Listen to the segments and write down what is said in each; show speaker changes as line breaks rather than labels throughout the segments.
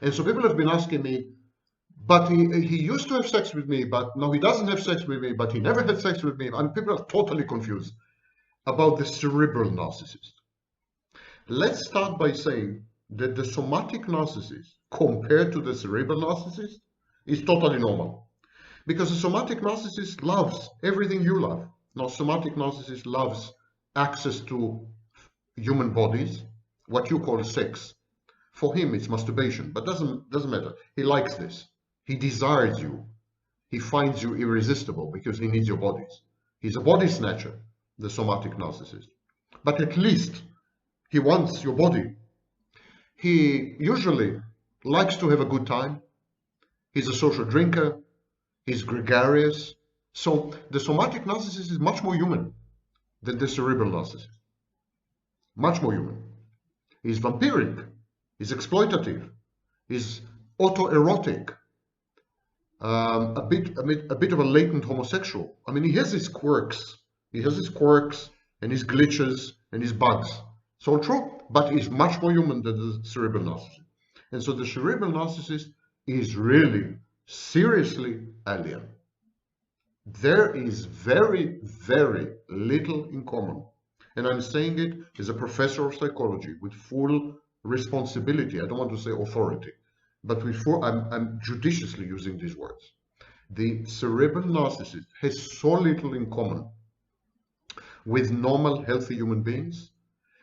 And so people have been asking me, but he used to have sex with me, but now he doesn't have sex with me, but he never had sex with me. And people are totally confused about the cerebral narcissist. Let's start by saying that the somatic narcissist compared to the cerebral narcissist is totally normal. Because the somatic narcissist loves everything you love. Now, somatic narcissist loves access to human bodies, what you call sex. For him, it's masturbation, but doesn't matter. He likes this. He desires you. He finds you irresistible because he needs your bodies. He's a body snatcher, the somatic narcissist. But at least he wants your body. He usually likes to have a good time. He's a social drinker. He's gregarious. So the somatic narcissist is much more human than the cerebral narcissist. Much more human. He's vampiric. He's exploitative. He's autoerotic. A bit of a latent homosexual. I mean, he has his quirks. He has his quirks and his glitches and his bugs. It's all true, but he's much more human than the cerebral narcissist. And so the cerebral narcissist is really seriously alien. There is very, very little in common. And I'm saying it as a professor of psychology with full responsibility. I don't want to say authority, but I'm judiciously using these words. The cerebral narcissist has so little in common with normal, healthy human beings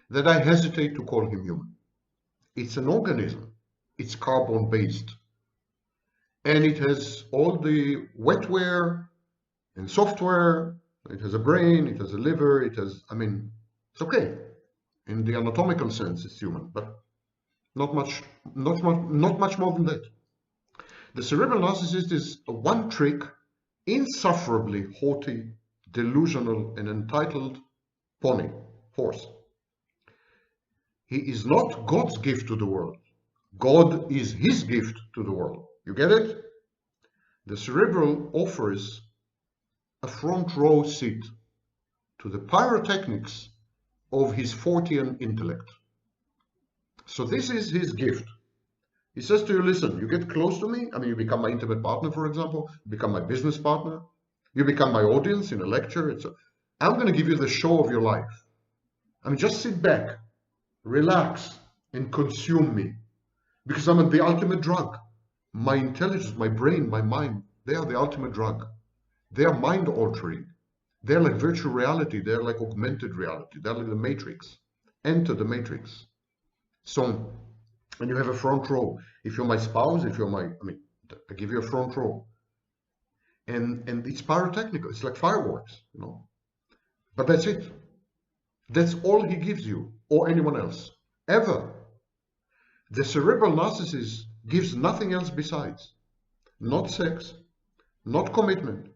that I hesitate to call him human. It's an organism. It's carbon-based. And it has all the wetware and software. It has a brain, it has a liver, it has, I mean, it's okay. In the anatomical sense, it's human, but not much more than that. The cerebral narcissist is a one-trick, insufferably haughty, delusional, and entitled pony, horse. He is not God's gift to the world. God is his gift to the world. You get it? The cerebral offers a front row seat to the pyrotechnics of his Fortean intellect. So this is his gift. He says to you, listen, you get close to me. I mean, you become my intimate partner, for example. You become my business partner. You become my audience in a lecture. I'm going to give you the show of your life. I mean, just sit back, relax, and consume me. Because I'm the ultimate drug. My intelligence, my brain, my mind, they are the ultimate drug. They are mind-altering. They're like virtual reality. They're like augmented reality. They're like the Matrix. Enter the Matrix. So, and you have a front row. If you're my spouse, if you're my, I mean, I give you a front row. And it's pyrotechnical. It's like fireworks, you know. But that's it. That's all he gives you or anyone else, ever. The cerebral narcissist gives nothing else besides. Not sex, not commitment,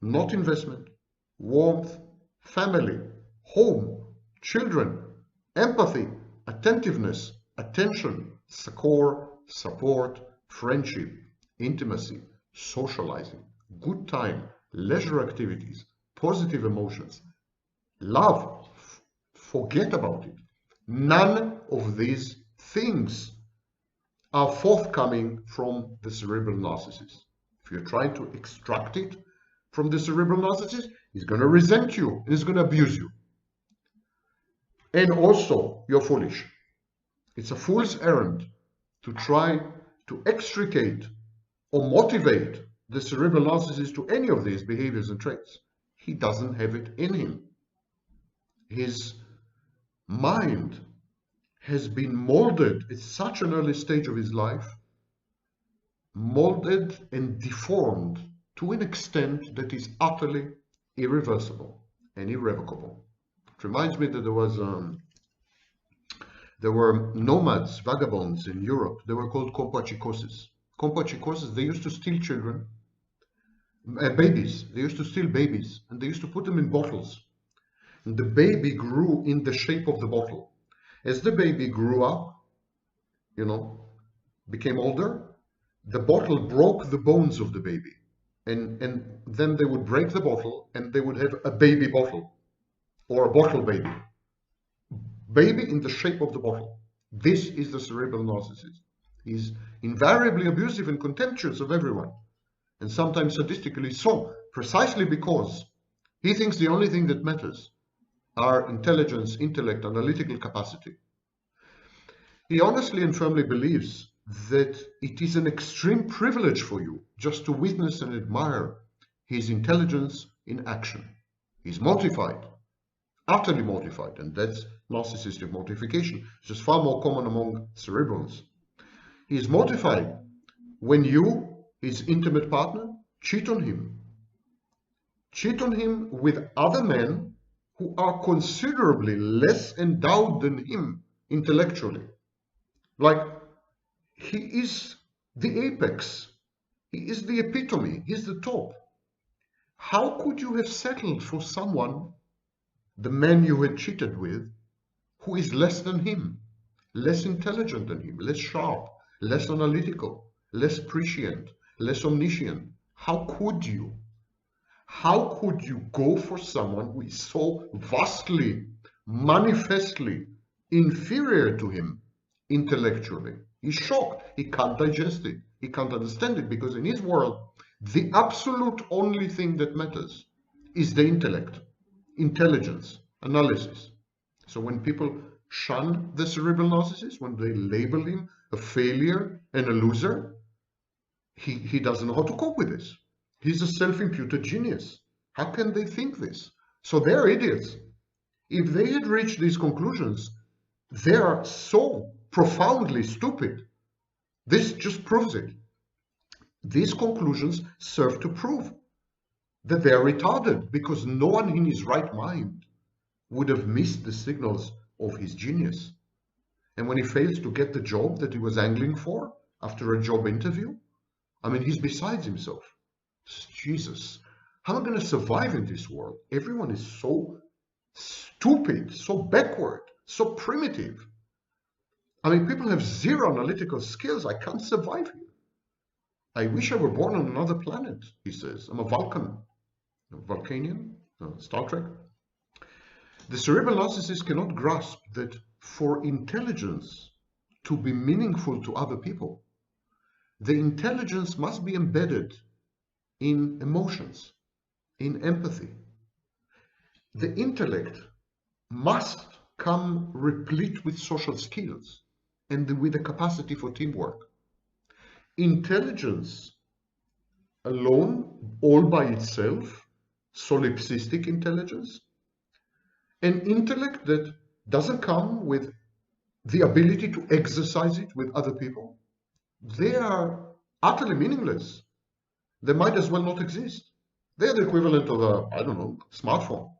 not investment, warmth, family, home, children, empathy, attentiveness, attention, succor, support, friendship, intimacy, socializing, good time, leisure activities, positive emotions, love. Forget about it. None of these things are forthcoming from the cerebral narcissist. If you're trying to extract it from the cerebral narcissist, he's going to resent you and he's going to abuse you. And also, you're foolish. It's a fool's errand to try to extricate or motivate the cerebral narcissist to any of these behaviors and traits. He doesn't have it in him. His mind has been molded at such an early stage of his life, molded and deformed to an extent that is utterly irreversible and irrevocable. It reminds me that there were nomads, vagabonds in Europe. They were called compachicoses. Compachicoses, they used to steal children, babies. They used to steal babies, and they used to put them in bottles. And the baby grew in the shape of the bottle. As the baby grew up, you know, became older, the bottle broke the bones of the baby. And then they would break the bottle and they would have a baby bottle or a bottle baby. Baby in the shape of the bottle. This is the cerebral narcissist. He's invariably abusive and contemptuous of everyone, and sometimes sadistically so, precisely because he thinks the only thing that matters are intelligence, intellect, analytical capacity. He honestly and firmly believes that it is an extreme privilege for you just to witness and admire his intelligence in action. He's mortified, utterly mortified, and that's narcissistic mortification. It's just far more common among cerebrals. He is mortified when you, his intimate partner, cheat on him. Cheat on him with other men who are considerably less endowed than him intellectually. Like, he is the apex. He is the epitome. He's the top. How could you have settled for someone, the man you had cheated with, who is less than him, less intelligent than him, less sharp, less analytical, less prescient, less omniscient? How could you? How could you go for someone who is so vastly, manifestly inferior to him intellectually? He's shocked. He can't digest it. He can't understand it, because in his world, the absolute only thing that matters is the intellect, intelligence, analysis. So when people shun the cerebral narcissist, when they label him a failure and a loser, he doesn't know how to cope with this. He's a self-imputed genius. How can they think this? So they're idiots. If they had reached these conclusions, they are so profoundly stupid. This just proves it. These conclusions serve to prove that they are retarded, because no one in his right mind would have missed the signals of his genius. And when he fails to get the job that he was angling for after a job interview, I mean, he's beside himself. Jesus, how am I going to survive in this world? Everyone is so stupid, so backward, so primitive. I mean, people have zero analytical skills. I can't survive here. I wish I were born on another planet, he says. I'm a Vulcan, a Vulcanian, Star Trek. The cerebral narcissist cannot grasp that for intelligence to be meaningful to other people, the intelligence must be embedded in emotions, in empathy. The intellect must come replete with social skills and with a capacity for teamwork. Intelligence alone, all by itself, solipsistic intelligence, an intellect that doesn't come with the ability to exercise it with other people, they are utterly meaningless. They might as well not exist. They're the equivalent of a, I don't know, smartphone.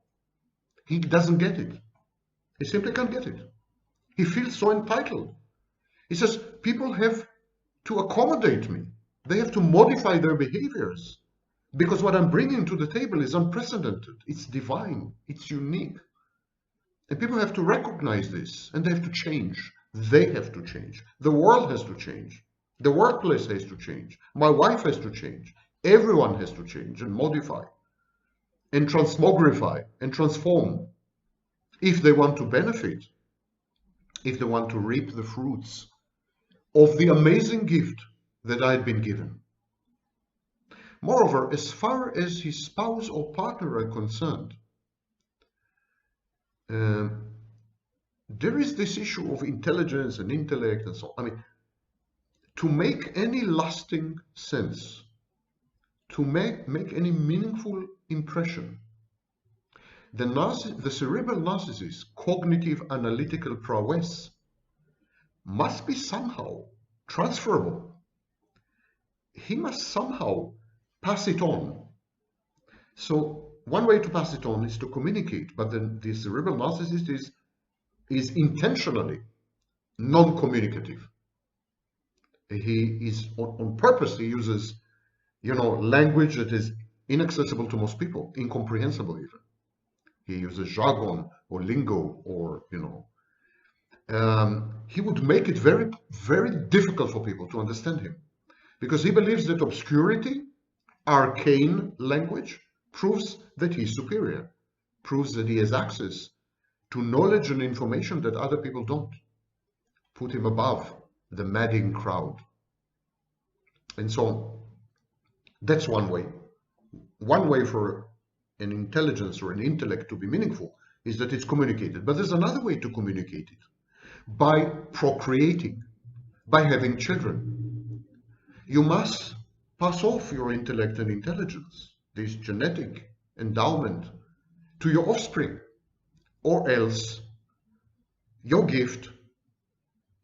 He doesn't get it. He simply can't get it. He feels so entitled. He says, people have to accommodate me. They have to modify their behaviors, because what I'm bringing to the table is unprecedented. It's divine. It's unique. And people have to recognize this, and they have to change. They have to change. The world has to change. The workplace has to change. My wife has to change. Everyone has to change and modify and transmogrify and transform if they want to benefit, if they want to reap the fruits of the amazing gift that I had been given. Moreover, as far as his spouse or partner are concerned, there is this issue of intelligence and intellect and so on. I mean, to make any lasting sense, to make any meaningful impression, the cerebral narcissist's cognitive analytical prowess must be somehow transferable. He must somehow pass it on. So one way to pass it on is to communicate, but then the cerebral narcissist is intentionally non-communicative. He is on purpose, he uses, language that is inaccessible to most people, incomprehensible even. He uses jargon or lingo or, he would make it very, very difficult for people to understand him, because he believes that obscurity, arcane language, proves that he's superior, proves that he has access to knowledge and information that other people don't, put him above the madding crowd. And so that's one way. One way for an intelligence or an intellect to be meaningful is that it's communicated. But there's another way to communicate it, by procreating, by having children. You must pass off your intellect and intelligence, this genetic endowment, to your offspring, or else your gift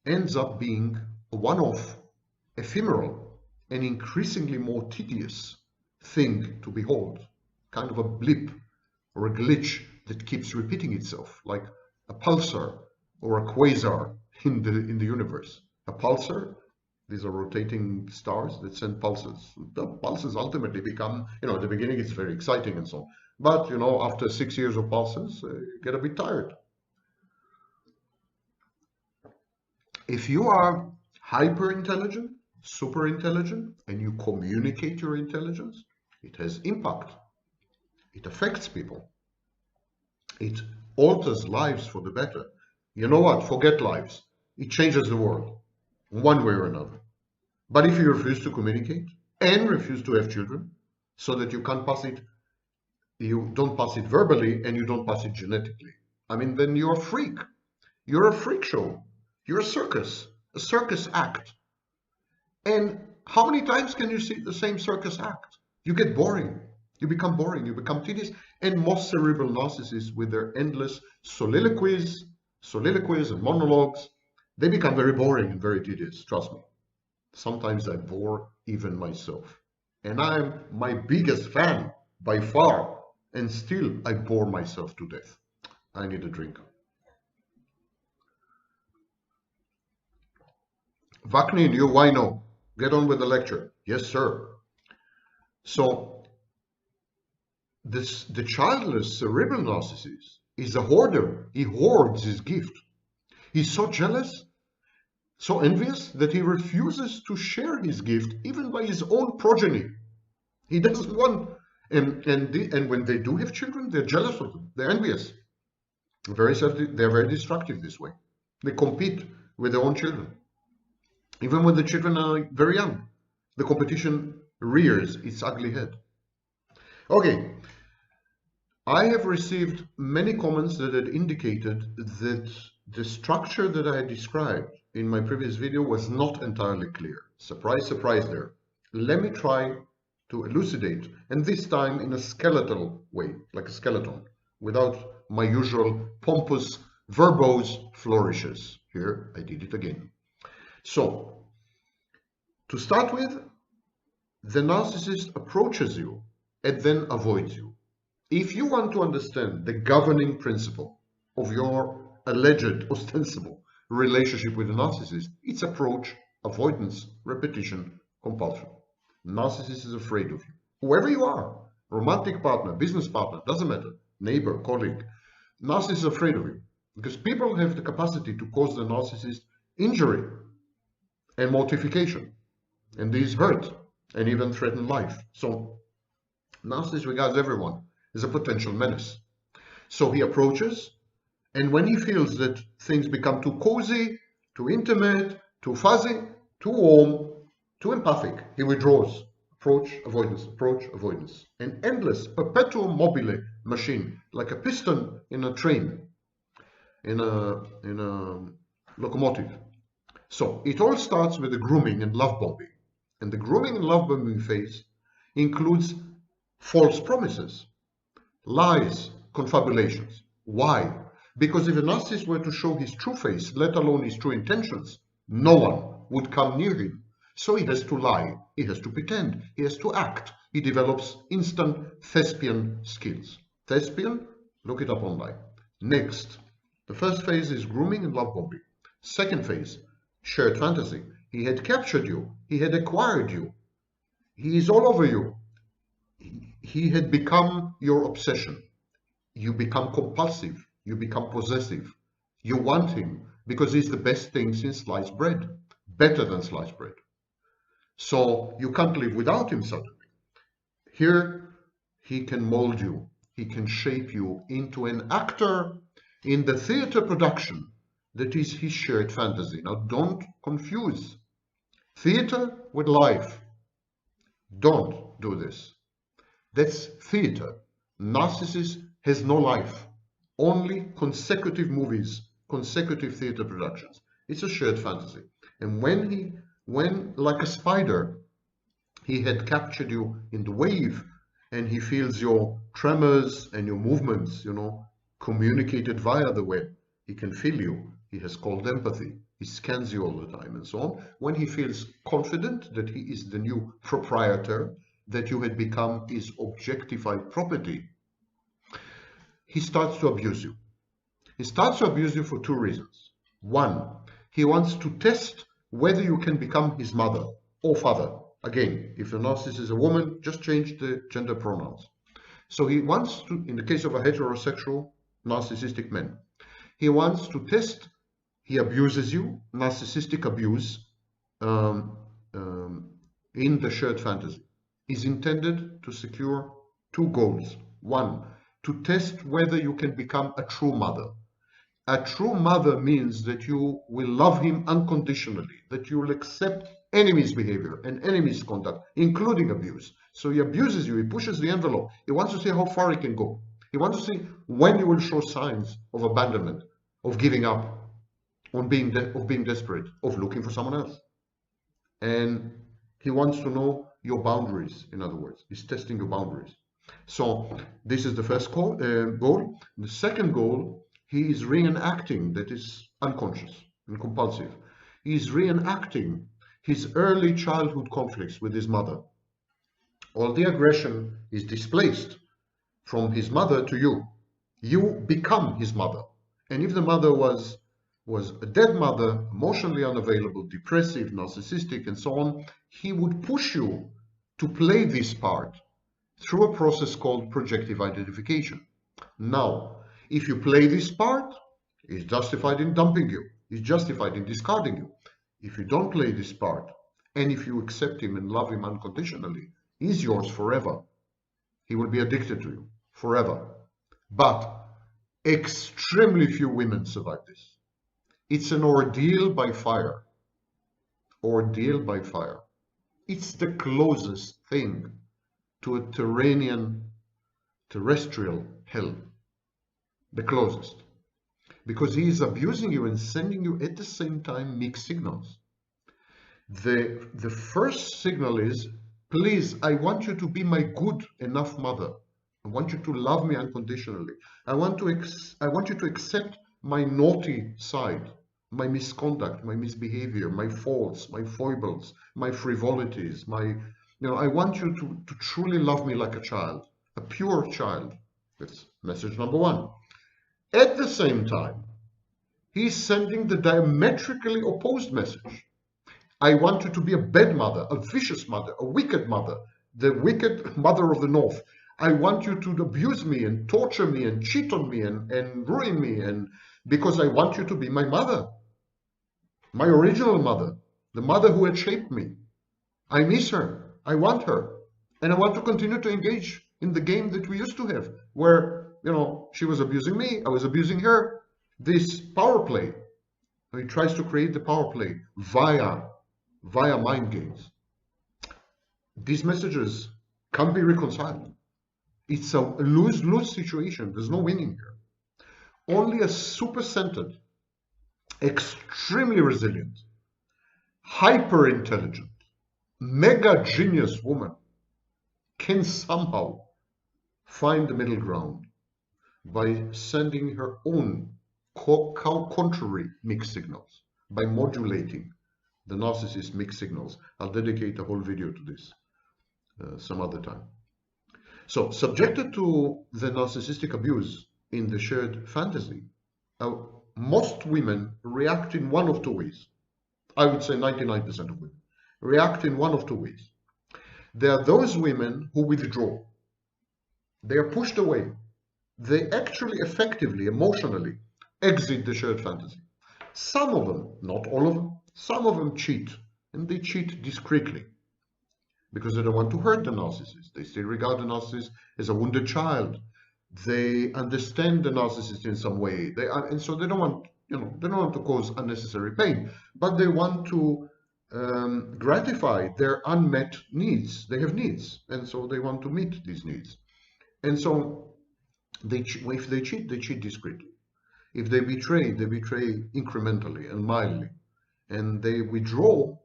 ends up being a one-off, ephemeral, and increasingly more tedious thing to behold, kind of a blip or a glitch that keeps repeating itself, like a pulsar or a quasar in the universe. A pulsar, these are rotating stars that send pulses. The pulses ultimately become, at the beginning it's very exciting and so on. But, after 6 years of pulses, you get a bit tired. If you are hyper intelligent, super intelligent, and you communicate your intelligence, it has impact. It affects people. It alters lives for the better. You know what? Forget lives. It changes the world, one way or another. But if you refuse to communicate and refuse to have children, so that you can't pass it, you don't pass it verbally and you don't pass it genetically, then you're a freak. You're a freak show. You're a circus act. And how many times can you see the same circus act? You get boring. You become boring. You become tedious. And most cerebral narcissists, with their endless soliloquies and monologues, they become very boring and very tedious. Trust me. Sometimes I bore even myself. And I'm my biggest fan by far. And still I bore myself to death. I need a drink. Vaknin, you wino. Get on with the lecture. Yes, sir. So, the childless cerebral narcissist is a hoarder. He hoards his gift. He's so jealous, so envious, that he refuses to share his gift even by his own progeny. He doesn't want, and when they do have children, they're jealous of them. They're envious. They're very destructive this way. They compete with their own children. Even when the children are very young, the competition rears its ugly head. Okay, I have received many comments that had indicated that the structure that I had described in my previous video was not entirely clear. Surprise, surprise there. Let me try to elucidate, and this time in a skeletal way, like a skeleton, without my usual pompous verbose flourishes. Here, I did it again. So, to start with, the narcissist approaches you and then avoids you. If you want to understand the governing principle of your alleged, ostensible relationship with the narcissist, it's approach, avoidance, repetition, compulsion. Narcissist is afraid of you. Whoever you are, romantic partner, business partner, doesn't matter, neighbor, colleague, narcissist is afraid of you. Because people have the capacity to cause the narcissist injury and mortification. And these hurt and even threaten life. So, narcissist regards everyone as a potential menace. So he approaches, and when he feels that things become too cozy, too intimate, too fuzzy, too warm, too empathic, he withdraws. Approach, avoidance. An endless, perpetuum mobile machine, like a piston in a train, in a locomotive. So it all starts with the grooming and love bombing. And the grooming and love bombing phase includes false promises, lies, confabulations. Why? Because if a narcissist were to show his true face, let alone his true intentions, no one would come near him. So he has to lie, he has to pretend, he has to act. He develops instant thespian skills. Thespian? Look it up online. Next, the first phase is grooming and love bombing. Second phase, shared fantasy. He had captured you. He had acquired you. He is all over you. He had become your obsession. You become compulsive. You become possessive. You want him because he's the best thing since sliced bread. Better than sliced bread. So you can't live without him suddenly. Here, he can mold you. He can shape you into an actor in the theater production that is his shared fantasy. Now, don't confuse theater with life. Don't do this. That's theater. Narcissist has no life, only consecutive movies, consecutive theater productions. It's a shared fantasy. And when like a spider, he had captured you in the wave, and he feels your tremors and your movements, communicated via the web. He can feel you. He has cold empathy. He scans you all the time and so on. When he feels confident that he is the new proprietor, that you had become his objectified property, he starts to abuse you. He starts to abuse you for two reasons. One, he wants to test whether you can become his mother or father. Again, if the narcissist is a woman, just change the gender pronouns. So he wants to, in the case of a heterosexual narcissistic man, he wants to test, he abuses you, narcissistic abuse in the shared fantasy is intended to secure two goals. One, to test whether you can become a true mother. A true mother means that you will love him unconditionally, that you will accept any misbehavior and any misconduct, including abuse. So he abuses you, he pushes the envelope. He wants to see how far he can go. He wants to see when you will show signs of abandonment, of giving up, of being desperate, of looking for someone else. And he wants to know your boundaries, in other words. He's testing your boundaries. So this is the first goal. The second goal, he is reenacting, that is unconscious and compulsive. He is reenacting his early childhood conflicts with his mother. All the aggression is displaced from his mother to you. You become his mother. And if the mother was a dead mother, emotionally unavailable, depressive, narcissistic, and so on, he would push you to play this part through a process called projective identification. Now, if you play this part, he's justified in dumping you. He's justified in discarding you. If you don't play this part, and if you accept him and love him unconditionally, he's yours forever. He will be addicted to you forever. But extremely few women survive this. It's an ordeal by fire. Ordeal by fire. It's the closest thing to a terrestrial hell. The closest. Because he is abusing you and sending you at the same time mixed signals. The first signal is, please, I want you to be my good enough mother. I want you to love me unconditionally. I want you to accept my naughty side, my misconduct, my misbehavior, my faults, my foibles, my frivolities, I want you to truly love me like a child, a pure child. That's message number one. At the same time, he's sending the diametrically opposed message. I want you to be a bad mother, a vicious mother, a wicked mother, the wicked mother of the north. I want you to abuse me and torture me and cheat on me and ruin me, and because I want you to be my mother, my original mother, the mother who had shaped me. I miss her. I want her. And I want to continue to engage in the game that we used to have, where, she was abusing me, I was abusing her. This power play. He tries to create the power play via mind games. These messages can't be reconciled. It's a lose-lose situation. There's no winning here. Only a super-centered, extremely resilient, hyper-intelligent, mega-genius woman can somehow find the middle ground by sending her own contrary mixed signals, by modulating the narcissist mixed signals. I'll dedicate a whole video to this some other time. So, subjected to the narcissistic abuse in the shared fantasy, most women react in one of two ways. I would say 99% of women react in one of two ways. There are those women who withdraw. They are pushed away. They actually effectively, emotionally, exit the shared fantasy. Some of them, not all of them, some of them cheat, and they cheat discreetly because they don't want to hurt the narcissist. They still regard the narcissist as a wounded child. They understand the narcissist in some way, and so they don't want They don't want to cause unnecessary pain, but they want to gratify their unmet needs. They have needs, and so they want to meet these needs. And so if they cheat discreetly. If they betray incrementally and mildly. And they withdraw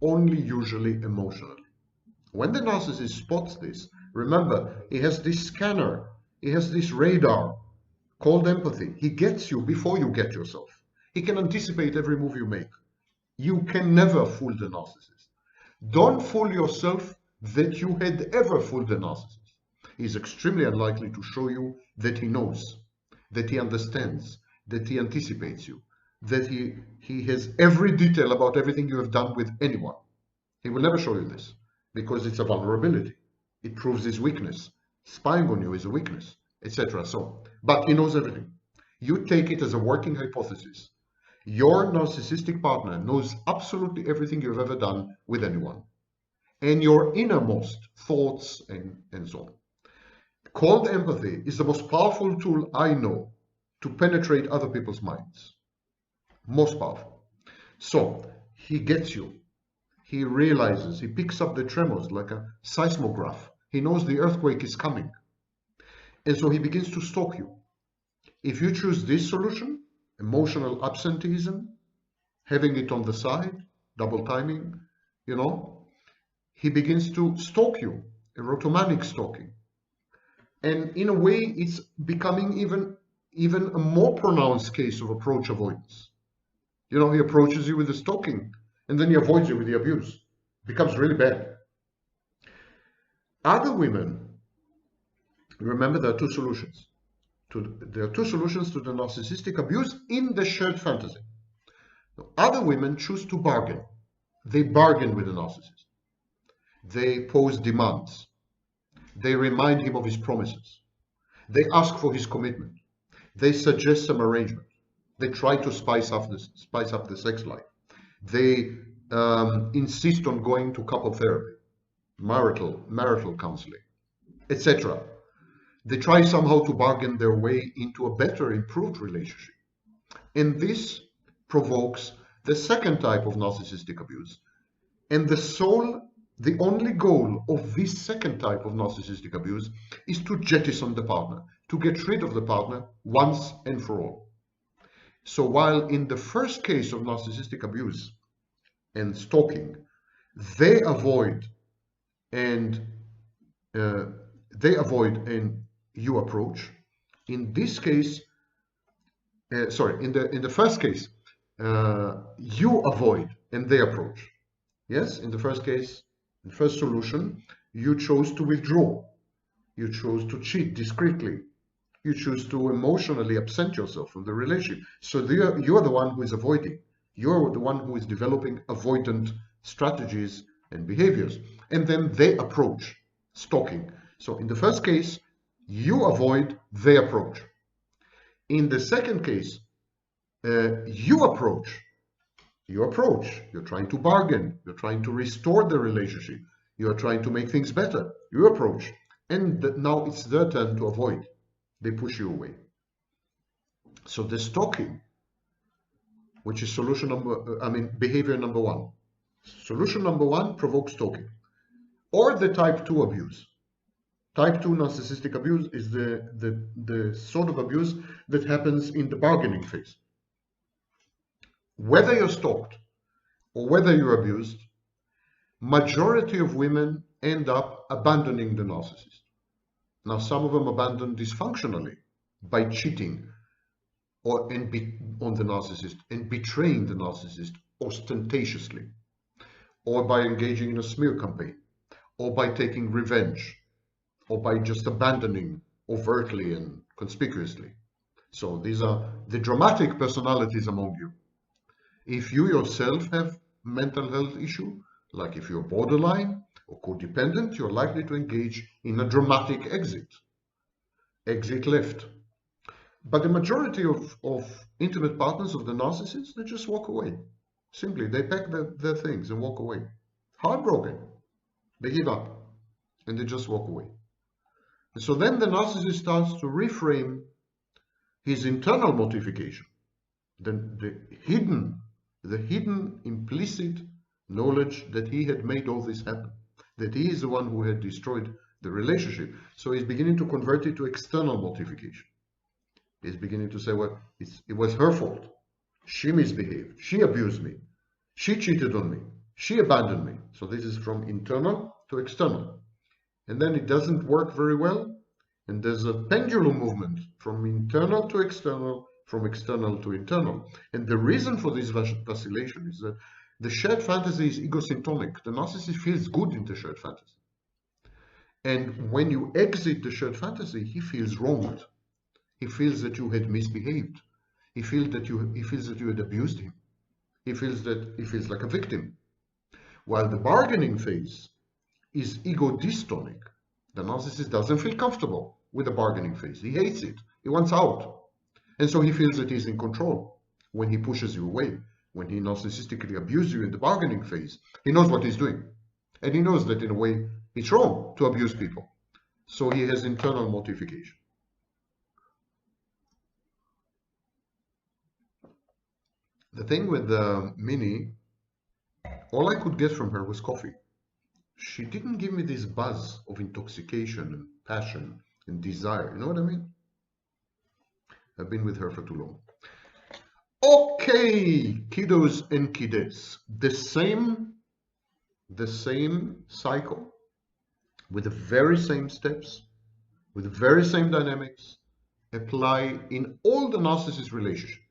only usually emotionally. When the narcissist spots this, remember, he has this scanner, he has this radar called empathy. He gets you before you get yourself. He can anticipate every move you make. You can never fool the narcissist. Don't fool yourself that you had ever fooled the narcissist. He's extremely unlikely to show you that he knows, that he understands, that he anticipates you, that he has every detail about everything you have done with anyone. He will never show you this because it's a vulnerability. It proves his weakness. Spying on you is a weakness, etc. So, but he knows everything. You take it as a working hypothesis. Your narcissistic partner knows absolutely everything you've ever done with anyone, and your innermost thoughts and so on. Cold empathy is the most powerful tool I know to penetrate other people's minds. Most powerful. So he gets you. He realizes, he picks up the tremors like a seismograph. He knows the earthquake is coming. And so he begins to stalk you. If you choose this solution, emotional absenteeism, having it on the side, double timing, he begins to stalk you, erotomanic stalking. And in a way, it's becoming even a more pronounced case of approach avoidance. He approaches you with the stalking, and then he avoids you with the abuse. It becomes really bad. Other women, remember, there are two solutions. There are two solutions to the narcissistic abuse in the shared fantasy. Other women choose to bargain. They bargain with the narcissist. They pose demands. They remind him of his promises. They ask for his commitment. They suggest some arrangement. They try to spice up the sex life. They insist on going to couple therapy, marital counseling, etc. They try somehow to bargain their way into a better, improved relationship. And this provokes the second type of narcissistic abuse. And the only goal of this second type of narcissistic abuse is to jettison the partner, to get rid of the partner once and for all. So while in the first case of narcissistic abuse and stalking, they avoid and you approach. In this case, in the first case, you avoid and they approach. Yes, in the first case, the first solution, you chose to withdraw. You chose to cheat discreetly. You choose to emotionally absent yourself from the relationship. So you are the one who is avoiding. You're the one who is developing avoidant strategies and behaviors. And then they approach, stalking. So in the first case, you avoid, they approach. In the second case, you approach. You're trying to bargain. You're trying to restore the relationship. You're trying to make things better. You approach. And now it's their turn to avoid. They push you away. So the stalking, which is behavior number one. Solution number one provokes stalking. Or the type 2 abuse. Type 2 narcissistic abuse is the sort of abuse that happens in the bargaining phase. Whether you're stalked or whether you're abused, majority of women end up abandoning the narcissist. Now, some of them abandon dysfunctionally by cheating on the narcissist and betraying the narcissist ostentatiously, or by engaging in a smear campaign, or by taking revenge, or by just abandoning overtly and conspicuously. So these are the dramatic personalities among you. If you yourself have mental health issue, like if you're borderline or codependent, you're likely to engage in a dramatic exit left. But the majority of intimate partners of the narcissist, they just walk away. Simply, they pack their things and walk away. Heartbroken. They give up and they just walk away. And so then the narcissist starts to reframe his internal mortification. the hidden implicit knowledge that he had made all this happen, that he is the one who had destroyed the relationship. So he's beginning to convert it to external mortification. He's beginning to say, well, it was her fault. She misbehaved. She abused me. She cheated on me. She abandoned me. So this is from internal to external. And then it doesn't work very well. And there's a pendulum movement from internal to external, from external to internal. And the reason for this vacillation is that the shared fantasy is egosyntonic. The narcissist feels good in the shared fantasy. And when you exit the shared fantasy, he feels wronged. He feels that you had misbehaved. He feels that you had abused him. He feels like a victim. While the bargaining phase is ego dystonic, the narcissist doesn't feel comfortable with the bargaining phase. He hates it. He wants out. And so he feels that he's in control when he pushes you away. When he narcissistically abuses you in the bargaining phase, he knows what he's doing. And he knows that in a way it's wrong to abuse people. So he has internal mortification. The thing with Minnie, all I could get from her was coffee. She didn't give me this buzz of intoxication and passion and desire. You know what I mean? I've been with her for too long. Okay, kiddos and kiddettes. The same cycle with the very same steps, with the very same dynamics apply in all the narcissist relationships.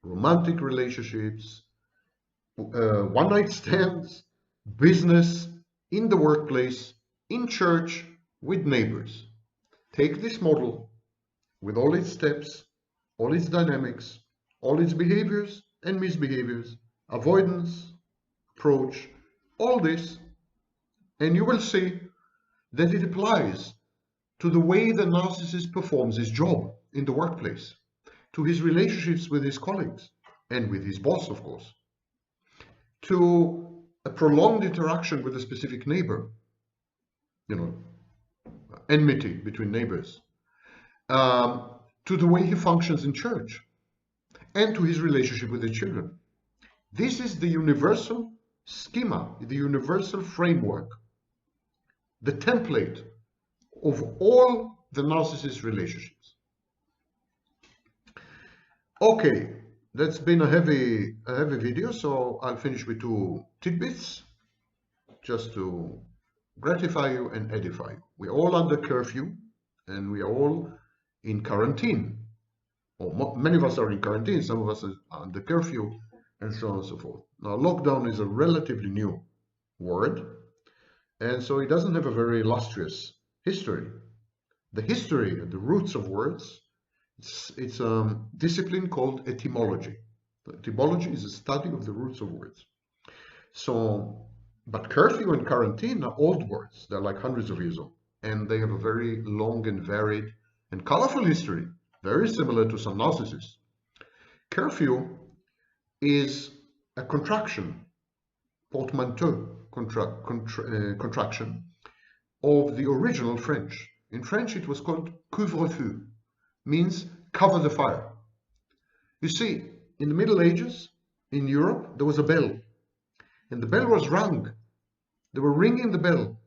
Romantic relationships, one-night stands, business, in the workplace, in church, with neighbors. Take this model with all its steps, all its dynamics, all its behaviors and misbehaviors, avoidance, approach, all this, and you will see that it applies to the way the narcissist performs his job in the workplace, to his relationships with his colleagues and with his boss, of course, to a prolonged interaction with a specific neighbor, enmity between neighbors, to the way he functions in church, and to his relationship with his children. This is the universal schema, the universal framework, the template of all the narcissist relationships. Okay, that's been a heavy video, so I'll finish with 2 tidbits just to gratify you and edify you. We're all under curfew and we are all in quarantine. Or many of us are in quarantine, some of us are under curfew, and so on and so forth. Now, lockdown is a relatively new word, and so it doesn't have a very illustrious history. The history and the roots of words, it's a discipline called etymology. Etymology is a study of the roots of words. So, but curfew and quarantine are old words. They're like hundreds of years old, and they have a very long and varied and colorful history, very similar to some narcissists. Curfew is a contraction, portmanteau contraction of the original French. In French, it was called couvre-feu, means cover the fire. You see, in the Middle Ages, in Europe, there was a bell, and the bell was rung. They were ringing the bell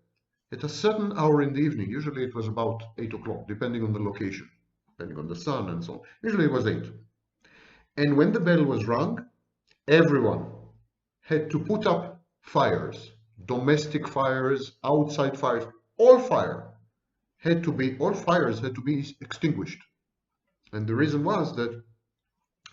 at a certain hour in the evening. Usually it was about 8 o'clock, depending on the location, depending on the sun and so on. Usually it was 8. And when the bell was rung, everyone had to put up fires, domestic fires, outside fires, all fires had to be extinguished. And the reason was that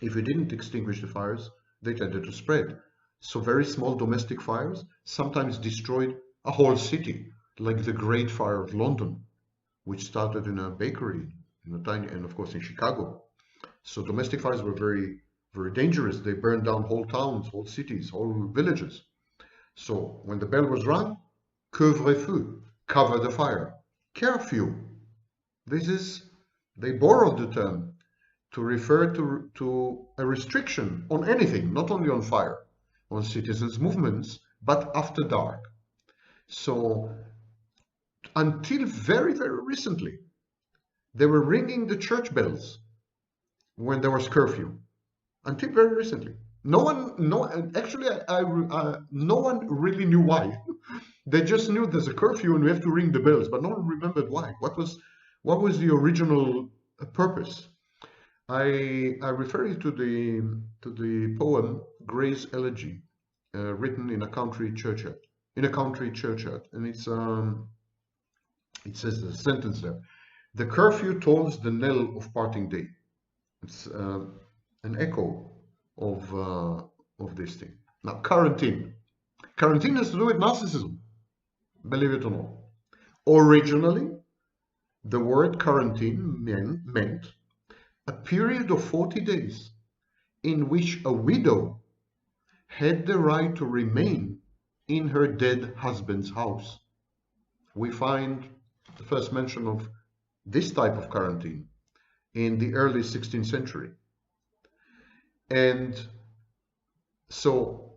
if you didn't extinguish the fires, they tended to spread. So very small domestic fires sometimes destroyed a whole city, like the Great Fire of London, which started in a bakery, and of course in Chicago. So domestic fires were very, very dangerous. They burned down whole towns, whole cities, whole villages. So when the bell was rung, couvre-feu, cover the fire. Curfew, they borrowed the term to refer to a restriction on anything, not only on fire, on citizens' movements, but after dark. So until very, very recently, they were ringing the church bells when there was curfew. until very recently. No one, no, actually, no one really knew why. They just knew there's a curfew and we have to ring the bells, but no one remembered why. What was the original purpose? I refer you to the poem Gray's Elegy, written in a country churchyard. And it says the sentence there: "The curfew tolls the knell of parting day." It's an echo of this thing. Now, quarantine. Quarantine has to do with narcissism, believe it or not. Originally, the word quarantine meant a period of 40 days in which a widow had the right to remain in her dead husband's house. We find the first mention of this type of quarantine in the early 16th century. And so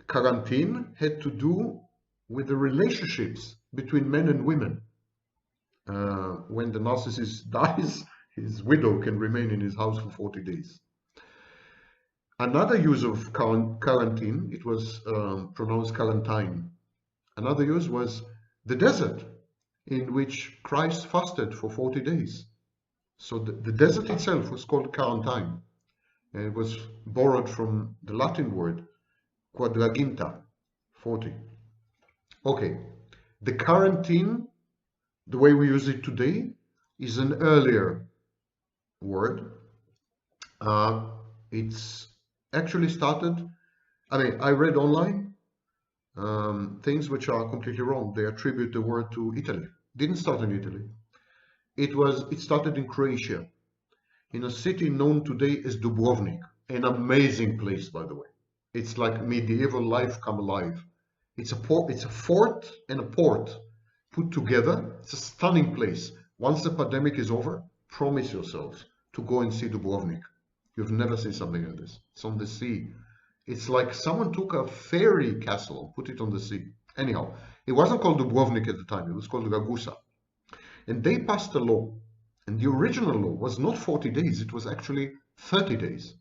quarantine had to do with the relationships between men and women. When the narcissist dies, his widow can remain in his house for 40 days. Another use of quarantine, it was pronounced quarantine. Another use was the desert, in which Christ fasted for 40 days. So the desert itself was called quarantine. And it was borrowed from the Latin word quadraginta, 40. Okay, the quarantine, the way we use it today, is an earlier word. It's actually started, I read online things which are completely wrong. They attribute the word to Italy. Didn't start in Italy. It started in Croatia, in a city known today as Dubrovnik, an amazing place, by the way. It's like medieval life come alive. It's a fort and a port put together. It's a stunning place. Once the pandemic is over, promise yourselves to go and see Dubrovnik. You've never seen something like this. It's on the sea. It's like someone took a fairy castle and put it on the sea. Anyhow, it wasn't called Dubrovnik at the time. It was called Ragusa. And they passed a law. And the original law was not 40 days. It was actually 30 days.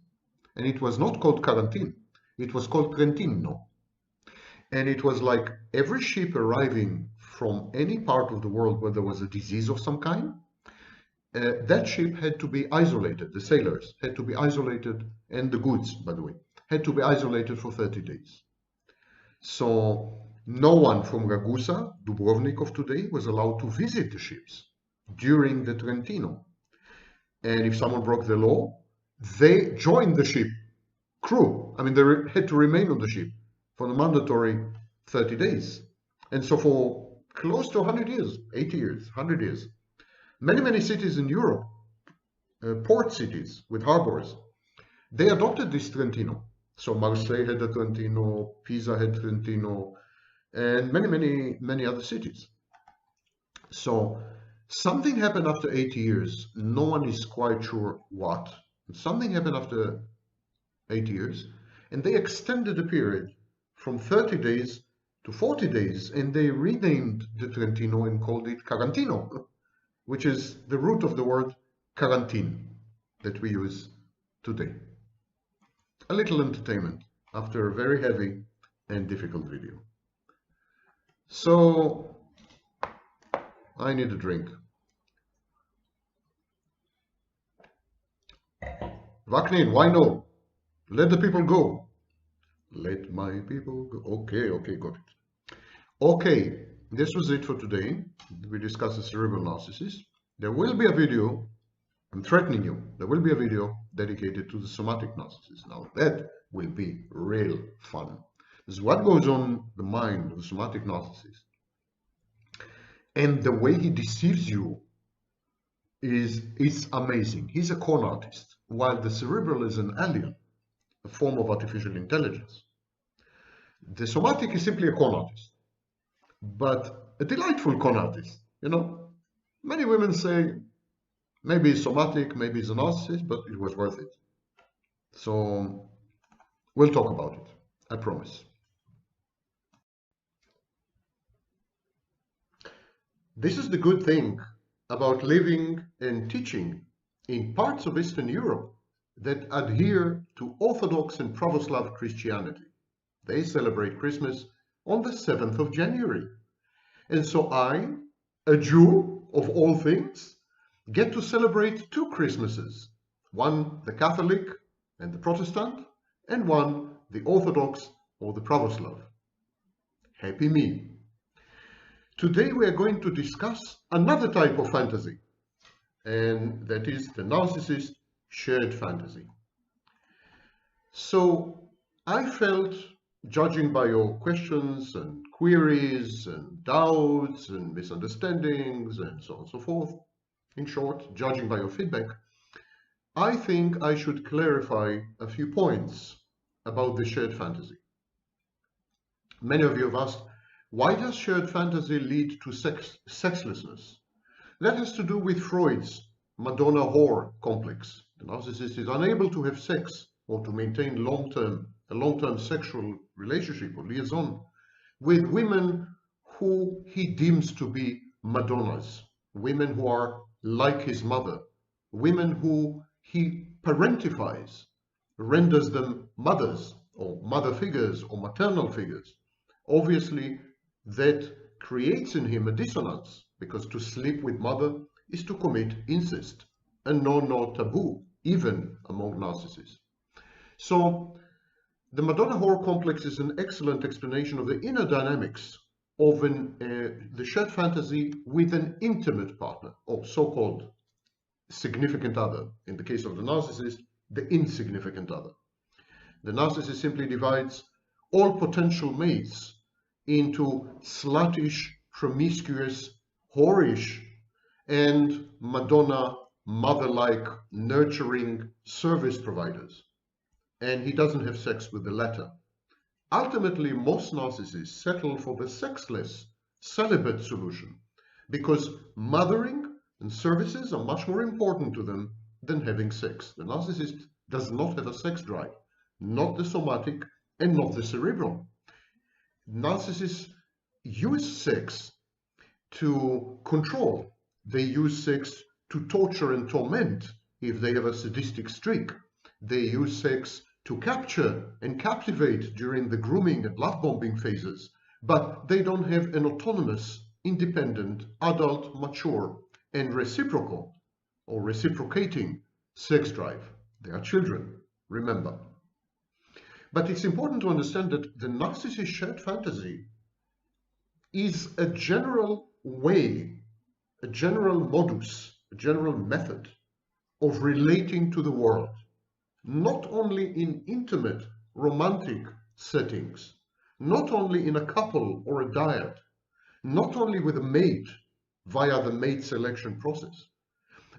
And it was not called quarantine. It was called Trentino. And it was like every ship arriving from any part of the world where there was a disease of some kind, that ship had to be isolated. The sailors had to be isolated, and the goods, by the way, had to be isolated for 30 days. So no one from Ragusa, Dubrovnik of today, was allowed to visit the ships during the Trentino. And if someone broke the law, they joined the ship crew. They had to remain on the ship for the mandatory 30 days. And so for close to 100 years, 80 years, 100 years, many cities in Europe, port cities with harbors, they adopted this Trentino. So Marseille had a Trentino, Pisa had Trentino, and many other cities. So something happened after 80 years. No one is quite sure what. Something happened after 80 years, and they extended the period from 30 days to 40 days, and they renamed the Trentino and called it Carantino, which is the root of the word quarantine that we use today. A little entertainment after a very heavy and difficult video. So I need a drink. Vaknin, why no? Let the people go. Let my people go. Okay, got it. Okay, this was it for today. We discussed the cerebral narcissist. There will be a video, I'm threatening you, there will be a video dedicated to the somatic narcissist. Now that will be real fun. This is what goes on the mind of the somatic narcissist. And the way he deceives you is amazing. He's a con artist, while the cerebral is an alien, a form of artificial intelligence. The somatic is simply a con artist, but a delightful con artist. Many women say, maybe it's somatic, maybe it's a narcissist, but it was worth it. So we'll talk about it, I promise. This is the good thing about living and teaching in parts of Eastern Europe that adhere to Orthodox and Pravoslav Christianity. They celebrate Christmas on the 7th of January. And so I, a Jew of all things, get to celebrate two Christmases. One, the Catholic and the Protestant, and one, the Orthodox or the Pravoslav. Happy me. Today we are going to discuss another type of fantasy, and that is the narcissist shared fantasy. So I felt, judging by your questions and queries and doubts and misunderstandings and so on and so forth, in short, judging by your feedback, I think I should clarify a few points about the shared fantasy. Many of you have asked, why does shared fantasy lead to sexlessness? That has to do with Freud's Madonna-whore complex. The narcissist is unable to have sex or to maintain a long-term sexual relationship or liaison with women who he deems to be Madonnas, women who are like his mother, women who he parentifies, renders them mothers or mother figures or maternal figures. Obviously, that creates in him a dissonance, because to sleep with mother is to commit incest, a no taboo, even among narcissists. So the Madonna-whore complex is an excellent explanation of the inner dynamics of the shared fantasy with an intimate partner, or so-called significant other. In the case of the narcissist, the insignificant other. The narcissist simply divides all potential mates into sluttish, promiscuous, whorish, and Madonna, mother-like, nurturing service providers. And he doesn't have sex with the latter. Ultimately, most narcissists settle for the sexless, celibate solution, because mothering and services are much more important to them than having sex. The narcissist does not have a sex drive, not the somatic and not the cerebral. Narcissists use sex to control. They use sex to torture and torment if they have a sadistic streak. They use sex to capture and captivate during the grooming and love bombing phases, but they don't have an autonomous, independent, adult, mature, and reciprocal or reciprocating sex drive. They are children, remember. But it's important to understand that the narcissist shared fantasy is a general way, a general modus, a general method of relating to the world, not only in intimate, romantic settings, not only in a couple or a dyad, not only with a mate via the mate selection process,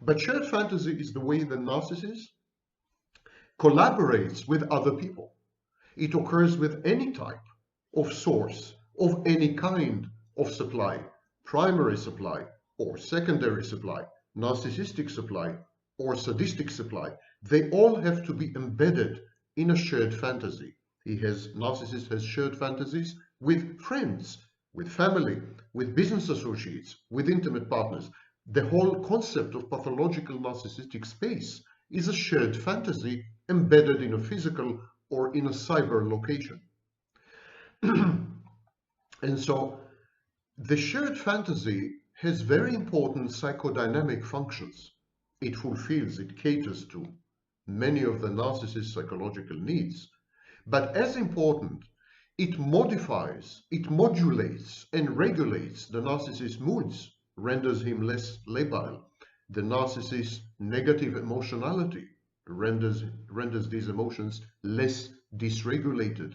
but shared fantasy is the way the narcissist collaborates with other people. It occurs with any type of source, of any kind of supply, primary supply or secondary supply, narcissistic supply or sadistic supply. They all have to be embedded in a shared fantasy. Narcissist has shared fantasies with friends, with family, with business associates, with intimate partners. The whole concept of pathological narcissistic space is a shared fantasy embedded in a physical or in a cyber location. And so the shared fantasy has very important psychodynamic functions. It fulfills, it caters to many of the narcissist's psychological needs. But as important, it modifies, it modulates and regulates the narcissist's moods, renders him less labile. The narcissist's negative emotionality renders these emotions less dysregulated,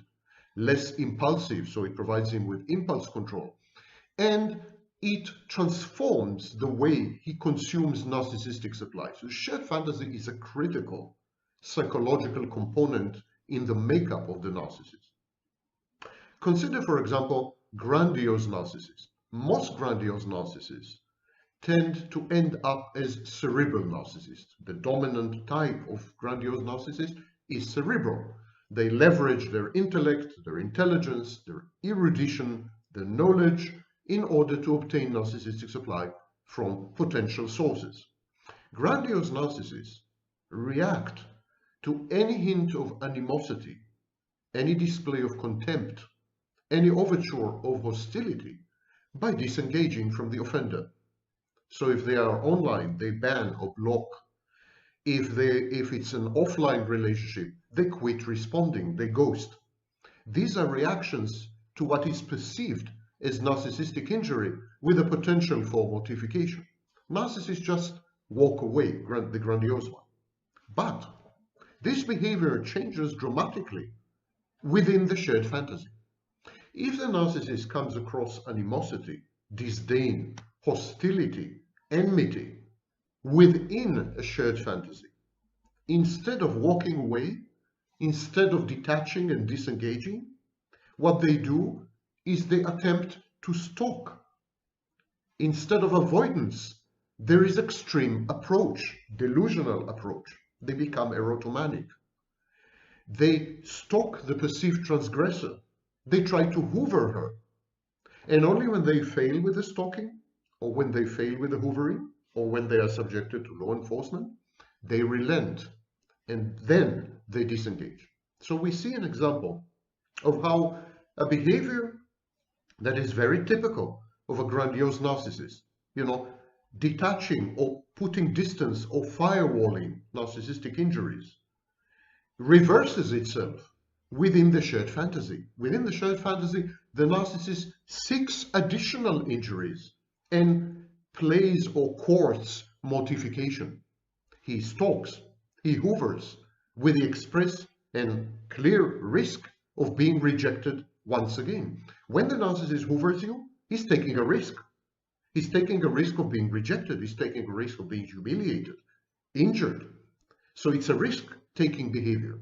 less impulsive, so it provides him with impulse control. And it transforms the way he consumes narcissistic supply. So shared fantasy is a critical psychological component in the makeup of the narcissist. Consider, for example, grandiose narcissists. Most grandiose narcissists tend to end up as cerebral narcissists. The dominant type of grandiose narcissist is cerebral. They leverage their intellect, their intelligence, their erudition, their knowledge in order to obtain narcissistic supply from potential sources. Grandiose narcissists react to any hint of animosity, any display of contempt, any overture of hostility by disengaging from the offender. So if they are online, they ban or block. If it's an offline relationship, they quit responding, they ghost. These are reactions to what is perceived as narcissistic injury with a potential for mortification. Narcissists just walk away, the grandiose one. But this behavior changes dramatically within the shared fantasy. If the narcissist comes across animosity, disdain, hostility, enmity within a shared fantasy, instead of walking away, instead of detaching and disengaging, what they do is they attempt to stalk. Instead of avoidance, there is extreme approach, delusional approach. They become erotomanic. They stalk the perceived transgressor. They try to hoover her. And only when they fail with the stalking, or when they fail with the hoovering, or when they are subjected to law enforcement, they relent, and then they disengage. So we see an example of how a behavior that is very typical of a grandiose narcissist, detaching or putting distance or firewalling narcissistic injuries, reverses itself within the shared fantasy. Within the shared fantasy, the narcissist seeks additional injuries and plays or courts mortification. He stalks, he hoovers, with the express and clear risk of being rejected once again. When the narcissist hoovers you, he's taking a risk. He's taking a risk of being rejected. He's taking a risk of being humiliated, injured. So it's a risk-taking behavior.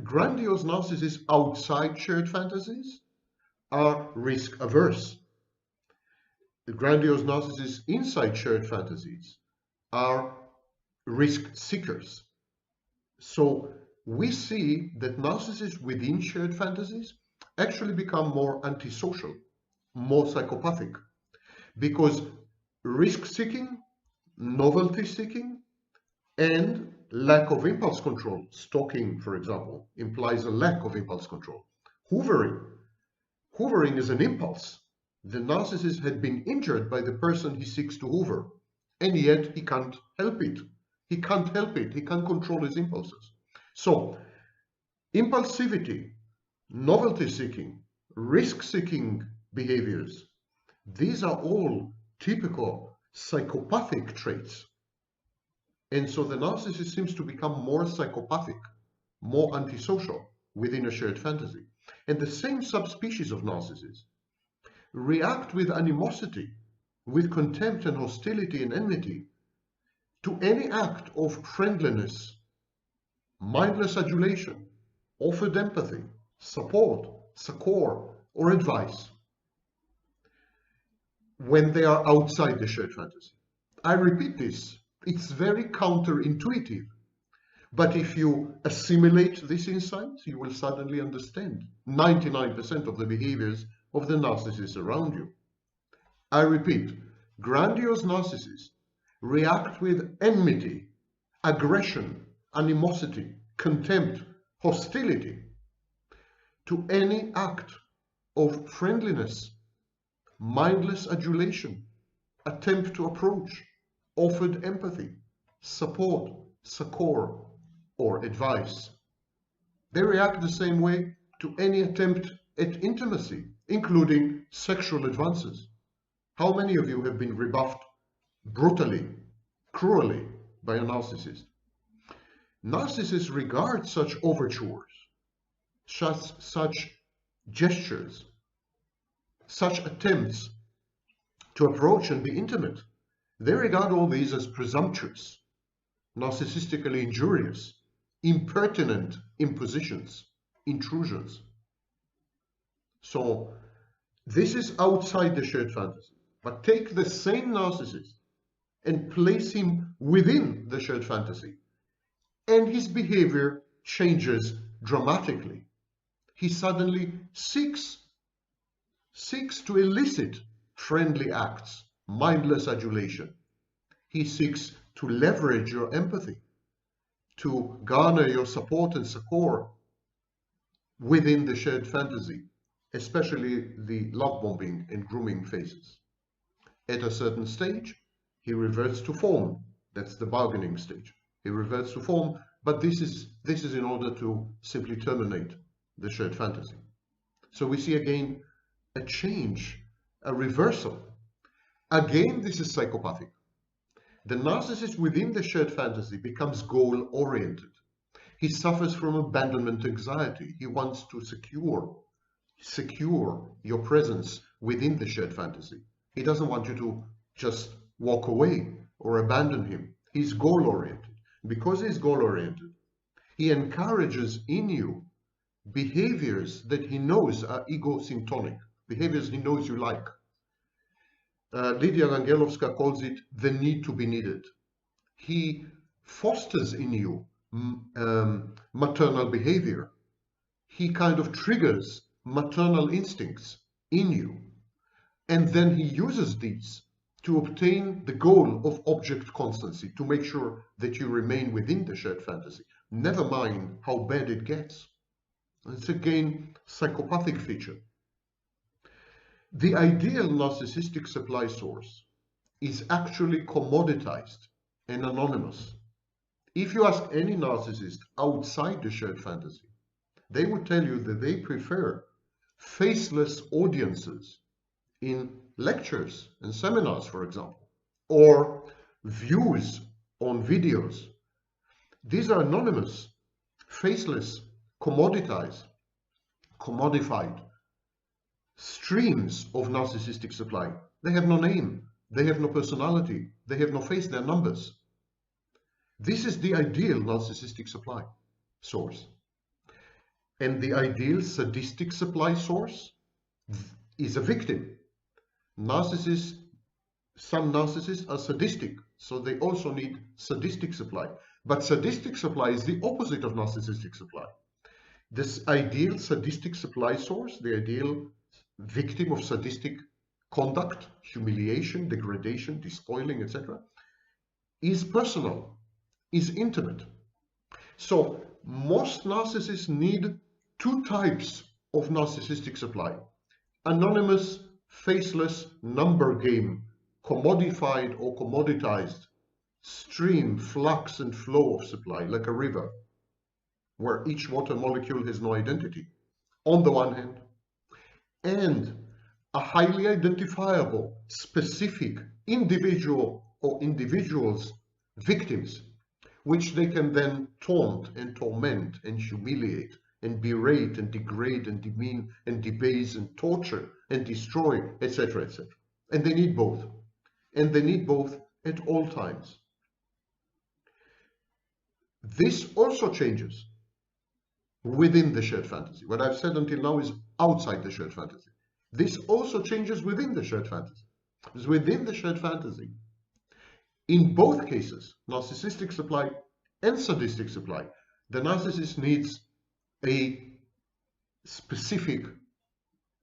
Grandiose narcissists outside shared fantasies are risk-averse. The grandiose narcissists inside shared fantasies are risk seekers. So we see that narcissists within shared fantasies actually become more antisocial, more psychopathic, because risk seeking, novelty seeking, and lack of impulse control, stalking, for example, implies a lack of impulse control. Hoovering is an impulse. The narcissist had been injured by the person he seeks to hoover, and yet he can't help it. He can't help it. He can't control his impulses. So, impulsivity, novelty-seeking, risk-seeking behaviors, these are all typical psychopathic traits. And so the narcissist seems to become more psychopathic, more antisocial within a shared fantasy. And the same subspecies of narcissists react with animosity, with contempt and hostility and enmity to any act of friendliness, mindless adulation, offered empathy, support, succor, or advice when they are outside the shared fantasy. I repeat this, it's very counterintuitive, but if you assimilate this insight, you will suddenly understand 99% of the behaviors of the narcissists around you. I repeat, grandiose narcissists react with enmity, aggression, animosity, contempt, hostility to any act of friendliness, mindless adulation, attempt to approach, offered empathy, support, succor, or advice. They react the same way to any attempt at intimacy, including sexual advances. How many of you have been rebuffed brutally, cruelly by a narcissist? Narcissists regard such overtures, such gestures, such attempts to approach and be intimate. They regard all these as presumptuous, narcissistically injurious, impertinent impositions, intrusions. So this is outside the shared fantasy. But take the same narcissist and place him within the shared fantasy, and his behavior changes dramatically. He suddenly seeks to elicit friendly acts, mindless adulation. He seeks to leverage your empathy, to garner your support and succor within the shared fantasy, especially the love bombing and grooming phases. At a certain stage, he reverts to form. That's the bargaining stage. He reverts to form, but this is in order to simply terminate the shared fantasy. So we see again a change, a reversal. Again, this is psychopathic. The narcissist within the shared fantasy becomes goal-oriented. He suffers from abandonment anxiety. He wants to secure your presence within the shared fantasy. He doesn't want you to just walk away or abandon him. He's goal-oriented. Because he's goal-oriented, he encourages in you behaviors that he knows are ego-symptotic, behaviors he knows you like. Lydia Rangelowska calls it the need to be needed. He fosters in you maternal behavior. He kind of triggers maternal instincts in you. And then he uses these to obtain the goal of object constancy, to make sure that you remain within the shared fantasy, never mind how bad it gets. It's again psychopathic feature. The ideal narcissistic supply source is actually commoditized and anonymous. If you ask any narcissist outside the shared fantasy, they would tell you that they prefer faceless audiences in lectures and seminars, for example, or views on videos. These are anonymous, faceless, commodified streams of narcissistic supply. They have no name, they have no personality, they have no face, they're numbers. This is the ideal narcissistic supply source. And the ideal sadistic supply source is a victim. Some narcissists are sadistic, so they also need sadistic supply. But sadistic supply is the opposite of narcissistic supply. This ideal sadistic supply source, the ideal victim of sadistic conduct, humiliation, degradation, despoiling, etc., is personal, is intimate. So most narcissists need two types of narcissistic supply: anonymous, faceless, number game, commodified or commoditized stream, flux and flow of supply, like a river, where each water molecule has no identity, on the one hand, and a highly identifiable, specific individual or individuals, victims, which they can then taunt and torment and humiliate and berate and degrade and demean and debase and torture and destroy, etc., etc. And they need both. And they need both at all times. This also changes within the shared fantasy. What I've said until now is outside the shared fantasy. This also changes within the shared fantasy. Because within the shared fantasy, in both cases, narcissistic supply and sadistic supply, the narcissist needs a specific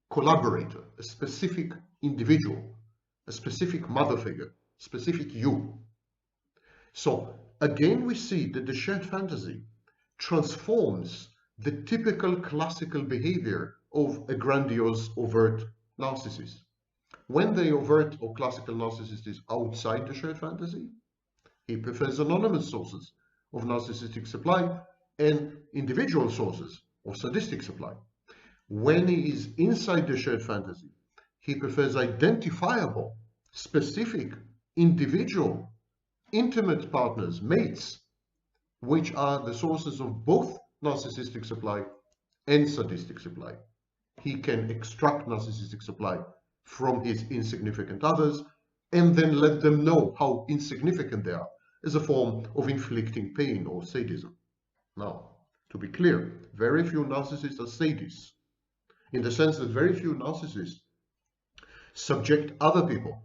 collaborator, a specific individual, a specific mother figure, specific you. So again, we see that the shared fantasy transforms the typical classical behavior of a grandiose, overt narcissist. When the overt or classical narcissist is outside the shared fantasy, he prefers anonymous sources of narcissistic supply and individual sources of sadistic supply. When he is inside the shared fantasy, he prefers identifiable, specific, individual, intimate partners, mates, which are the sources of both narcissistic supply and sadistic supply. He can extract narcissistic supply from his insignificant others and then let them know how insignificant they are as a form of inflicting pain or sadism. Now, to be clear, very few narcissists are sadists, in the sense that very few narcissists subject other people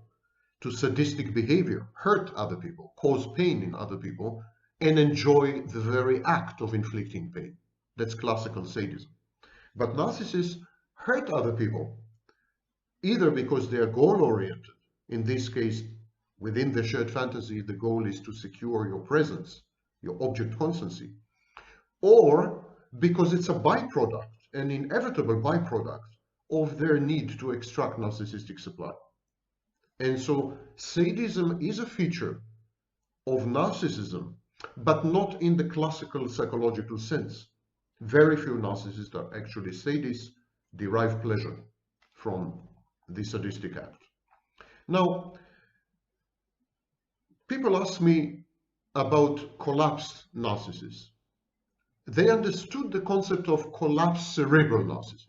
to sadistic behavior, hurt other people, cause pain in other people, and enjoy the very act of inflicting pain. That's classical sadism. But narcissists hurt other people, either because they are goal-oriented. In this case, within the shared fantasy, the goal is to secure your presence your object constancy, or because it's a byproduct, an inevitable byproduct of their need to extract narcissistic supply. And so sadism is a feature of narcissism, but not in the classical psychological sense. Very few narcissists are actually sadists, derive pleasure from the sadistic act. Now, people ask me about collapsed narcissists. They understood the concept of collapsed cerebral narcissist.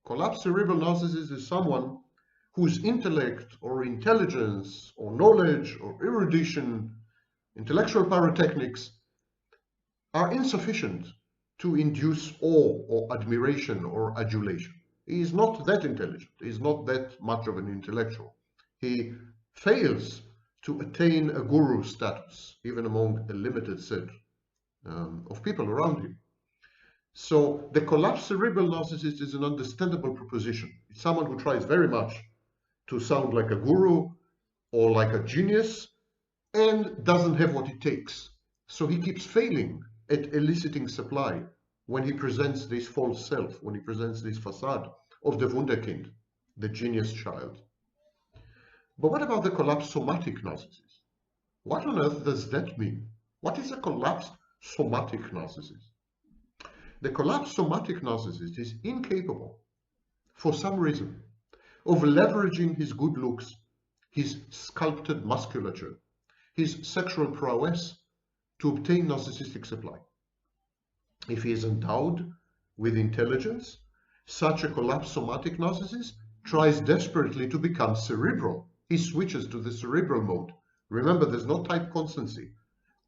Collapsed cerebral narcissist is someone whose intellect or intelligence or knowledge or erudition, intellectual pyrotechnics, are insufficient to induce awe or admiration or adulation. He is not that intelligent. He is not that much of an intellectual. He fails to attain a guru status, even among a limited set of people around him. So the collapsed cerebral narcissist is an understandable proposition. It's someone who tries very much to sound like a guru or like a genius and doesn't have what it takes. So he keeps failing at eliciting supply when he presents this false self, when he presents this facade of the Wunderkind, the genius child. But what about the collapsed somatic narcissist? What on earth does that mean? What is a collapsed somatic narcissist? The collapsed somatic narcissist is incapable, for some reason, of leveraging his good looks, his sculpted musculature, his sexual prowess to obtain narcissistic supply. If he is endowed with intelligence, such a collapsed somatic narcissist tries desperately to become cerebral. He switches to the cerebral mode. Remember, there's no type-constancy.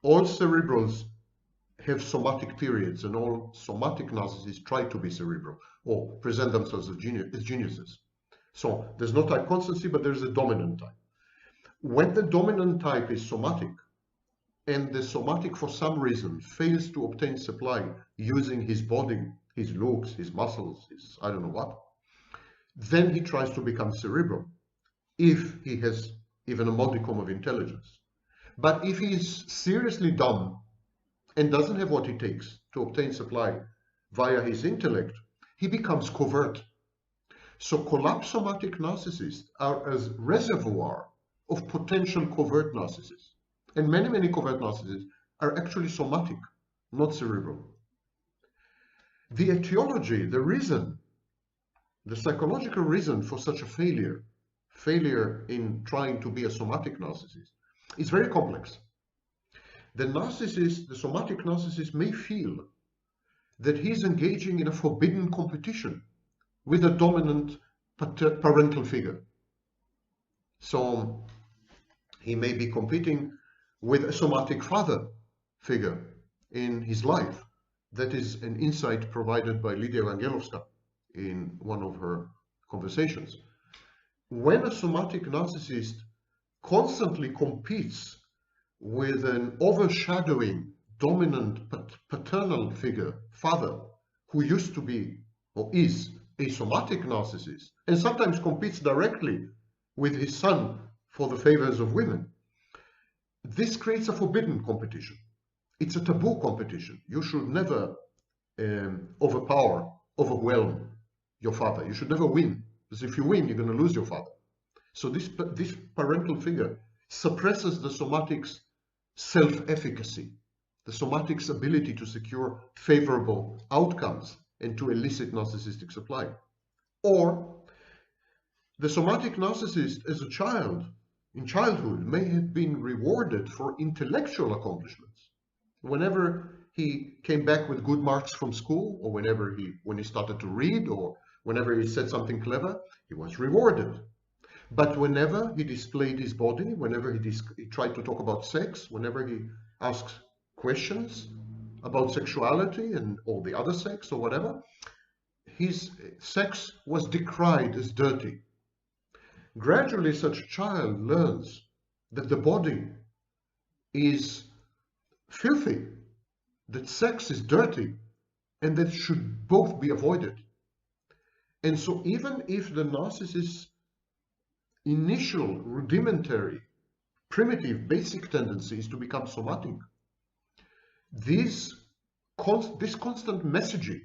All cerebrals have somatic periods, and all somatic narcissists try to be cerebral or present themselves as geniuses. So there's no type-constancy, but there's a dominant type. When the dominant type is somatic, and the somatic for some reason fails to obtain supply using his body, his looks, his muscles, his I don't know what, then he tries to become cerebral if he has even a modicum of intelligence. But if he is seriously dumb and doesn't have what it takes to obtain supply via his intellect, he becomes covert. So collapsed somatic narcissists are a reservoir of potential covert narcissists. And many, many covert narcissists are actually somatic, not cerebral. The etiology, the reason, the psychological reason for such a failure in trying to be a somatic narcissist, is very complex. The narcissist, the somatic narcissist, may feel that he's engaging in a forbidden competition with a dominant parental figure. So he may be competing with a somatic father figure in his life. That is an insight provided by Lydia Langelowska in one of her conversations. When a somatic narcissist constantly competes with an overshadowing, dominant paternal figure, father, who used to be or is a somatic narcissist, and sometimes competes directly with his son for the favors of women, this creates a forbidden competition. It's a taboo competition. You should never overwhelm your father. You should never win, because if you win, you're going to lose your father. So this parental figure suppresses the somatic's self-efficacy, the somatic's ability to secure favorable outcomes and to elicit narcissistic supply. Or the somatic narcissist as a child, in childhood, may have been rewarded for intellectual accomplishments. Whenever he came back with good marks from school, or when he started to read, or whenever he said something clever, he was rewarded. But whenever he displayed his body, whenever he tried to talk about sex, whenever he asked questions about sexuality or the other sex or whatever, his sex was decried as dirty. Gradually, such a child learns that the body is filthy, that sex is dirty, and that should both be avoided. And so even if the narcissist's initial, rudimentary, primitive, basic tendency is to become somatic, This constant messaging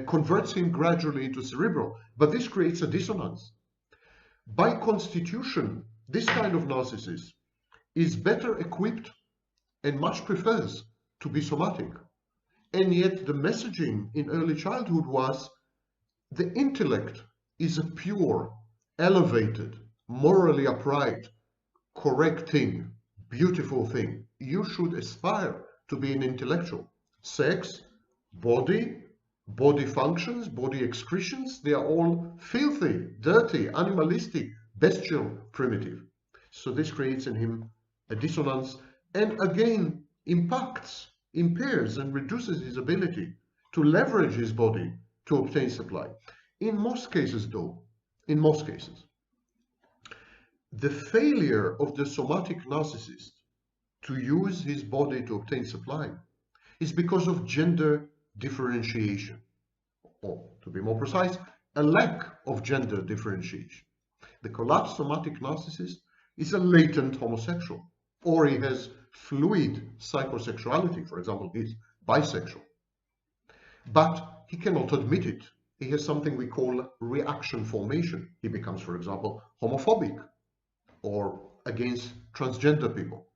converts him gradually into cerebral, but this creates a dissonance. By constitution, this kind of narcissist is better equipped and much prefers to be somatic. And yet the messaging in early childhood was the intellect is a pure, elevated, morally upright, correct thing, beautiful thing. You should aspire to be an intellectual. Sex, body functions, body excretions, they are all filthy, dirty, animalistic, bestial, primitive. So this creates in him a dissonance and again impairs and reduces his ability to leverage his body to obtain supply. In most cases though, the failure of the somatic narcissist to use his body to obtain supply is because of gender differentiation, or to be more precise, a lack of gender differentiation. The collapsed somatic narcissist is a latent homosexual, or he has fluid psychosexuality, for example, he's bisexual. But he cannot admit it. He has something we call reaction formation. He becomes, for example, homophobic or against transgender people.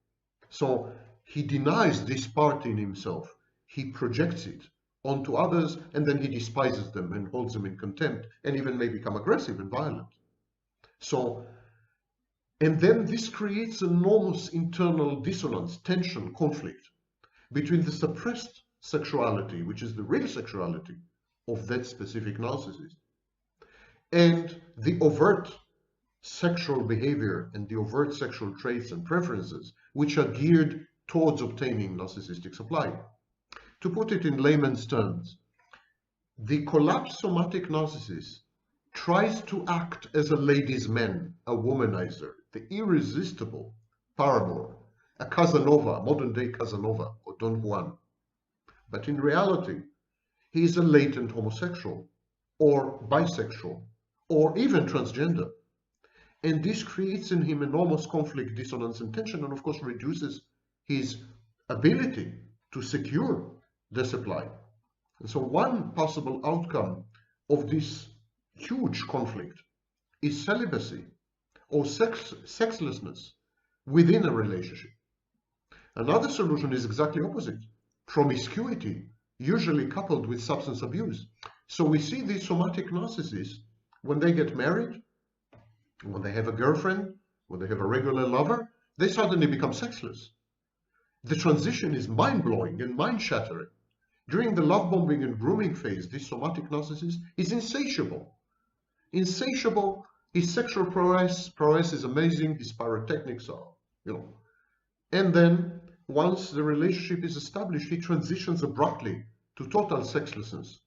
So he denies this part in himself. He projects it onto others, and then he despises them and holds them in contempt, and even may become aggressive and violent. So, and then this creates enormous internal dissonance, tension, conflict between the suppressed sexuality, which is the real sexuality of that specific narcissist, and the overt sexual behavior and the overt sexual traits and preferences which are geared towards obtaining narcissistic supply. To put it in layman's terms, the collapsed somatic narcissist tries to act as a ladies' man, a womanizer, the irresistible paramour, a Casanova, a modern-day Casanova or Don Juan. But in reality, he is a latent homosexual or bisexual or even transgender. And this creates in him enormous conflict, dissonance, and tension, and of course reduces his ability to secure the supply. And so one possible outcome of this huge conflict is celibacy or sexlessness within a relationship. Another solution is exactly opposite: promiscuity, usually coupled with substance abuse. So we see these somatic narcissists, when they get married, when they have a girlfriend, when they have a regular lover, they suddenly become sexless. The transition is mind-blowing and mind-shattering. During the love bombing and grooming phase, this somatic narcissist is insatiable. Insatiable, his sexual prowess is amazing, his pyrotechnics are, And then, once the relationship is established, he transitions abruptly to total sexlessness.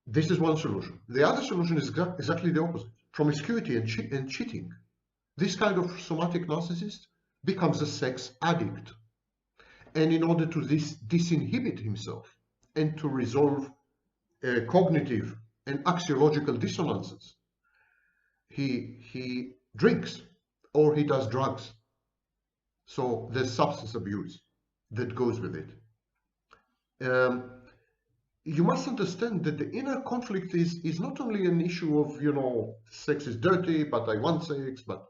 This is one solution. The other solution is exactly the opposite: promiscuity and cheating. This kind of somatic narcissist becomes a sex addict. And in order to disinhibit himself and to resolve cognitive and axiological dissonances, he drinks or he does drugs. So there's substance abuse that goes with it. You must understand that the inner conflict is not only an issue of, sex is dirty, but I want sex, but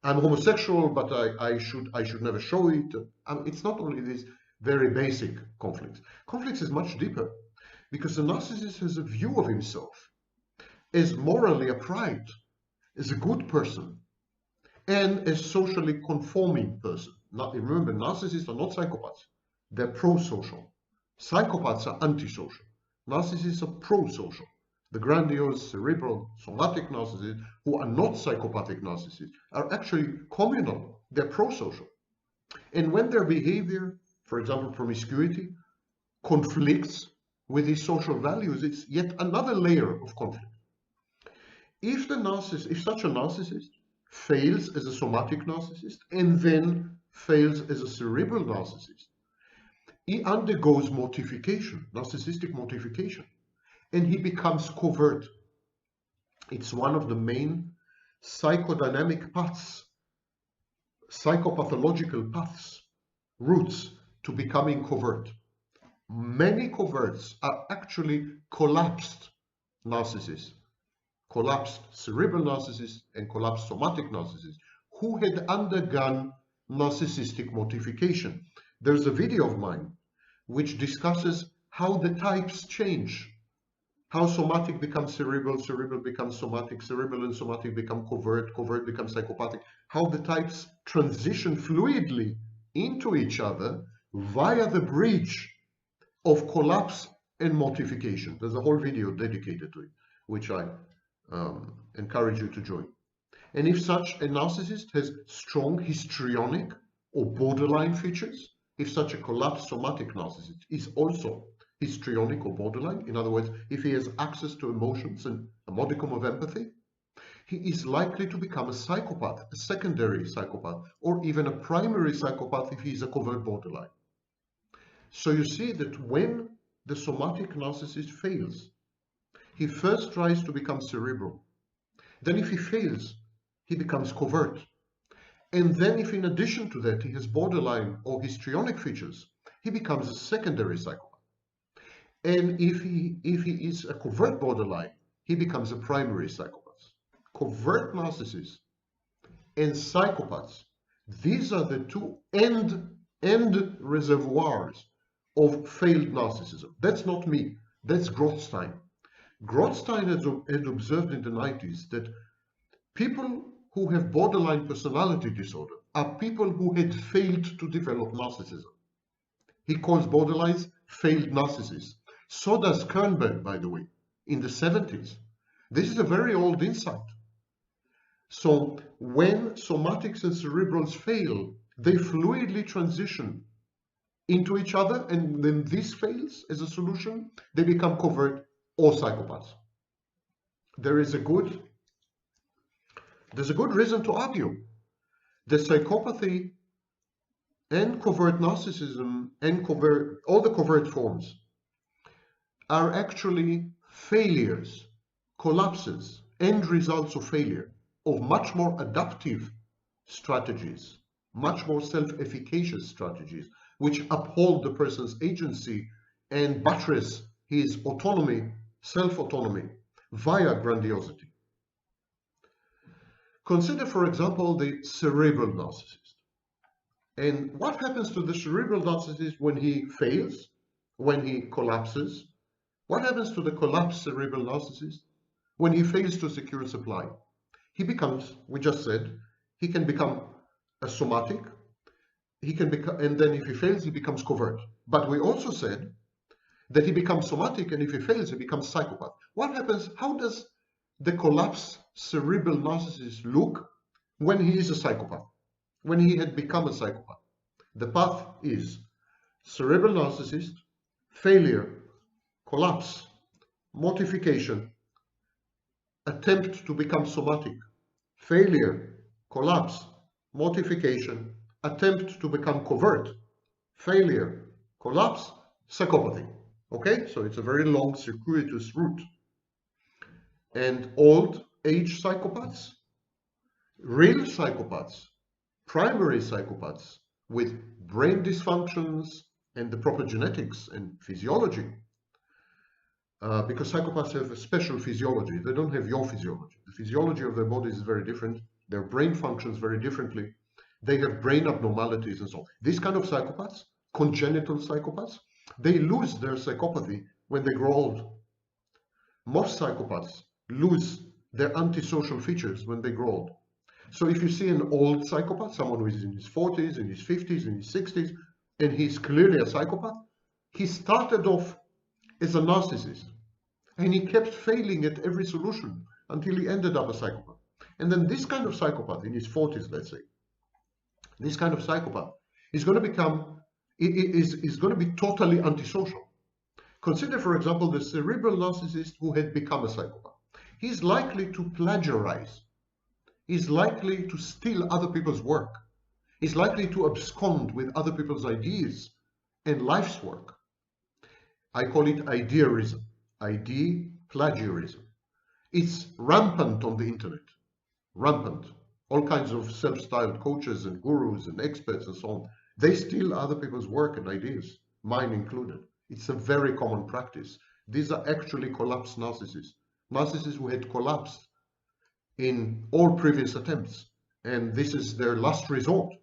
I'm homosexual, but I should never show it. It's not only these very basic conflicts. Conflicts is much deeper, because the narcissist has a view of himself as morally upright, as a good person, and a socially conforming person. Now, remember, narcissists are not psychopaths. They're pro-social. Psychopaths are antisocial. Narcissists are pro-social. The grandiose, cerebral, somatic narcissists, who are not psychopathic narcissists, are actually communal. They're pro-social. And when their behavior, for example, promiscuity, conflicts with his social values, it's yet another layer of conflict. If such a narcissist fails as a somatic narcissist and then fails as a cerebral narcissist, he undergoes mortification, narcissistic mortification, and he becomes covert. It's one of the main psychodynamic paths, psychopathological paths routes to becoming covert. Many coverts are actually collapsed narcissists, collapsed cerebral narcissists and collapsed somatic narcissists who had undergone narcissistic mortification. There's a video of mine which discusses how the types change, how somatic becomes cerebral, cerebral becomes somatic, cerebral and somatic become covert, covert becomes psychopathic, how the types transition fluidly into each other via the bridge of collapse and mortification. There's a whole video dedicated to it, which I encourage you to join. And if such a narcissist has strong histrionic or borderline features, if such a collapsed somatic narcissist is also histrionic or borderline, in other words, if he has access to emotions and a modicum of empathy, he is likely to become a psychopath, a secondary psychopath, or even a primary psychopath if he is a covert borderline. So you see that when the somatic narcissist fails, he first tries to become cerebral. Then if he fails, he becomes covert. And then if in addition to that he has borderline or histrionic features, he becomes a secondary psychopath. And if he is a covert borderline, he becomes a primary psychopath. Covert narcissists and psychopaths, these are the two end reservoirs of failed narcissism. That's not me, that's Grothstein. Grothstein had observed in the 90s that people who have borderline personality disorder are people who had failed to develop narcissism. He calls borderlines failed narcissists. So does Kernberg, by the way, in the 70s. This is a very old insight. So when somatics and cerebrals fail, they fluidly transition into each other, and then this fails as a solution, they become covert or psychopaths. There's a good reason to argue that psychopathy and covert narcissism and all the covert forms are actually failures, collapses, end results of failure of much more adaptive strategies, much more self-efficacious strategies, which uphold the person's agency and buttress his autonomy, self-autonomy, via grandiosity. Consider, for example, the cerebral narcissist. And what happens to the cerebral narcissist when he fails, when he collapses? What happens to the collapsed cerebral narcissist when he fails to secure supply? He becomes, we just said, he can become a somatic, he can become, and then if he fails, he becomes covert. But we also said that he becomes somatic, and if he fails, he becomes psychopath. What happens? How does the collapsed cerebral narcissist look when he is a psychopath, when he had become a psychopath? The path is cerebral narcissist, failure, collapse, mortification, attempt to become somatic, failure, collapse, mortification, attempt to become covert, failure, collapse, psychopathy. Okay, so it's a very long circuitous route. And old age psychopaths, real psychopaths, primary psychopaths with brain dysfunctions and the proper genetics and physiology, because psychopaths have a special physiology. They don't have your physiology. The physiology of their bodies is very different. Their brain functions very differently. They have brain abnormalities and so on. These kind of psychopaths, congenital psychopaths, they lose their psychopathy when they grow old. Most psychopaths lose their antisocial features when they grow old. So if you see an old psychopath, someone who is in his 40s, in his 50s, in his 60s, and he's clearly a psychopath, he started off as a narcissist, and he kept failing at every solution until he ended up a psychopath. And then this kind of psychopath in his 40s, let's say, this kind of psychopath is going to become, is going to be totally antisocial. Consider, for example, the cerebral narcissist who had become a psychopath. He's likely to plagiarize. He's likely to steal other people's work. He's likely to abscond with other people's ideas and life's work. I call it idearism, idea plagiarism. It's rampant on the internet, rampant. All kinds of self-styled coaches and gurus and experts and so on. They steal other people's work and ideas, mine included. It's a very common practice. These are actually collapsed narcissists. Narcissists who had collapsed in all previous attempts. And this is their last resort,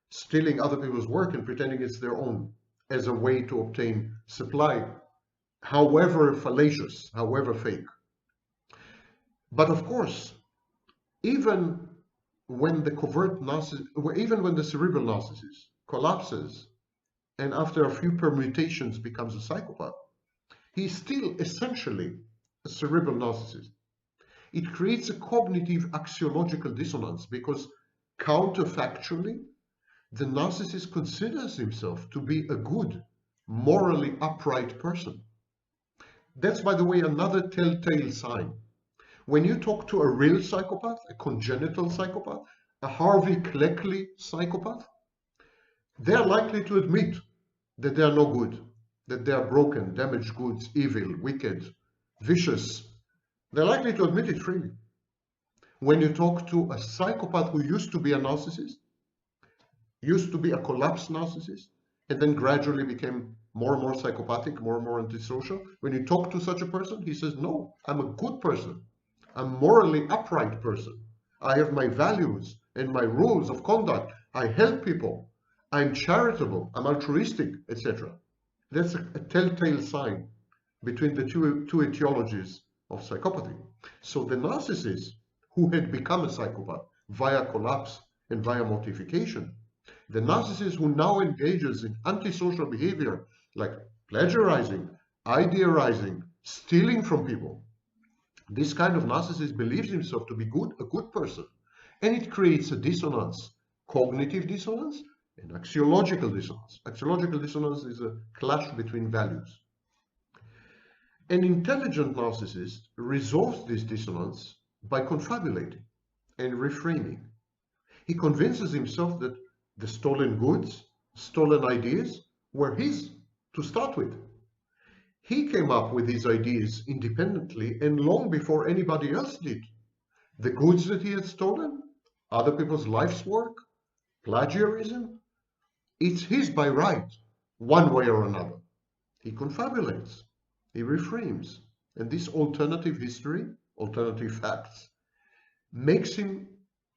stealing other people's work and pretending it's their own as a way to obtain supply, however fallacious, however fake. But of course, even when the covert narcissist, even when the cerebral narcissist collapses and after a few permutations becomes a psychopath, he's still essentially a cerebral narcissist. It creates a cognitive axiological dissonance because counterfactually, the narcissist considers himself to be a good, morally upright person. That's, by the way, another telltale sign. When you talk to a real psychopath, a congenital psychopath, a Harvey Cleckley psychopath, they're likely to admit that they are no good, that they are broken, damaged goods, evil, wicked, vicious. They're likely to admit it freely. When you talk to a psychopath who used to be a narcissist, used to be a collapsed narcissist, and then gradually became more and more psychopathic, more and more antisocial, when you talk to such a person, he says, no, I'm a good person. I'm a morally upright person. I have my values and my rules of conduct. I help people. I'm charitable. I'm altruistic, etc. That's a telltale sign between the two etiologies of psychopathy. So the narcissist who had become a psychopath via collapse and via mortification, the narcissist who now engages in antisocial behavior like plagiarizing, idealizing, stealing from people, this kind of narcissist believes himself to be good, a good person, and it creates a dissonance, cognitive dissonance and axiological dissonance. Axiological dissonance is a clash between values. An intelligent narcissist resolves this dissonance by confabulating and reframing. He convinces himself that the stolen goods, stolen ideas were his to start with. He came up with these ideas independently and long before anybody else did. The goods that he had stolen, other people's life's work, plagiarism, it's his by right, one way or another. He confabulates, he reframes, and this alternative history, alternative facts, makes him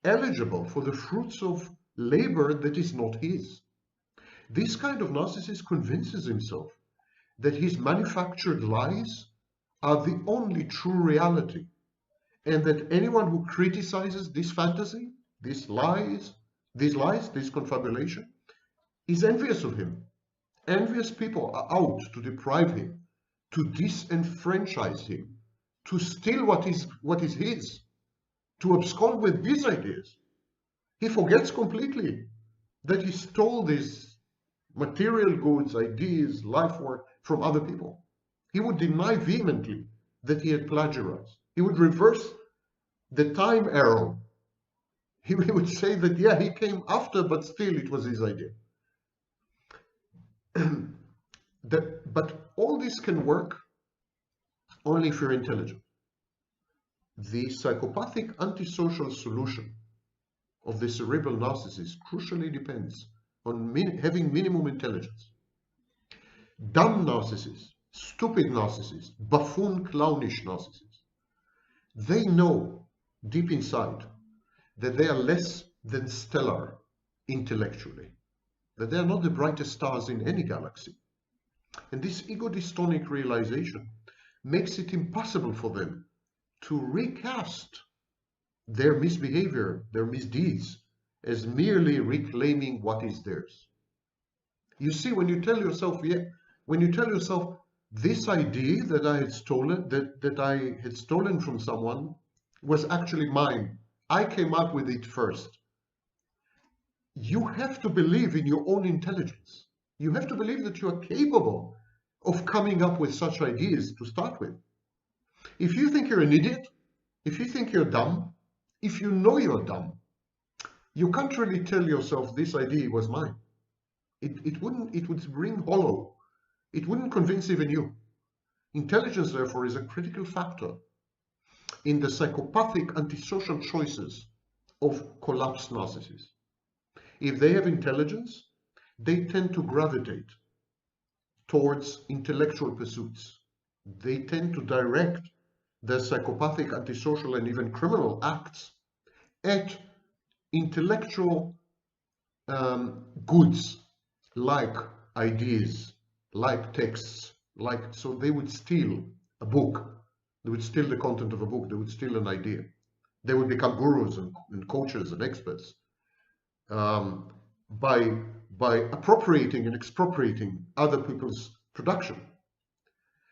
eligible for the fruits of labor that is not his. This kind of narcissist convinces himself that his manufactured lies are the only true reality, and that anyone who criticizes this fantasy, these lies, this confabulation, is envious of him. Envious people are out to deprive him, to disenfranchise him, to steal what is his, to abscond with his ideas. He forgets completely that he stole these material goods, ideas, life work from other people. He would deny vehemently that he had plagiarized. He would reverse the time arrow. He would say that, yeah, he came after, but still it was his idea. But all this can work only if you're intelligent. The psychopathic antisocial solution of the cerebral narcissist crucially depends on having minimum intelligence. Dumb narcissists, stupid narcissists, buffoon, clownish narcissists, they know deep inside that they are less than stellar intellectually, that they are not the brightest stars in any galaxy. And this ego-dystonic realization makes it impossible for them to recast their misbehavior, their misdeeds, as merely reclaiming what is theirs. You see, when you tell yourself, this idea that I had stolen, that I had stolen from someone was actually mine, I came up with it first. You have to believe in your own intelligence. You have to believe that you are capable of coming up with such ideas to start with. If you think you're an idiot, if you think you're dumb, if you know you're dumb, you can't really tell yourself this idea was mine. It would ring hollow. It wouldn't convince even you. Intelligence, therefore, is a critical factor in the psychopathic antisocial choices of collapsed narcissists. If they have intelligence, they tend to gravitate towards intellectual pursuits. They tend to direct their psychopathic, antisocial, and even criminal acts at intellectual goods, like ideas, like texts, so they would steal a book, they would steal the content of a book, they would steal an idea. They would become gurus and coaches and experts by appropriating and expropriating other people's production.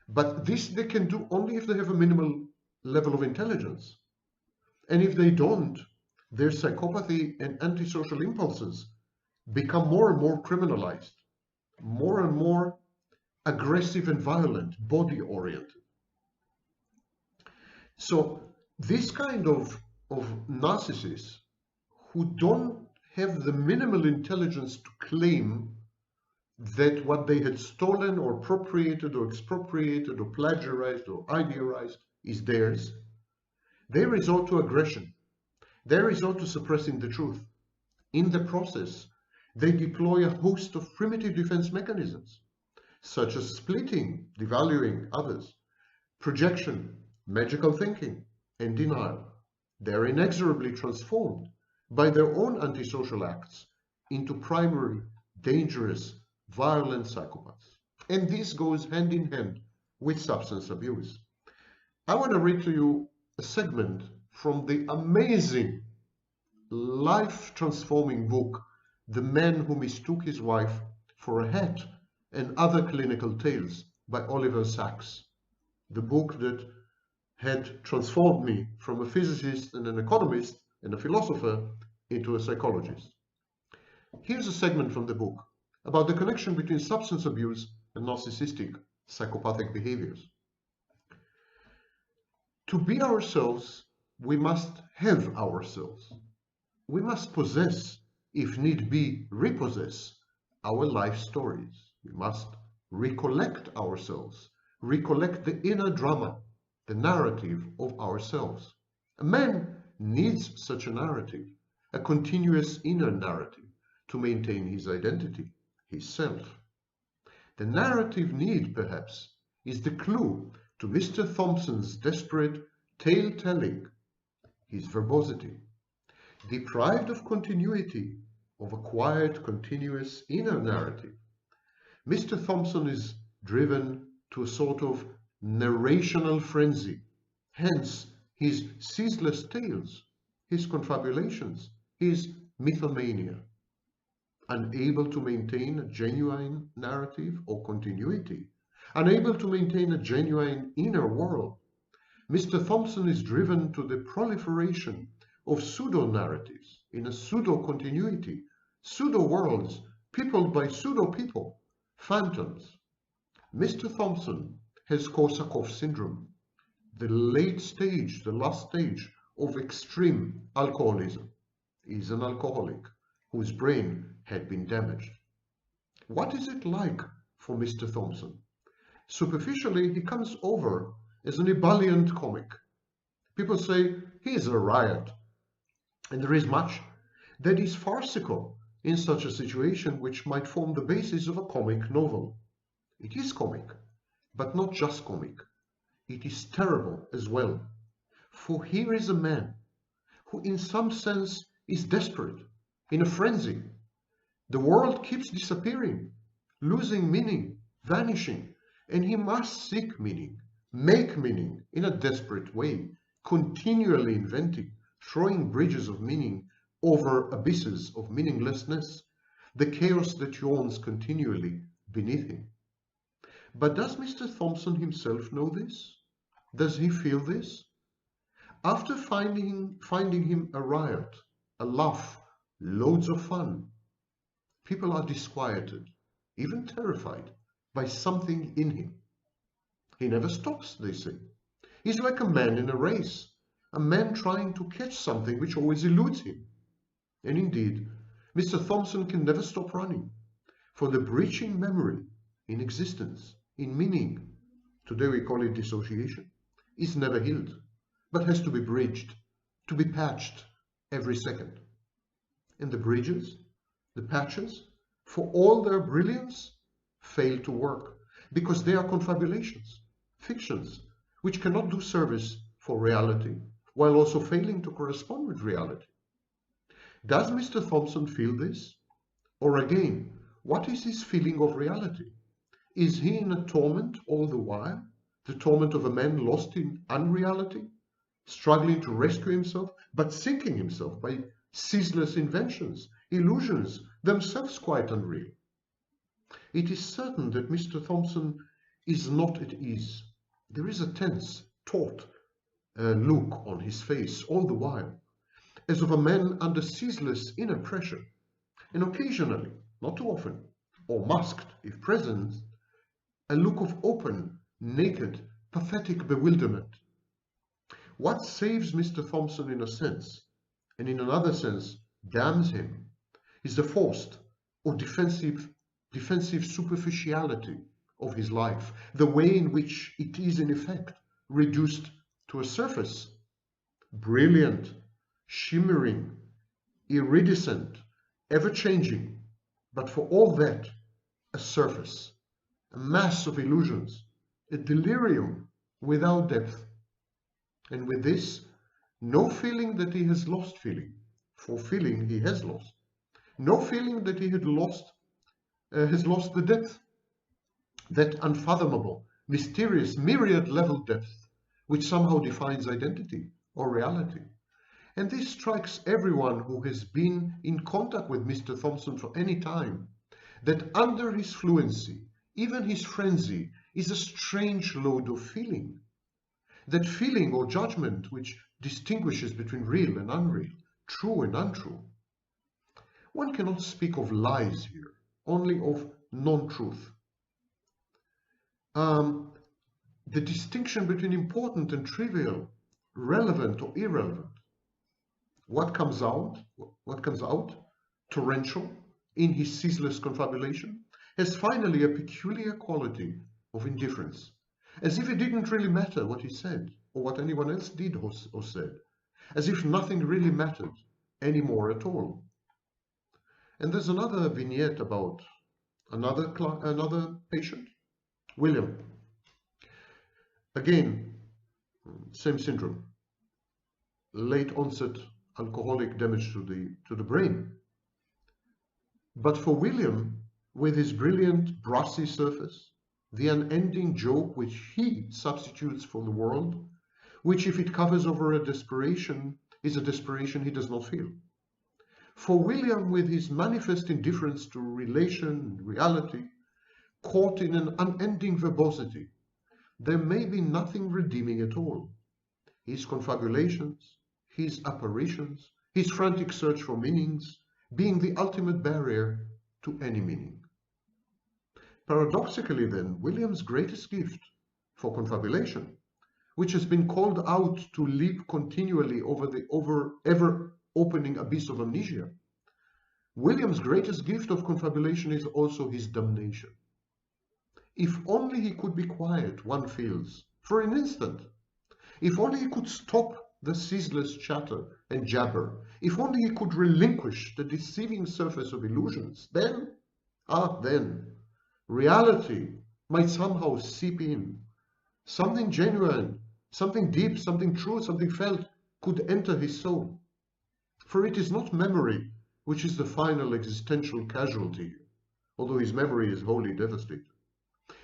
But this they can do only if they have a minimal level of intelligence. And if they don't, their psychopathy and antisocial impulses become more and more criminalized, more and more aggressive and violent, body-oriented. So this kind of narcissists who don't have the minimal intelligence to claim that what they had stolen or appropriated or expropriated or plagiarized or idealized is theirs, they resort to aggression. They resort to suppressing the truth. In the process, they deploy a host of primitive defense mechanisms, such as splitting, devaluing others, projection, magical thinking, and denial. They are inexorably transformed by their own antisocial acts into primary, dangerous, violent psychopaths. And this goes hand in hand with substance abuse. I want to read to you a segment from the amazing, life-transforming book, The Man Who Mistook His Wife for a Hat and Other Clinical Tales by Oliver Sacks. The book that had transformed me from a physicist and an economist and a philosopher into a psychologist. Here's a segment from the book about the connection between substance abuse and narcissistic psychopathic behaviors. To be ourselves, we must have ourselves. We must possess, if need be, repossess our life stories. We must recollect ourselves, recollect the inner drama, the narrative of ourselves. A man needs such a narrative, a continuous inner narrative, to maintain his identity, his self. The narrative need, perhaps, is the clue to Mr. Thompson's desperate tale-telling, his verbosity. Deprived of continuity, of a quiet, continuous inner narrative, Mr. Thompson is driven to a sort of narrational frenzy, hence his ceaseless tales, his confabulations, his mythomania. Unable to maintain a genuine narrative or continuity, unable to maintain a genuine inner world, Mr. Thompson is driven to the proliferation of pseudo-narratives in a pseudo-continuity, pseudo-worlds, peopled by pseudo-people, phantoms. Mr. Thompson has Korsakoff syndrome, the late stage, the last stage of extreme alcoholism. He is an alcoholic whose brain had been damaged. What is it like for Mr. Thompson? Superficially, he comes over as an ebullient comic. People say he is a riot, and there is much that is farcical in such a situation, which might form the basis of a comic novel. It is comic, but not just comic. It is terrible as well. For here is a man who in some sense is desperate, in a frenzy. The world keeps disappearing, losing meaning, vanishing, and he must seek meaning, make meaning in a desperate way, continually inventing, throwing bridges of meaning over abysses of meaninglessness, the chaos that yawns continually beneath him. But does Mr. Thompson himself know this? Does he feel this? After finding him a riot, a laugh, loads of fun, people are disquieted, even terrified, by something in him. He never stops, they say. He's like a man in a race, a man trying to catch something which always eludes him. And indeed, Mr. Thompson can never stop running, for the breaching memory in existence, in meaning, today we call it dissociation, is never healed, but has to be bridged, to be patched every second. And the bridges, the patches, for all their brilliance, fail to work, because they are confabulations, fictions, which cannot do service for reality, while also failing to correspond with reality. Does Mr. Thompson feel this? Or again, what is his feeling of reality? Is he in a torment all the while? The torment of a man lost in unreality, struggling to rescue himself, but sinking himself by ceaseless inventions, illusions, themselves quite unreal. It is certain that Mr. Thompson is not at ease. There is a tense, taut look on his face all the while, as of a man under ceaseless inner pressure, and occasionally, not too often, or masked if present, a look of open, naked, pathetic bewilderment. What saves Mr. Thompson in a sense, and in another sense damns him, is the forced or defensive superficiality of his life, the way in which it is in effect reduced to a surface, brilliant, shimmering, iridescent, ever-changing, but for all that, a surface, a mass of illusions, a delirium without depth. And with this, no feeling that he has lost feeling, for feeling he has lost. No feeling that he has lost the depth, that unfathomable, mysterious, myriad-level depth, which somehow defines identity or reality. And this strikes everyone who has been in contact with Mr. Thompson for any time, that under his fluency, even his frenzy, is a strange load of feeling. That feeling or judgment which distinguishes between real and unreal, true and untrue. One cannot speak of lies here, only of non-truth. The distinction between important and trivial, relevant or irrelevant. What comes out, torrential, in his ceaseless confabulation, has finally a peculiar quality of indifference, as if it didn't really matter what he said, or what anyone else did or said, as if nothing really mattered anymore at all. And there's another vignette about another patient, William. Again, same syndrome, late onset alcoholic damage to the brain. But for William, with his brilliant brassy surface, the unending joke which he substitutes for the world, which if it covers over a desperation, is a desperation he does not feel. For William, with his manifest indifference to relation and reality, caught in an unending verbosity, there may be nothing redeeming at all. His confabulations, his apparitions, his frantic search for meanings, being the ultimate barrier to any meaning. Paradoxically then, William's greatest gift for confabulation, which has been called out to leap continually over the ever-opening abyss of amnesia, William's greatest gift of confabulation is also his damnation. If only he could be quiet, one feels, for an instant. If only he could stop the ceaseless chatter and jabber. If only he could relinquish the deceiving surface of illusions. Then, reality might somehow seep in. Something genuine, something deep, something true, something felt could enter his soul. For it is not memory which is the final existential casualty, although his memory is wholly devastated.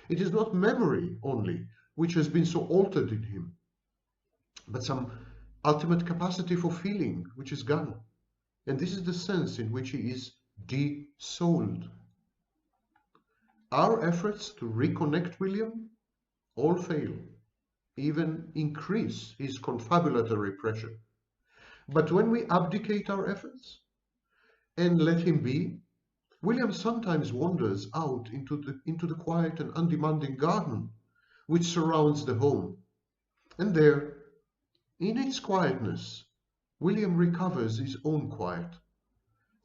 It is not memory only which has been so altered in him, but some ultimate capacity for feeling which is gone. And this is the sense in which he is de-souled. Our efforts to reconnect William all fail, even increase his confabulatory pressure. But when we abdicate our efforts and let him be, William sometimes wanders out into the quiet and undemanding garden which surrounds the home. And there, in its quietness, William recovers his own quiet.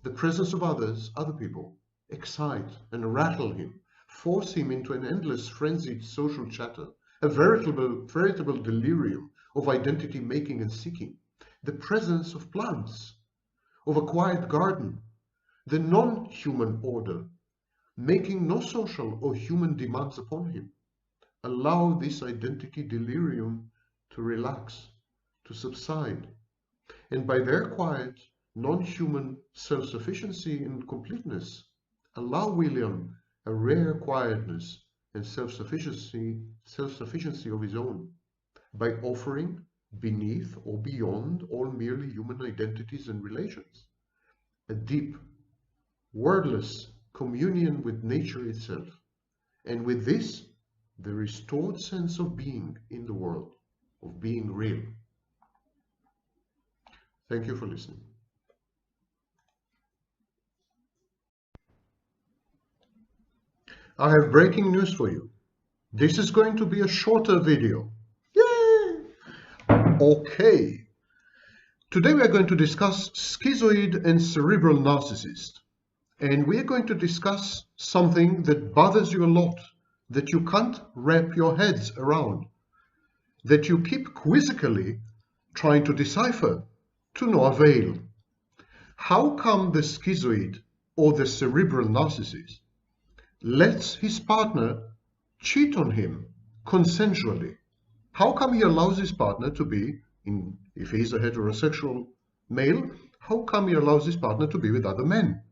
The presence of others, other people, excite and rattle him, force him into an endless frenzied social chatter, a veritable delirium of identity making and seeking. The presence of plants, of a quiet garden, the non-human order, making no social or human demands upon him. Allow this identity delirium to relax, to subside, and by their quiet, non-human self-sufficiency and completeness, allow William a rare quietness and self-sufficiency of his own, by offering beneath or beyond all merely human identities and relations, a deep, wordless communion with nature itself, and with this, the restored sense of being in the world, of being real. Thank you for listening. I have breaking news for you. This is going to be a shorter video. Yay! Okay. Today we are going to discuss schizoid and cerebral narcissists. And we are going to discuss something that bothers you a lot, that you can't wrap your heads around, that you keep quizzically trying to decipher, to no avail. How come the schizoid or the cerebral narcissist lets his partner cheat on him consensually? How come he allows his partner to be, if he's a heterosexual male, how come he allows his partner to be with other men?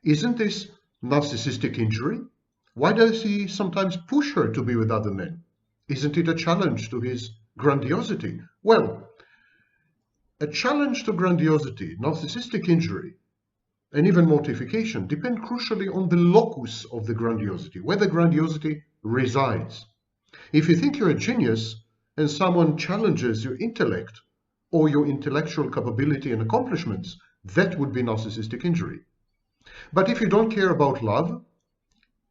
Isn't this narcissistic injury? Why does he sometimes push her to be with other men? Isn't it a challenge to his grandiosity? Well, a challenge to grandiosity, narcissistic injury, and even mortification depend crucially on the locus of the grandiosity, where the grandiosity resides. If you think you're a genius and someone challenges your intellect or your intellectual capability and accomplishments, that would be narcissistic injury. But if you don't care about love,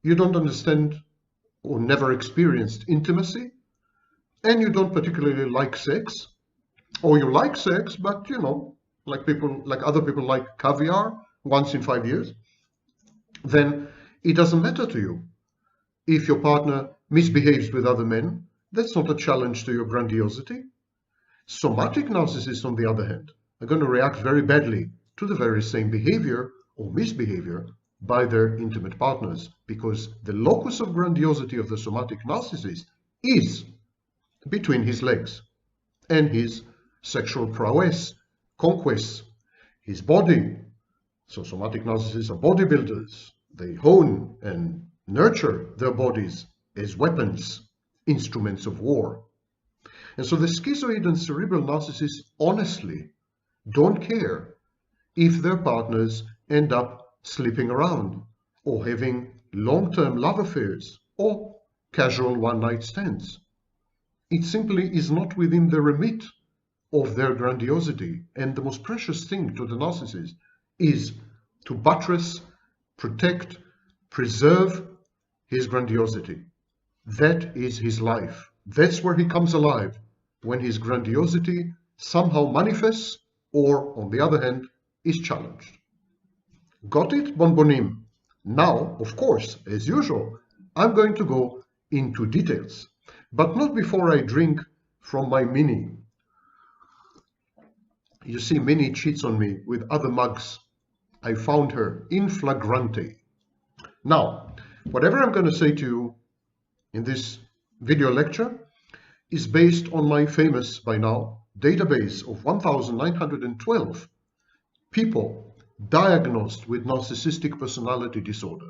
you don't understand or never experienced intimacy, and you don't particularly like sex, or you like sex, but you know, like other people like caviar once in 5 years, then it doesn't matter to you. If your partner misbehaves with other men, that's not a challenge to your grandiosity. Somatic narcissists, on the other hand, are going to react very badly to the very same behavior or misbehavior by their intimate partners, because the locus of grandiosity of the somatic narcissist is between his legs and his sexual prowess, conquests, his body. So somatic narcissists are bodybuilders. They hone and nurture their bodies as weapons, instruments of war. And so the schizoid and cerebral narcissists honestly don't care if their partners end up sleeping around or having long-term love affairs or casual one-night stands. It simply is not within the remit of their grandiosity, and the most precious thing to the narcissist is to buttress, protect, preserve his grandiosity. That is his life. That's where he comes alive, when his grandiosity somehow manifests or, on the other hand, is challenged. Got it, bonbonim? Now, of course, as usual, I'm going to go into details, but not before I drink from my Mini. You see, Mini cheats on me with other mugs. I found her in flagrante. Now, whatever I'm going to say to you in this video lecture is based on my famous, by now, database of 1,912 people diagnosed with narcissistic personality disorder.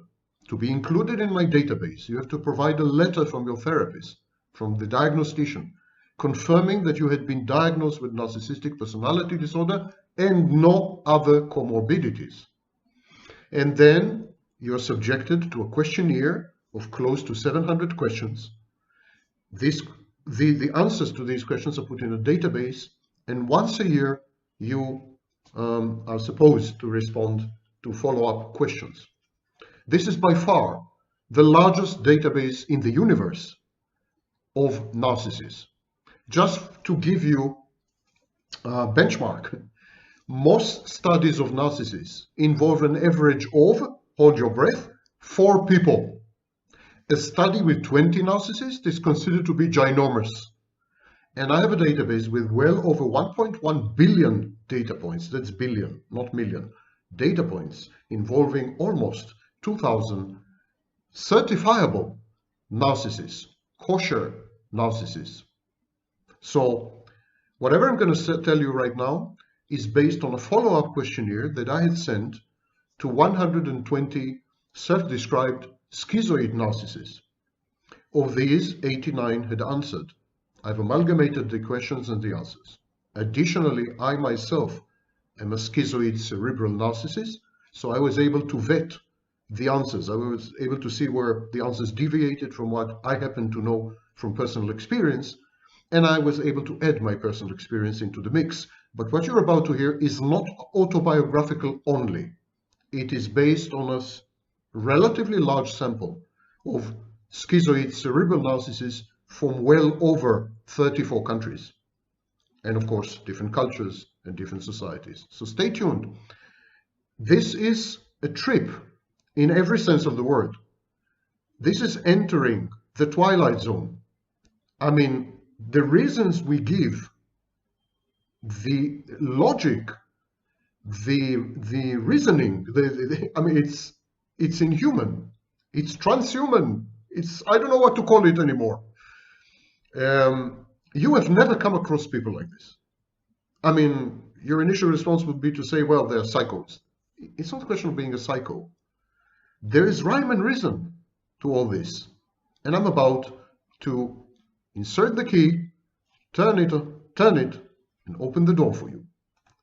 To be included in my database, you have to provide a letter from your therapist, from the diagnostician, confirming that you had been diagnosed with narcissistic personality disorder and no other comorbidities. And then you're subjected to a questionnaire of close to 700 questions. The answers to these questions are put in a database, and once a year you are supposed to respond to follow-up questions. This is by far the largest database in the universe of narcissists. Just to give you a benchmark, most studies of narcissists involve an average of, hold your breath, 4 people. A study with 20 narcissists is considered to be ginormous. And I have a database with well over 1.1 billion data points, that's billion, not million, data points involving almost 2,000 certifiable narcissists, kosher narcissists. So whatever I'm going to tell you right now is based on a follow-up questionnaire that I had sent to 120 self-described schizoid narcissists. Of these, 89 had answered. I've amalgamated the questions and the answers. Additionally, I myself am a schizoid cerebral narcissist, so I was able to vet the answers. I was able to see where the answers deviated from what I happen to know from personal experience, and I was able to add my personal experience into the mix. But what you're about to hear is not autobiographical only. It is based on a relatively large sample of schizoid cerebral narcissists from well over 34 countries. And of course, different cultures and different societies. So stay tuned. This is a trip in every sense of the word. This is entering the twilight zone. I mean, the reasons we give, the logic, the reasoning, I mean, it's inhuman, it's transhuman, I don't know what to call it anymore. You have never come across people like this. I mean, your initial response would be to say, well, they're psychos. It's not a question of being a psycho. There is rhyme and reason to all this. And I'm about to insert the key, turn it, and open the door for you.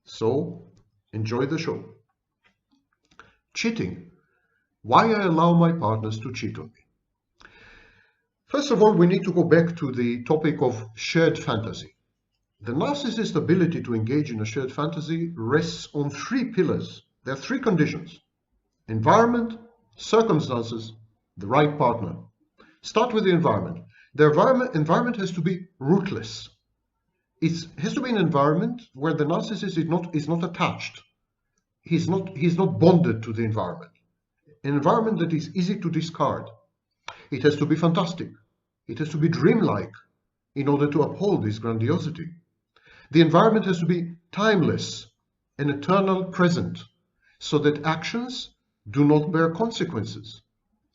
So, enjoy the show. Cheating. Why I allow my partners to cheat on me. First of all, we need to go back to the topic of shared fantasy. The narcissist's ability to engage in a shared fantasy rests on three pillars. There are three conditions: environment, circumstances, the right partner. Start with the environment. The environment has to be rootless. It has to be an environment where the narcissist is not attached. He's not bonded to the environment. An environment that is easy to discard. It has to be fantastic. It has to be dreamlike in order to uphold this grandiosity. The environment has to be timeless, an eternal present, so that actions do not bear consequences.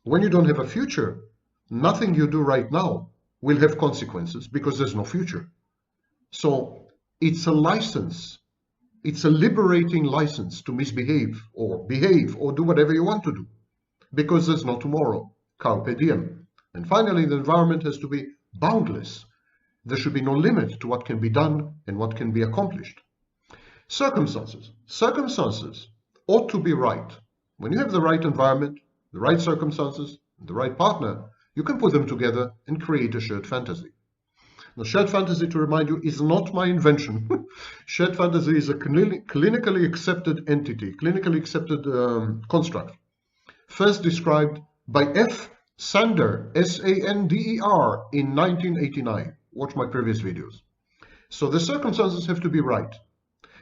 When you don't have a future, nothing you do right now will have consequences because there's no future. So it's a license. It's a liberating license to misbehave or behave or do whatever you want to do because there's no tomorrow. Carpe diem. And finally, the environment has to be boundless. There should be no limit to what can be done and what can be accomplished. Circumstances. Circumstances ought to be right. When you have the right environment, the right circumstances, the right partner, you can put them together and create a shared fantasy. Now, shared fantasy, to remind you, is not my invention. Shared fantasy is a clinically accepted entity, clinically accepted construct. First described by F. Sander, S-A-N-D-E-R, in 1989. Watch my previous videos. So the circumstances have to be right.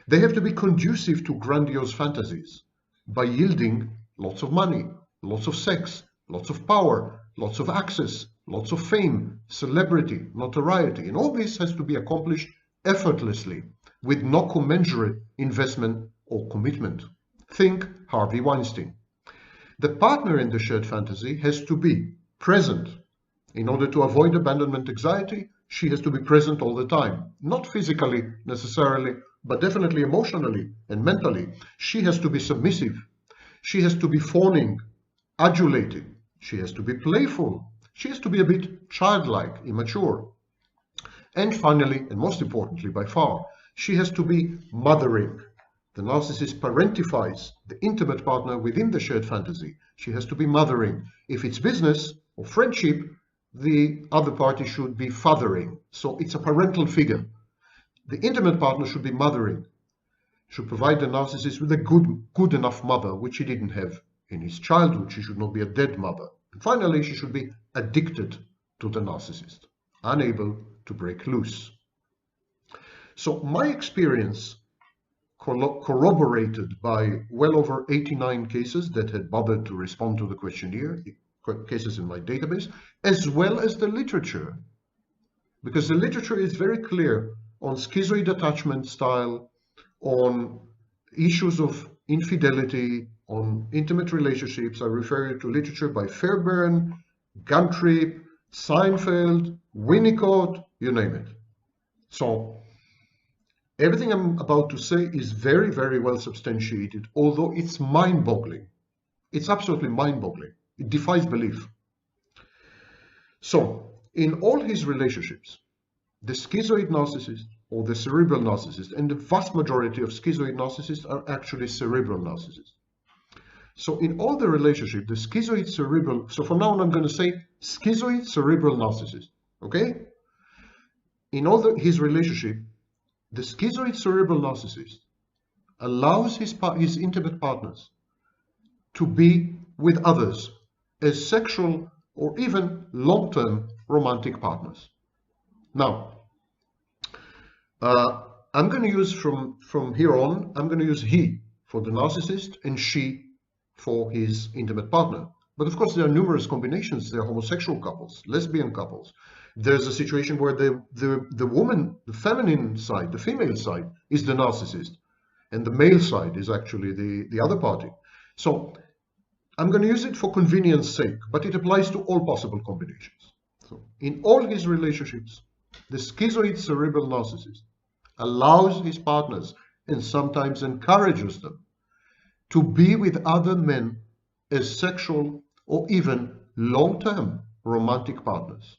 They have to be conducive to grandiose fantasies by yielding lots of money, lots of sex, lots of power, lots of access, lots of fame, celebrity, notoriety. And all this has to be accomplished effortlessly with no commensurate investment or commitment. Think Harvey Weinstein. The partner in the shared fantasy has to be present. In order to avoid abandonment anxiety, she has to be present all the time. Not physically necessarily, but definitely emotionally and mentally. She has to be submissive. She has to be fawning, adulating. She has to be playful. She has to be a bit childlike, immature. And finally, and most importantly by far, she has to be mothering. The narcissist parentifies the intimate partner within the shared fantasy. She has to be mothering. If it's business or friendship, the other party should be fathering. So it's a parental figure. The intimate partner should be mothering, should provide the narcissist with a good enough mother, which he didn't have in his childhood. She should not be a dead mother. And finally, she should be addicted to the narcissist, unable to break loose. So my experience, corroborated by well over 89 cases that had bothered to respond to the questionnaire, cases in my database, as well as the literature, because the literature is very clear on schizoid attachment style, on issues of infidelity, on intimate relationships, I refer you to literature by Fairbairn, Guntrip, Seinfeld, Winnicott, you name it. So everything I'm about to say is very, very well substantiated, although it's mind-boggling. It's absolutely mind-boggling. It defies belief. So, in all his relationships, the schizoid narcissist or the cerebral narcissist, and the vast majority of schizoid narcissists are actually cerebral narcissists. So in all the relationship, the schizoid cerebral, so from now on I'm going to say schizoid cerebral narcissist, okay? In all his relationship, the schizoid cerebral narcissist allows his intimate partners to be with others as sexual or even long-term romantic partners. Now, I'm going to use from here on, I'm going to use he for the narcissist and she for his intimate partner. But of course, there are numerous combinations. There are homosexual couples, lesbian couples. There's a situation where the woman, the feminine side, the female side is the narcissist, and the male side is actually the other party. So I'm going to use it for convenience sake, but it applies to all possible combinations. So in all his relationships, the schizoid cerebral narcissist allows his partners and sometimes encourages them to be with other men as sexual or even long-term romantic partners.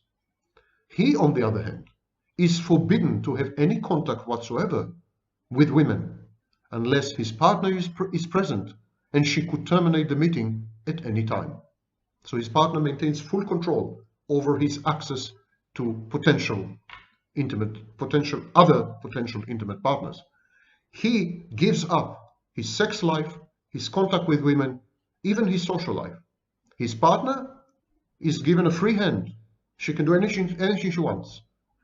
He, on the other hand, is forbidden to have any contact whatsoever with women unless his partner is present, and she could terminate the meeting at any time. So his partner maintains full control over his access to other potential intimate partners. He gives up his sex life, his contact with women, even his social life. His partner is given a free hand. She can do anything she wants.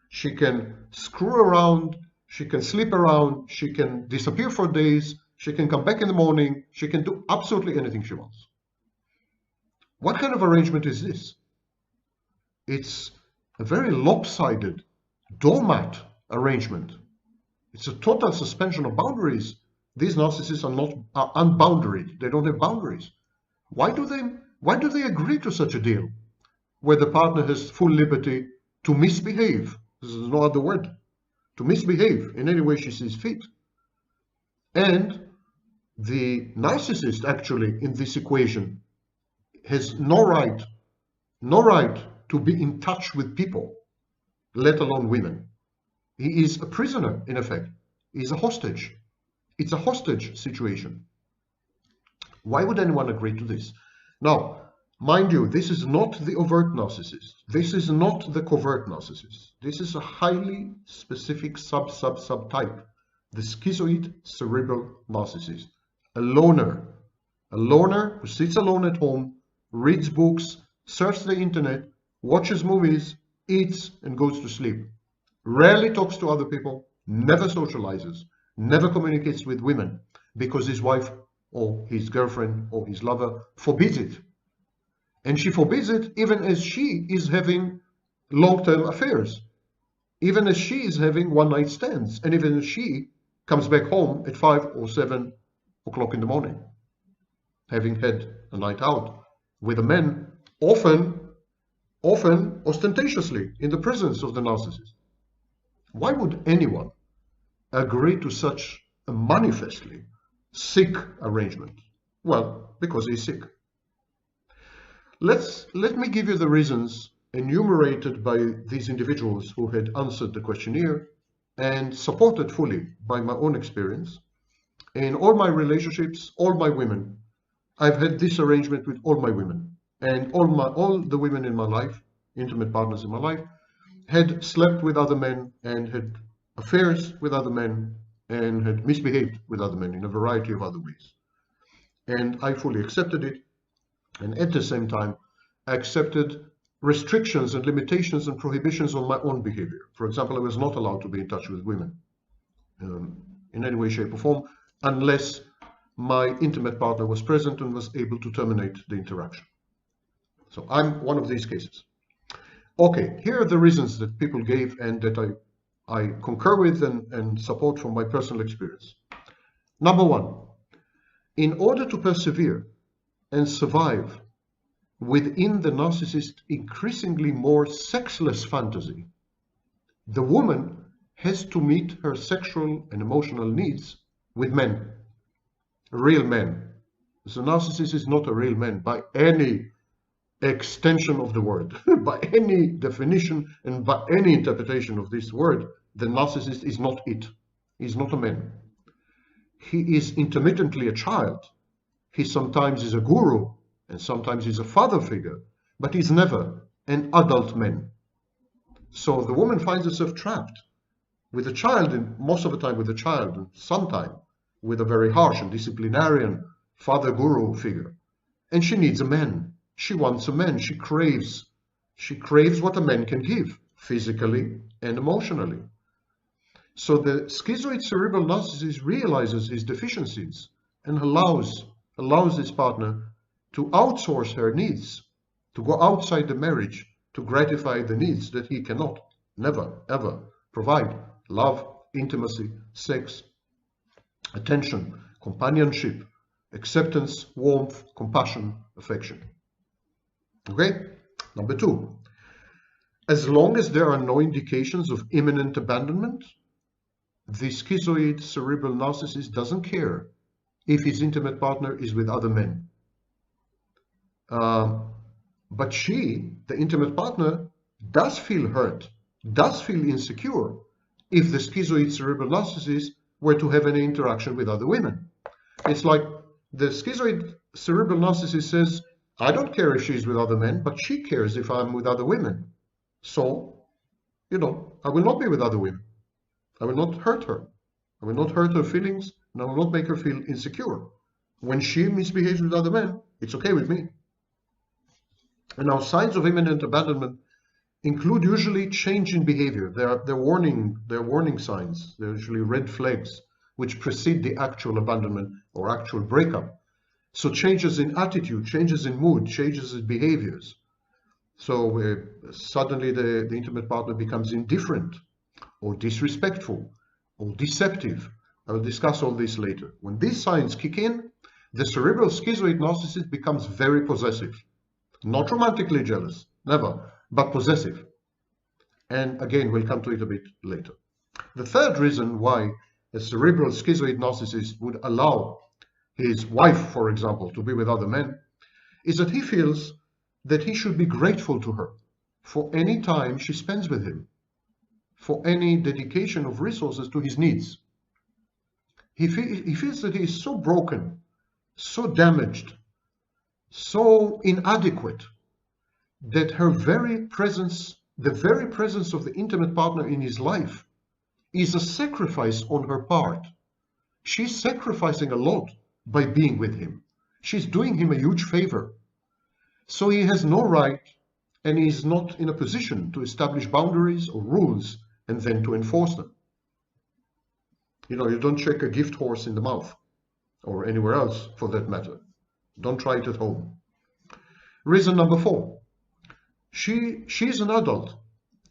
She can screw around, she can sleep around, she can disappear for days, she can come back in the morning, she can do absolutely anything she wants. What kind of arrangement is this? It's a very lopsided, doormat arrangement. It's a total suspension of boundaries. These narcissists are unboundaried. They don't have boundaries. Why do they agree to such a deal where the partner has full liberty to misbehave? This is no other word. To misbehave in any way she sees fit. And the narcissist actually in this equation has no right to be in touch with people, let alone women. He is a prisoner, in effect. He is a hostage. It's a hostage situation. Why would anyone agree to this? Now, mind you, this is not the overt narcissist. This is not the covert narcissist. This is a highly specific subtype, the schizoid cerebral narcissist. A loner who sits alone at home, reads books, surfs the internet, watches movies, eats, and goes to sleep. Rarely talks to other people, never socializes, never communicates with women because his wife or his girlfriend or his lover forbids it. And she forbids it even as she is having long-term affairs, even as she is having one-night stands, and even as she comes back home at 5 or 7 o'clock in the morning, having had a night out with a man, often ostentatiously in the presence of the narcissist. Why would anyone agree to such a manifestly sick arrangement? Well, because he's sick. Let me give you the reasons enumerated by these individuals who had answered the questionnaire and supported fully by my own experience. In all my relationships, all my women, I've had this arrangement with all my women, and all the women in my life, intimate partners in my life, had slept with other men and had affairs with other men and had misbehaved with other men in a variety of other ways. And I fully accepted it. And at the same time, I accepted restrictions and limitations and prohibitions on my own behavior. For example, I was not allowed to be in touch with women in any way, shape, or form unless my intimate partner was present and was able to terminate the interaction. So I'm one of these cases. Okay, here are the reasons that people gave and that I concur with and support from my personal experience. Number one, In order to persevere and survive within the narcissist's increasingly more sexless fantasy, the woman has to meet her sexual and emotional needs with men, real men. The narcissist is not a real man by any extension of the word, by any definition and by any interpretation of this word. The narcissist is not it. He's not a man. He is intermittently a child. He sometimes is a guru and sometimes he's a father figure, but he's never an adult man. So the woman finds herself trapped with a child, and most of the time with a child, and sometimes with a very harsh and disciplinarian father guru figure. And she needs a man. She wants a man. She craves what a man can give, physically and emotionally. So the schizoid cerebral narcissist realizes his deficiencies and allows his partner to outsource her needs, to go outside the marriage to gratify the needs that he cannot, never, ever provide: love, intimacy, sex, attention, companionship, acceptance, warmth, compassion, affection. Okay? Number 2, as long as there are no indications of imminent abandonment, the schizoid cerebral narcissist doesn't care if his intimate partner is with other men. But she, the intimate partner, does feel hurt, does feel insecure if the schizoid cerebral narcissist were to have any interaction with other women. It's like the schizoid cerebral narcissist says, I don't care if she's with other men, but she cares if I'm with other women. So, I will not be with other women. I will not hurt her. I will not hurt her feelings, and I will not make her feel insecure. When she misbehaves with other men, it's okay with me. And now signs of imminent abandonment include usually change in behavior. They're warning signs. They're usually red flags which precede the actual abandonment or actual breakup. So changes in attitude, changes in mood, changes in behaviors. So suddenly the intimate partner becomes indifferent or disrespectful or deceptive. I will discuss all this later. When these signs kick in, the cerebral schizoid narcissist becomes very possessive. Not romantically jealous, never, but possessive. And again, we'll come to it a bit later. The third reason why a cerebral schizoid narcissist would allow his wife, for example, to be with other men is that he feels that he should be grateful to her for any time she spends with him, for any dedication of resources to his needs. He feels that he is so broken, so damaged, so inadequate, that her very presence, the very presence of the intimate partner in his life, is a sacrifice on her part. She's sacrificing a lot by being with him. She's doing him a huge favor. So he has no right, and he is not in a position to establish boundaries or rules and then to enforce them. You don't check a gift horse in the mouth, or anywhere else for that matter. Don't try it at home. Reason number 4. She's an adult,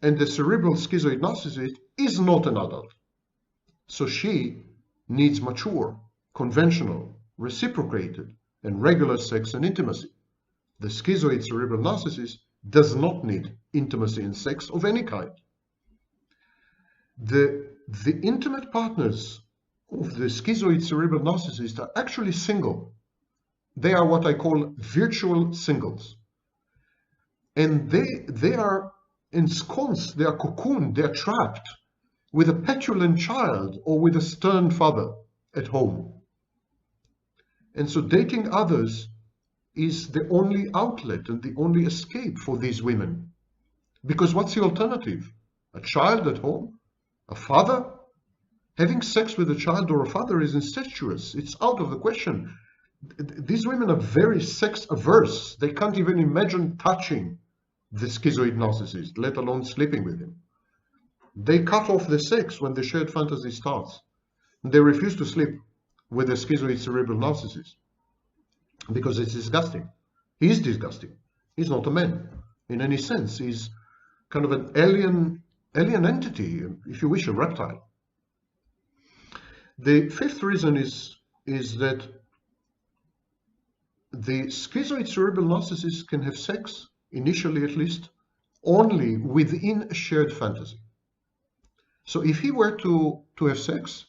and the cerebral schizoid narcissist is not an adult. So she needs mature, conventional, reciprocated, and regular sex and intimacy. The schizoid cerebral narcissist does not need intimacy and sex of any kind. The intimate partners of the schizoid cerebral narcissist are actually single. They are what I call virtual singles. And they are ensconced, they are cocooned, they are trapped with a petulant child or with a stern father at home. And so dating others is the only outlet and the only escape for these women. Because what's the alternative? A child at home? A father? Having sex with a child or a father is incestuous. It's out of the question. These women are very sex averse. They can't even imagine touching the schizoid narcissist, let alone sleeping with him. They cut off the sex when the shared fantasy starts. They refuse to sleep with the schizoid cerebral narcissist because it's disgusting. He's disgusting. He's not a man in any sense. He's kind of an alien entity, if you wish, a reptile. The fifth reason is that the schizoid cerebral narcissist can have sex, initially at least, only within a shared fantasy. So if he were to have sex,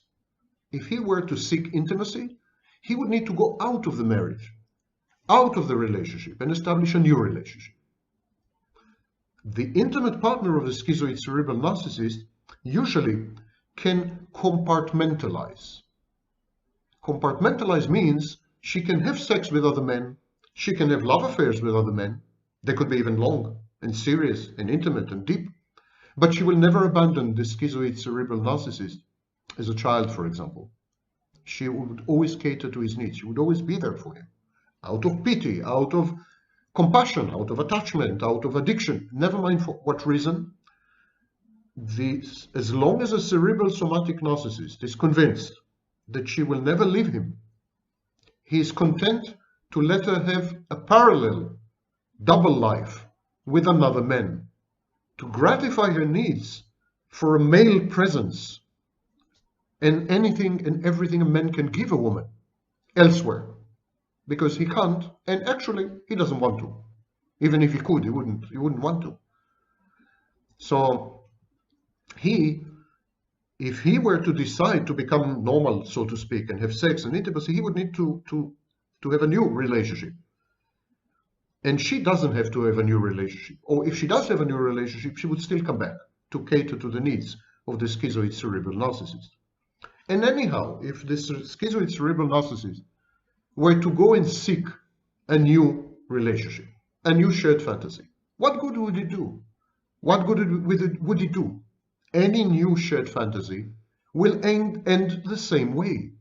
if he were to seek intimacy, he would need to go out of the marriage, out of the relationship, and establish a new relationship. The intimate partner of the schizoid cerebral narcissist usually can compartmentalize. Compartmentalize means she can have sex with other men, she can have love affairs with other men, they could be even long and serious and intimate and deep, but she will never abandon the schizoid cerebral narcissist as a child, for example. She would always cater to his needs, she would always be there for him, out of pity, out of compassion, out of attachment, out of addiction, never mind for what reason. As long as a cerebral somatic narcissist is convinced that she will never leave him, he is content to let her have a parallel, double life with another man, to gratify her needs for a male presence and anything and everything a man can give a woman elsewhere, because he can't, and actually he doesn't want to. Even if he could, he wouldn't want to. So if he were to decide to become normal, so to speak, and have sex and intimacy, he would need to have a new relationship. And she doesn't have to have a new relationship. Or if she does have a new relationship, she would still come back to cater to the needs of the schizoid cerebral narcissist. And anyhow, if this schizoid cerebral narcissist were to go and seek a new relationship, a new shared fantasy, what good would it do? What good would it do? Any new shared fantasy will end the same way.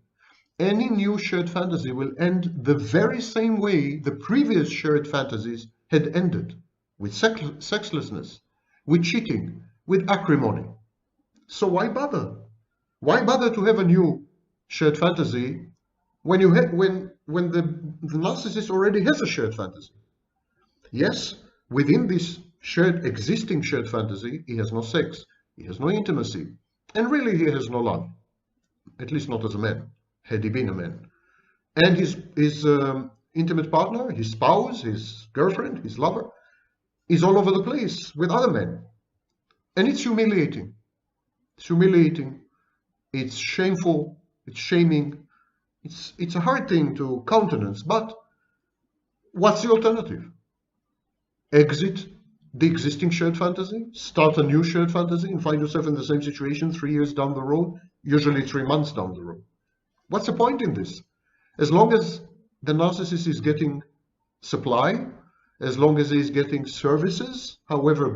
Any new shared fantasy will end the very same way the previous shared fantasies had ended, with sexlessness, with cheating, with acrimony. So why bother? Why bother to have a new shared fantasy when the narcissist already has a shared fantasy? Yes, within this existing shared fantasy, he has no sex, he has no intimacy, and really he has no love, at least not as a man, had he been a man. And his intimate partner, his spouse, his girlfriend, his lover, is all over the place with other men. And it's humiliating. It's humiliating. It's shameful. It's shaming. It's a hard thing to countenance, but what's the alternative? Exit the existing shared fantasy, start a new shared fantasy, and find yourself in the same situation 3 years down the road, usually 3 months down the road. What's the point in this? As long as the narcissist is getting supply, as long as he's getting services, however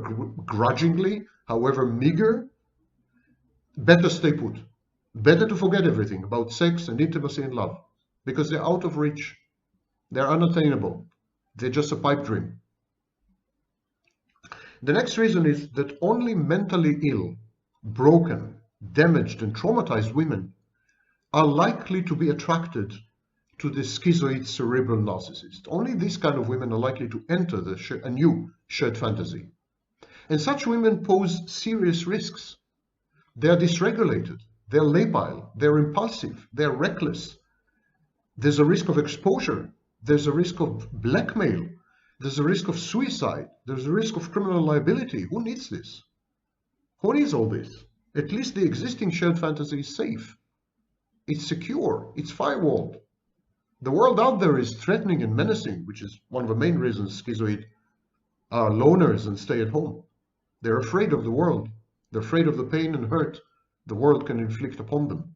grudgingly, however meager, better stay put. Better to forget everything about sex and intimacy and love, because they're out of reach. They're unattainable. They're just a pipe dream. The next reason is that only mentally ill, broken, damaged, and traumatized women are likely to be attracted to the schizoid cerebral narcissist. Only these kind of women are likely to enter a new shared fantasy. And such women pose serious risks. They are dysregulated, they're labile, they're impulsive, they're reckless. There's a risk of exposure, there's a risk of blackmail, there's a risk of suicide, there's a risk of criminal liability. Who needs this? Who needs all this? At least the existing shared fantasy is safe. It's secure, it's firewalled. The world out there is threatening and menacing, which is one of the main reasons schizoid are loners and stay at home. They're afraid of the world. They're afraid of the pain and hurt the world can inflict upon them.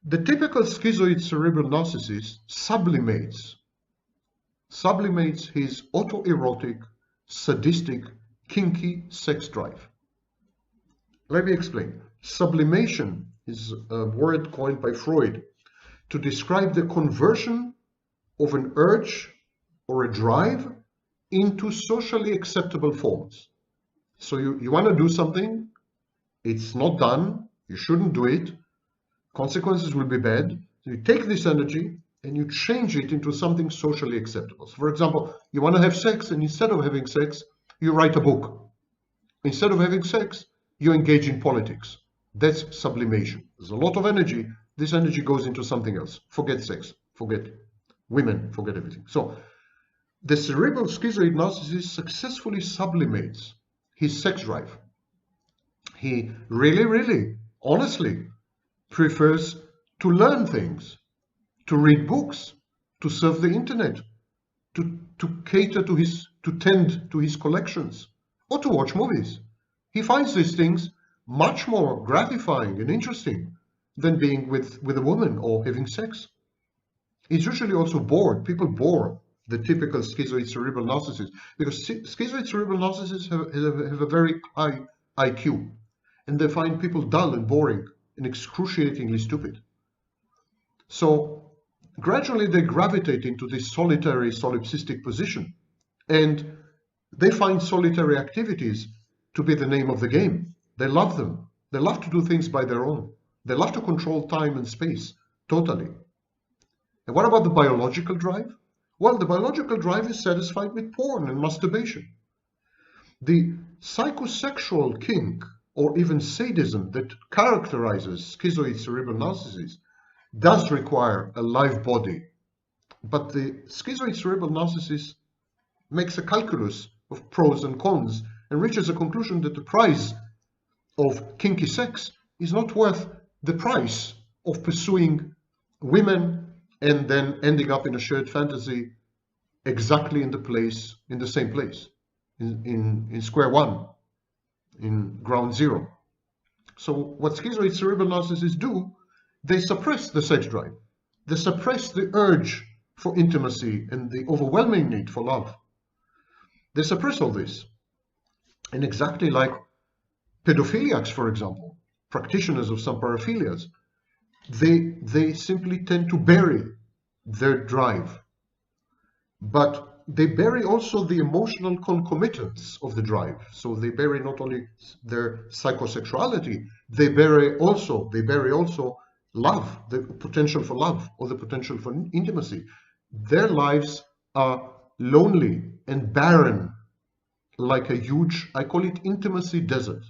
The typical schizoid cerebral narcissist sublimates his autoerotic, sadistic, kinky sex drive. Let me explain. Sublimation is a word coined by Freud to describe the conversion of an urge or a drive into socially acceptable forms. So you want to do something, it's not done, you shouldn't do it, consequences will be bad. So you take this energy and you change it into something socially acceptable. So for example, you want to have sex, and instead of having sex, you write a book. Instead of having sex, you engage in politics. That's sublimation. There's a lot of energy. This energy goes into something else. Forget sex. Forget Women forget everything. So the cerebral schizoid narcissist successfully sublimates his sex drive. He really, really, honestly prefers to learn things, to read books, to surf the internet, to cater to to tend to his collections, or to watch movies. He finds these things much more gratifying and interesting than being with a woman or having sex. He's usually also bored. People bore the typical schizoid cerebral narcissist because schizoid cerebral narcissists have a very high IQ, and they find people dull and boring and excruciatingly stupid. So gradually they gravitate into this solitary solipsistic position, and they find solitary activities to be the name of the game. They love them. They love to do things by their own. They love to control time and space totally. And what about the biological drive? Well, the biological drive is satisfied with porn and masturbation. The psychosexual kink or even sadism that characterizes schizoid cerebral narcissists does require a live body, but the schizoid cerebral narcissist makes a calculus of pros and cons and reaches a conclusion that the price of kinky sex is not worth the price of pursuing women and then ending up in a shared fantasy exactly in the same place, in square one, in ground zero. So what schizoid cerebral narcissists do, they suppress the sex drive. They suppress the urge for intimacy and the overwhelming need for love. They suppress all this. And exactly like pedophiliacs, for example, practitioners of some paraphilias, they simply tend to bury their drive. But they bury also the emotional concomitants of the drive. So they bury not only their psychosexuality, they bury also love, the potential for love or the potential for intimacy. Their lives are lonely and barren, like a huge, I call it intimacy desert.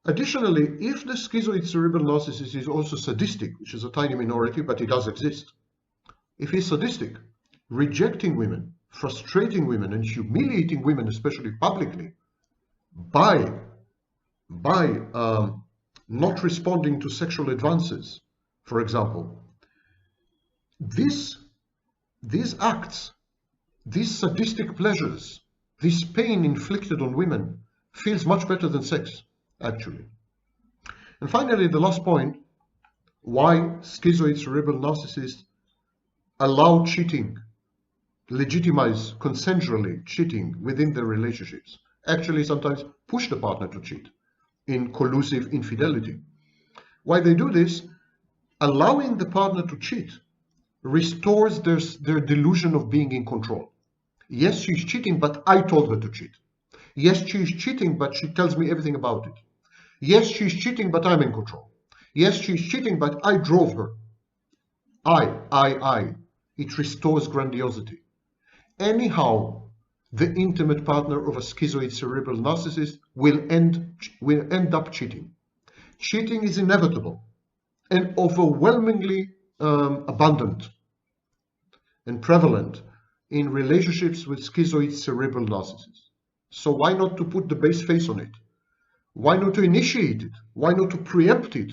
Additionally, if the schizoid cerebral narcissist is also sadistic, which is a tiny minority, but it does exist, if he's sadistic, rejecting women, frustrating women, and humiliating women, especially publicly, by not responding to sexual advances, for example, these acts, these sadistic pleasures, this pain inflicted on women feels much better than sex, actually. And finally, the last point, why schizoid cerebral narcissists allow cheating, legitimize consensually cheating within their relationships, actually sometimes push the partner to cheat in collusive infidelity. Why they do this, allowing the partner to cheat restores their delusion of being in control. Yes, she's cheating, but I told her to cheat. Yes, she's cheating, but she tells me everything about it. Yes, she's cheating, but I'm in control. Yes, she's cheating, but I drove her. I. It restores grandiosity. Anyhow, the intimate partner of a schizoid cerebral narcissist will end up cheating. Cheating is inevitable and overwhelmingly abundant and prevalent in relationships with schizoid cerebral narcissists. So why not to put the base face on it? Why not to initiate it? Why not to preempt it?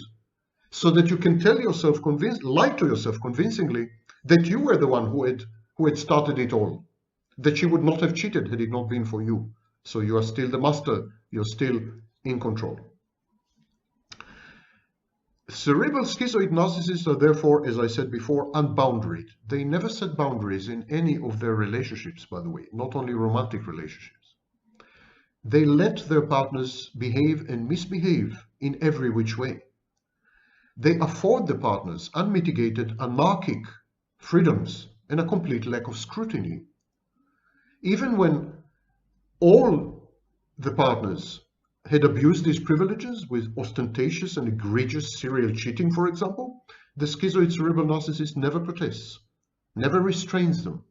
So that you can tell yourself, lie to yourself convincingly that you were the one who had started it all. That she would not have cheated had it not been for you. So you are still the master, you're still in control. Cerebral schizoid narcissists are therefore, as I said before, unboundaried. They never set boundaries in any of their relationships, by the way, not only romantic relationships. They let their partners behave and misbehave in every which way. They afford the partners unmitigated anarchic freedoms and a complete lack of scrutiny. Even when all the partners had abused these privileges with ostentatious and egregious serial cheating, for example, the schizoid cerebral narcissist never protests, never restrains them.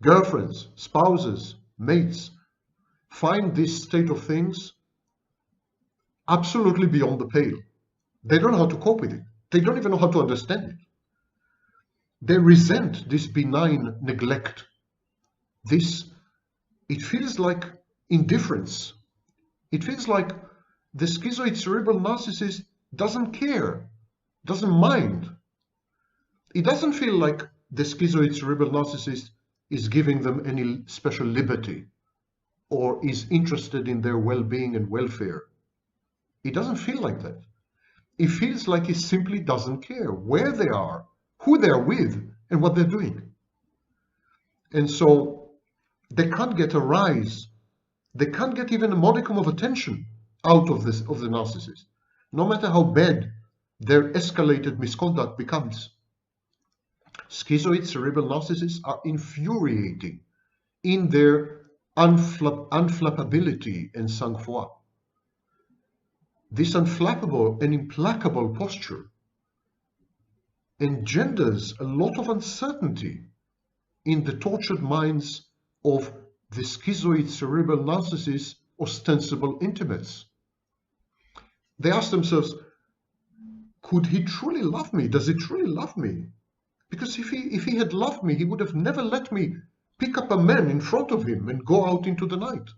Girlfriends, spouses, mates find this state of things absolutely beyond the pale. They don't know how to cope with it. They don't even know how to understand it. They resent this benign neglect. It feels like indifference. It feels like the schizoid cerebral narcissist doesn't care, doesn't mind. It doesn't feel like the schizoid cerebral narcissist is giving them any special liberty or is interested in their well-being and welfare. It doesn't feel like that. It feels like he simply doesn't care where they are, who they're with, and what they're doing. And so they can't get a rise. They can't get even a modicum of attention out of the narcissist, no matter how bad their escalated misconduct becomes. Schizoid cerebral narcissists are infuriating in their unflappability and sang-froid. This unflappable and implacable posture engenders a lot of uncertainty in the tortured minds of the schizoid cerebral narcissist's ostensible intimates. They ask themselves, could he truly love me? Does he truly love me? Because if he had loved me, he would have never let me pick up a man in front of him and go out into the night.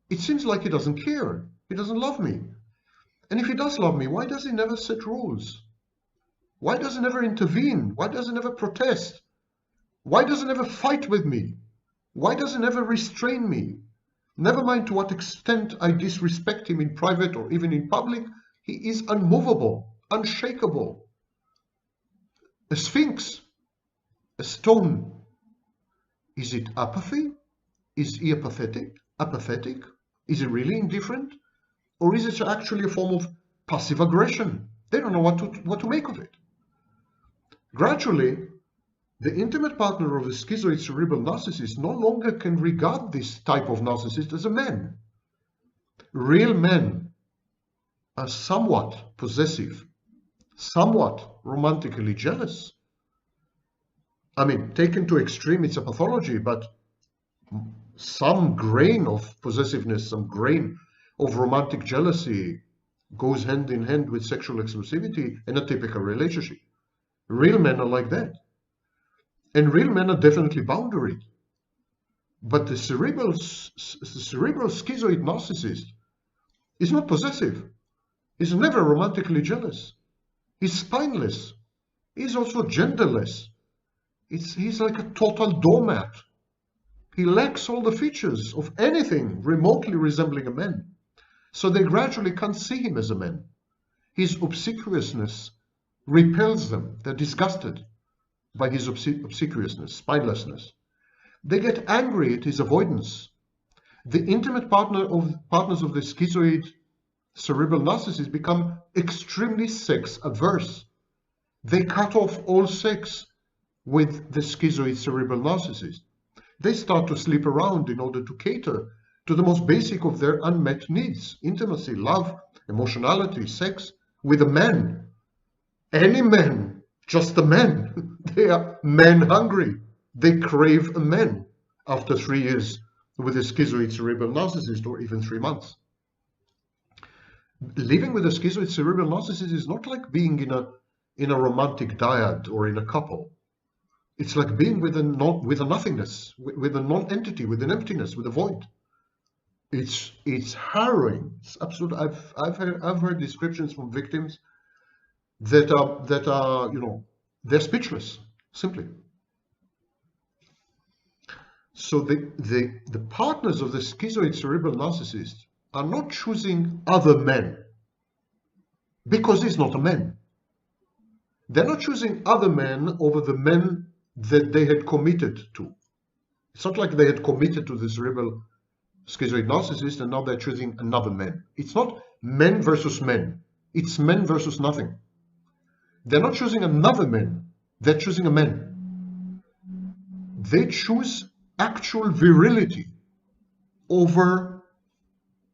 It seems like he doesn't care. He doesn't love me. And if he does love me, why does he never set rules? Why does he never intervene? Why does he never protest? Why does he never fight with me? Why does he never restrain me? Never mind to what extent I disrespect him in private or even in public, he is unmovable, unshakable. A sphinx, a stone. Is it apathy? Is he apathetic? Is he really indifferent? Or is it actually a form of passive aggression? They don't know what to make of it. Gradually, the intimate partner of a schizoid cerebral narcissist no longer can regard this type of narcissist as a man. Real men are somewhat possessive, somewhat romantically jealous. I mean, taken to extreme, it's a pathology, but some grain of possessiveness, some grain of romantic jealousy goes hand in hand with sexual exclusivity in a typical relationship. Real men are like that. And real men are definitely boundaried. But the cerebral schizoid narcissist is not possessive. He's never romantically jealous. He's spineless. He's also genderless. He's like a total doormat. He lacks all the features of anything remotely resembling a man. So they gradually can't see him as a man. His obsequiousness repels them. They're disgusted by his obsequiousness, spinelessness. They get angry at his avoidance. The intimate partners of the schizoid cerebral narcissist become extremely sex averse. They cut off all sex with the schizoid cerebral narcissist. They start to sleep around in order to cater to the most basic of their unmet needs: intimacy, love, emotionality, sex, with a man. Any man, just a man. They are man hungry. They crave a man after 3 years with a schizoid cerebral narcissist, or even 3 months. Living with a schizoid cerebral narcissist is not like being in a romantic dyad or in a couple. It's like being with a nothingness, with a non-entity, with an emptiness, with a void. It's harrowing. It's absolute. I've heard descriptions from victims that are they're speechless, simply. So the partners of the schizoid cerebral narcissist are not choosing other men because he's not a man. They're not choosing other men over the men that they had committed to. It's not like they had committed to the cerebral schizoid narcissist and now they're choosing another man. It's not men versus men. It's men versus nothing. They're not choosing another man. They're choosing a man. They choose actual virility over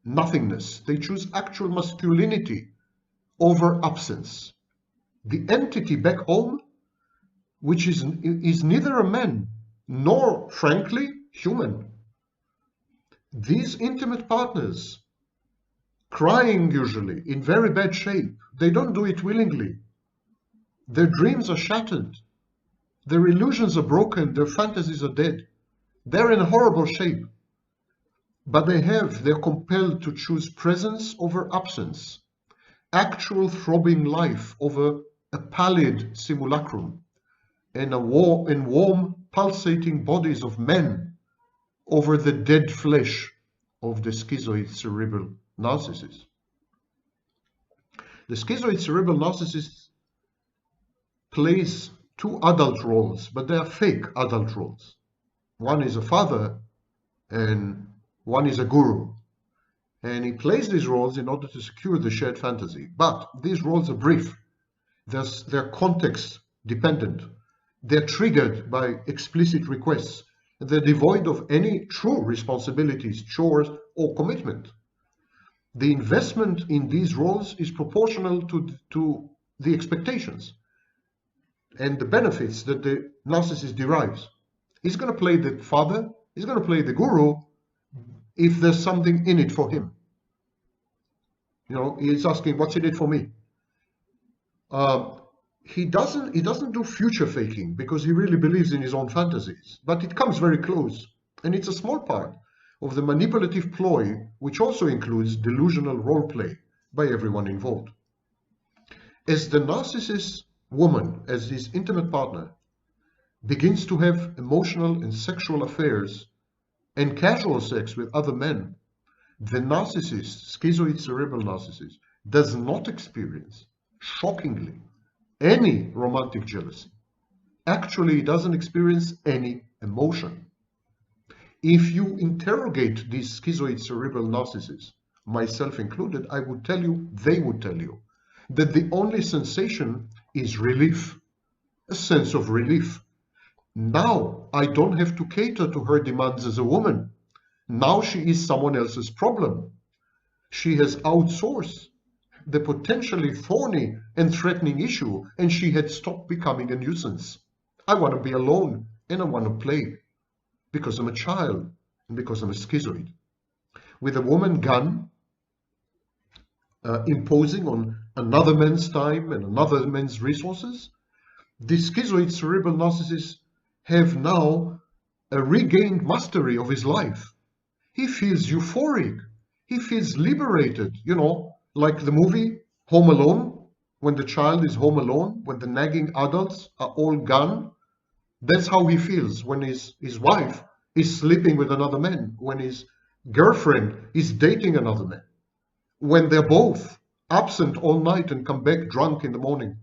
nothingness. They choose actual masculinity over absence. The entity back home, which is neither a man nor, frankly, human. These intimate partners, crying usually, in very bad shape, they don't do it willingly. Their dreams are shattered. Their illusions are broken, their fantasies are dead. They're in a horrible shape. But they're compelled to choose presence over absence, actual throbbing life over a pallid simulacrum, and warm, pulsating bodies of men over the dead flesh of the schizoid cerebral narcissist. The schizoid cerebral narcissist plays two adult roles, but they are fake adult roles. One is a father and one is a guru. And he plays these roles in order to secure the shared fantasy. But these roles are brief. They're context dependent. They're triggered by explicit requests. They're devoid of any true responsibilities, chores, or commitment. The investment in these roles is proportional to the expectations and the benefits that the narcissist derives. He's going to play the father, he's going to play the guru if there's something in it for him. You know, he's asking, what's in it for me? He doesn't do future faking because he really believes in his own fantasies, but it comes very close. And it's a small part of the manipulative ploy, which also includes delusional role play by everyone involved. As the narcissist woman, as his intimate partner, begins to have emotional and sexual affairs and casual sex with other men, the narcissist, schizoid cerebral narcissist, does not experience, shockingly, any romantic jealousy. Actually, he doesn't experience any emotion. If you interrogate these schizoid cerebral narcissists, myself included, I would tell you, they would tell you, that the only sensation is relief, a sense of relief. Now I don't have to cater to her demands as a woman. Now she is someone else's problem. She has outsourced the potentially thorny and threatening issue, and she had stopped becoming a nuisance. I want to be alone, and I want to play, because I'm a child, and because I'm a schizoid. With a woman gun, imposing on another man's time and another man's resources, the schizoid cerebral narcissists have now a regained mastery of his life. He feels euphoric. He feels liberated, you know, like the movie Home Alone, when the child is home alone, when the nagging adults are all gone. That's how he feels when his wife is sleeping with another man, when his girlfriend is dating another man, when they're both absent all night and come back drunk in the morning.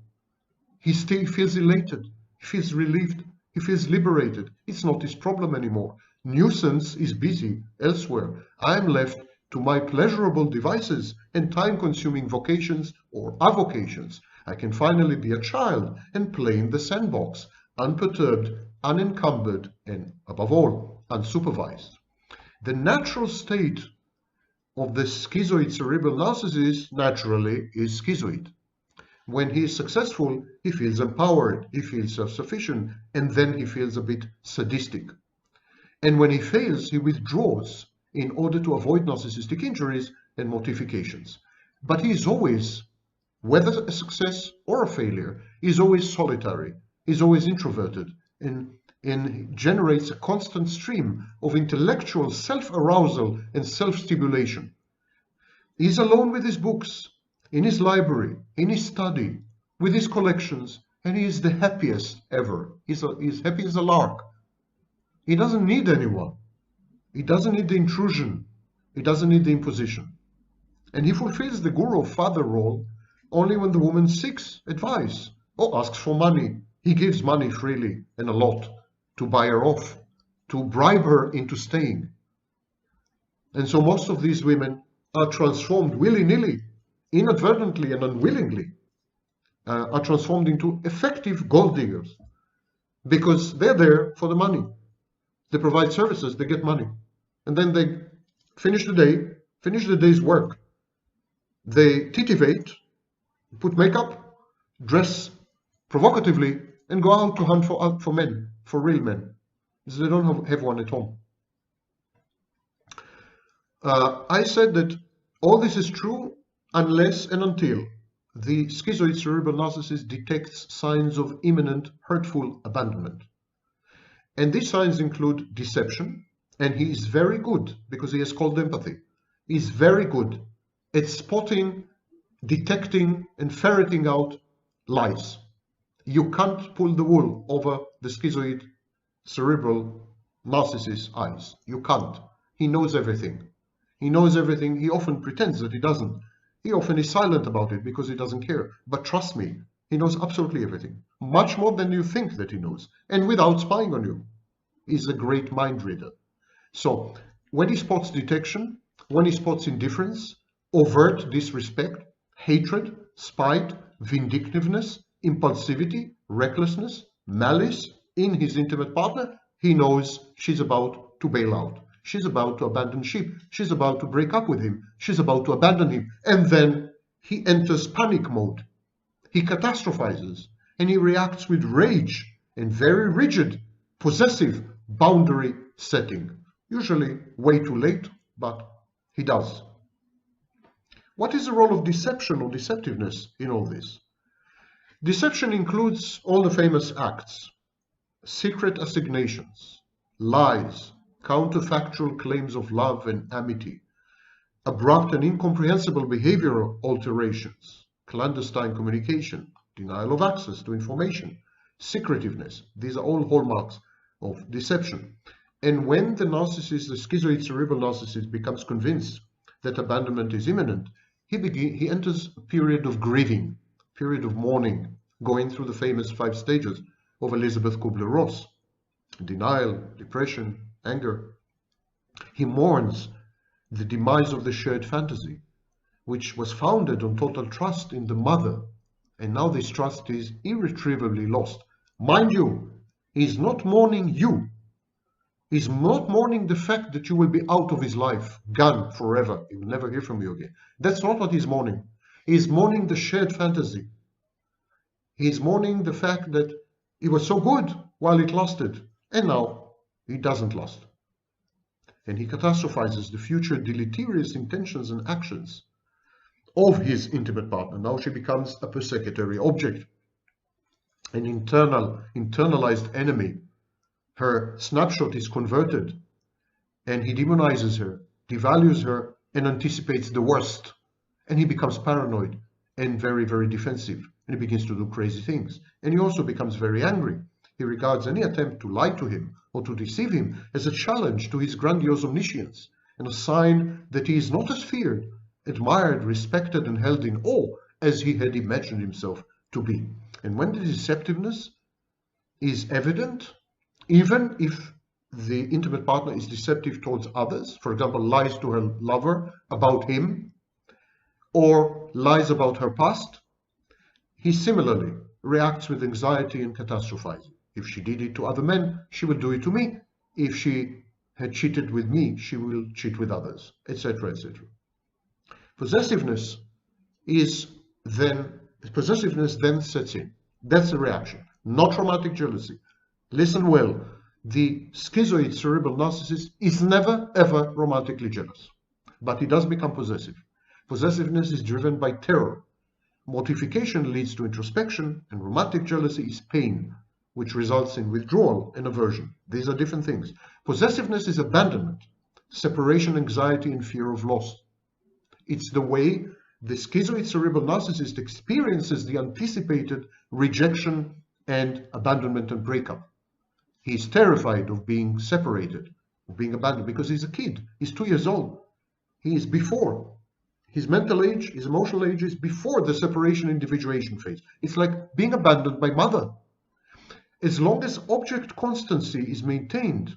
He still feels elated, he feels relieved, he feels liberated. It's not his problem anymore. Nuisance is busy elsewhere. I'm left to my pleasurable devices and time-consuming vocations or avocations. I can finally be a child and play in the sandbox, unperturbed, unencumbered, and above all, unsupervised. The natural state of the schizoid cerebral narcissist, naturally, is schizoid. When he is successful, he feels empowered, he feels self-sufficient, and then he feels a bit sadistic. And when he fails, he withdraws in order to avoid narcissistic injuries and mortifications. But he is always, whether a success or a failure, is always solitary, is always introverted, and generates a constant stream of intellectual self-arousal and self-stimulation. He's alone with his books, in his library, in his study, with his collections, and he is the happiest ever. He's happy as a lark. He doesn't need anyone. He doesn't need the intrusion. He doesn't need the imposition. And he fulfills the guru father role only when the woman seeks advice or asks for money. He gives money freely and a lot to buy her off, to bribe her into staying. And so most of these women are transformed willy-nilly, inadvertently and unwillingly, are transformed into effective gold diggers because they're there for the money. They provide services, they get money. And then they finish the day's work. They titivate, put makeup, dress provocatively, and go out to hunt for men, for real men, because they don't have one at home. I said that all this is true unless and until the schizoid cerebral narcissist detects signs of imminent hurtful abandonment. And these signs include deception, and he is very good, because he has cold empathy, he's very good at spotting, detecting, and ferreting out lies. You can't pull the wool over the schizoid cerebral narcissist's eyes. You can't. He knows everything. He knows everything. He often pretends that he doesn't. He often is silent about it because he doesn't care. But trust me, he knows absolutely everything. Much more than you think that he knows. And without spying on you. He's a great mind reader. So, when he spots detection, when he spots indifference, overt disrespect, hatred, spite, vindictiveness, impulsivity, recklessness, malice in his intimate partner, he knows she's about to bail out. She's about to abandon ship. She's about to break up with him. She's about to abandon him. And then he enters panic mode. He catastrophizes and he reacts with rage and very rigid, possessive boundary setting. Usually way too late, but he does. What is the role of deception or deceptiveness in all this? Deception includes all the famous acts: secret assignations, lies, counterfactual claims of love and amity, abrupt and incomprehensible behavioral alterations, clandestine communication, denial of access to information, secretiveness. These are all hallmarks of deception. And when the narcissist, the schizoid cerebral narcissist, becomes convinced that abandonment is imminent, he enters a period of grieving, period of mourning, going through the famous 5 stages of Elizabeth Kubler-Ross: denial, depression, anger. He mourns the demise of the shared fantasy, which was founded on total trust in the mother, and now this trust is irretrievably lost. Mind you, he's not mourning you. He's not mourning the fact that you will be out of his life, gone forever. He will never hear from you again. That's not what he's mourning. He's mourning the shared fantasy. He's mourning the fact that it was so good while it lasted, and now it doesn't last. And he catastrophizes the future deleterious intentions and actions of his intimate partner. Now she becomes a persecutory object, an internalized enemy. Her snapshot is converted, and he demonizes her, devalues her, and anticipates the worst. And he becomes paranoid and very, very defensive, and he begins to do crazy things. And he also becomes very angry. He regards any attempt to lie to him or to deceive him as a challenge to his grandiose omniscience, and a sign that he is not as feared, admired, respected, and held in awe as he had imagined himself to be. And when the deceptiveness is evident, even if the intimate partner is deceptive towards others, for example, lies to her lover about him, or lies about her past, he similarly reacts with anxiety and catastrophizing. If she did it to other men, she will do it to me. If she had cheated with me, she will cheat with others, etc., etc. Possessiveness then sets in. That's the reaction, not traumatic jealousy. Listen well, the schizoid cerebral narcissist is never ever romantically jealous, but he does become possessive. Possessiveness is driven by terror. Mortification leads to introspection, and romantic jealousy is pain, which results in withdrawal and aversion. These are different things. Possessiveness is abandonment, separation anxiety, and fear of loss. It's the way the schizoid cerebral narcissist experiences the anticipated rejection and abandonment and breakup. He's terrified of being separated, of being abandoned, because he's a kid. He's 2 years old. He is before. His mental age, his emotional age is before the separation individuation phase. It's like being abandoned by mother. As long as object constancy is maintained,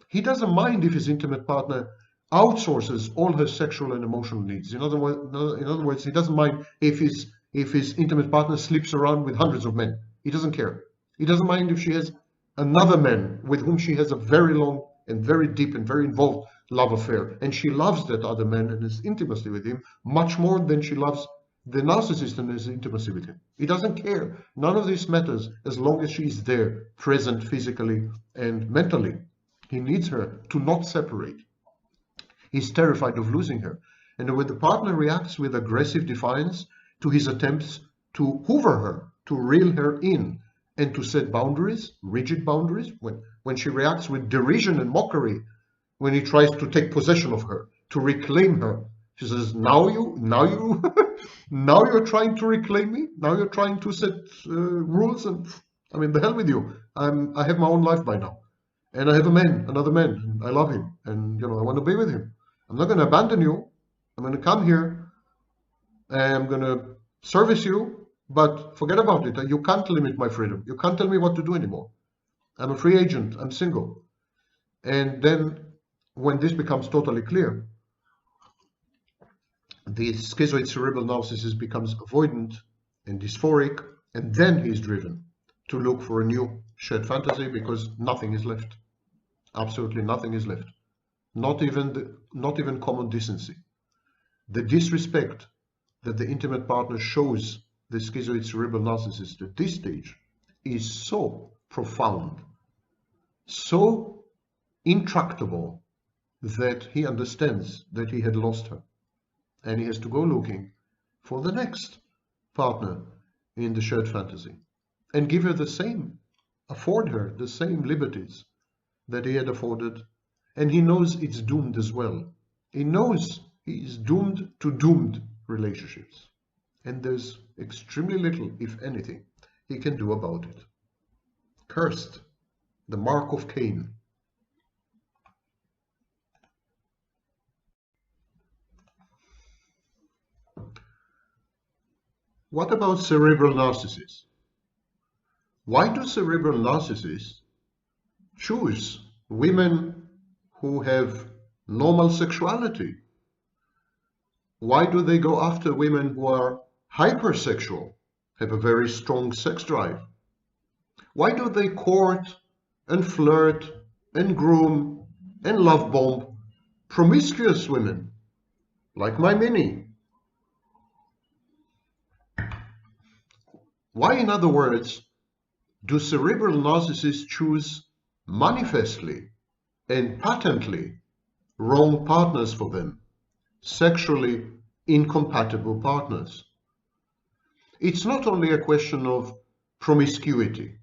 he doesn't mind if his intimate partner outsources all her sexual and emotional needs. In other words, he doesn't mind if his intimate partner sleeps around with hundreds of men. He doesn't care. He doesn't mind if she has another man with whom she has a very long and very deep and very involved love affair. And she loves that other man and his intimacy with him much more than she loves the narcissist and his intimacy with him. He doesn't care. None of this matters as long as she is there, present physically and mentally. He needs her to not separate. He's terrified of losing her. And when the partner reacts with aggressive defiance, to his attempts to hoover her, to reel her in, and to set boundaries, rigid boundaries, when she reacts with derision and mockery, when he tries to take possession of her, to reclaim her. She says, now you're trying to reclaim me? Now you're trying to set rules? And I mean, the hell with you. I have my own life by now. And I have another man, and I love him. And, I want to be with him. I'm not going to abandon you. I'm going to come here. I'm going to service you. But forget about it. You can't limit my freedom. You can't tell me what to do anymore. I'm a free agent. I'm single. And then when this becomes totally clear, the schizoid cerebral narcissist becomes avoidant and dysphoric, and then he's driven to look for a new shared fantasy because nothing is left. Absolutely nothing is left. Not even common decency. The disrespect that the intimate partner shows the schizoid cerebral narcissist at this stage is so profound, so intractable, that he understands that he had lost her. And he has to go looking for the next partner in the shared fantasy and give her afford her the same liberties that he had afforded. And he knows it's doomed as well. He knows he's doomed to doomed relationships. And there's extremely little, if anything, he can do about it. Cursed, the mark of Cain. What about cerebral narcissists? Why do cerebral narcissists choose women who have normal sexuality? Why do they go after women who are hypersexual, have a very strong sex drive? Why do they court and flirt and groom and love bomb promiscuous women like my Minnie? Why, in other words, do cerebral narcissists choose manifestly and patently wrong partners for them, sexually incompatible partners? It's not only a question of promiscuity.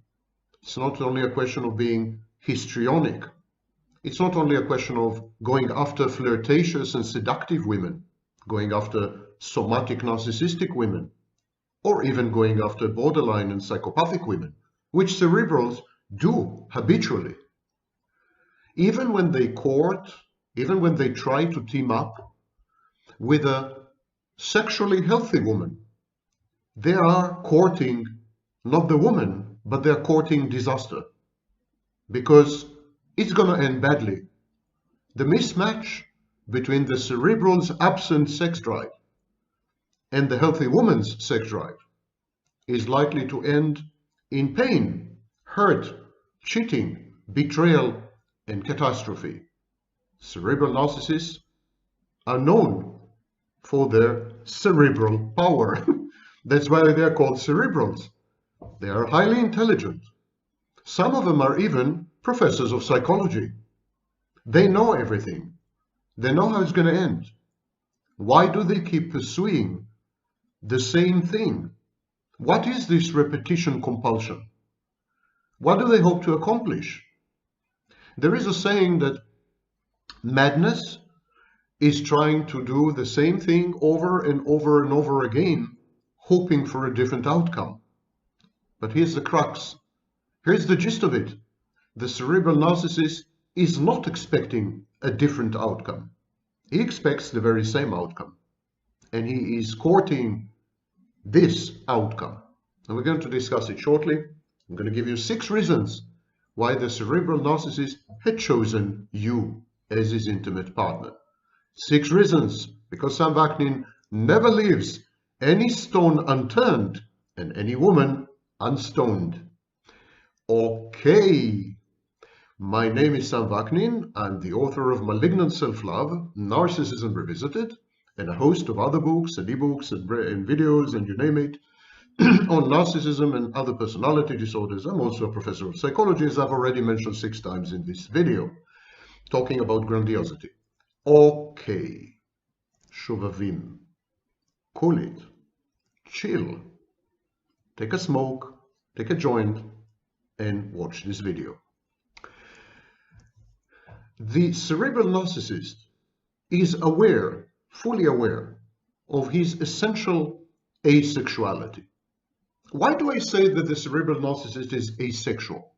It's not only a question of being histrionic. It's not only a question of going after flirtatious and seductive women, going after somatic narcissistic women, or even going after borderline and psychopathic women, which cerebrals do habitually. Even when they court, even when they try to team up with a sexually healthy woman, they are courting not the woman, but they're courting disaster, because it's going to end badly. The mismatch between the cerebral's absent sex drive and the healthy woman's sex drive is likely to end in pain, hurt, cheating, betrayal, and catastrophe. Cerebral narcissists are known for their cerebral power. That's why they're called cerebrals. They are highly intelligent. Some of them are even professors of psychology. They know everything. They know how it's going to end. Why do they keep pursuing the same thing? What is this repetition compulsion? What do they hope to accomplish? There is a saying that madness is trying to do the same thing over and over and over again, hoping for a different outcome. But here's the crux. Here's the gist of it. The cerebral narcissist is not expecting a different outcome. He expects the very same outcome. And he is courting this outcome. And we're going to discuss it shortly. I'm going to give you 6 reasons why the cerebral narcissist had chosen you as his intimate partner. 6 reasons, because Sam Vaknin never leaves any stone unturned and any woman unstoned. Okay, my name is Sam Vaknin. I'm the author of Malignant Self-Love, Narcissism Revisited, and a host of other books and ebooks and videos and you name it on narcissism and other personality disorders. I'm also a professor of psychology, as I've already mentioned 6 times in this video, talking about grandiosity. Okay, Shuvavim, cool it, chill, take a smoke, take a joint, and watch this video. The cerebral narcissist is aware, fully aware, of his essential asexuality. Why do I say that the cerebral narcissist is asexual?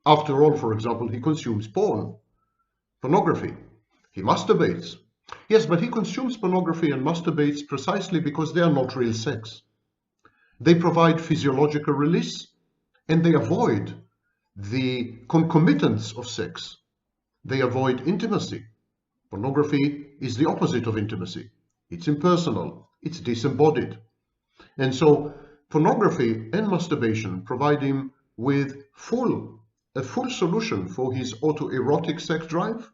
After all, for example, he consumes pornography. He masturbates. Yes, but he consumes pornography and masturbates precisely because they are not real sex. They provide physiological release and they avoid the concomitants of sex. They avoid intimacy. Pornography is the opposite of intimacy. It's impersonal. It's disembodied. And so pornography and masturbation provide him with a full solution for his autoerotic sex drive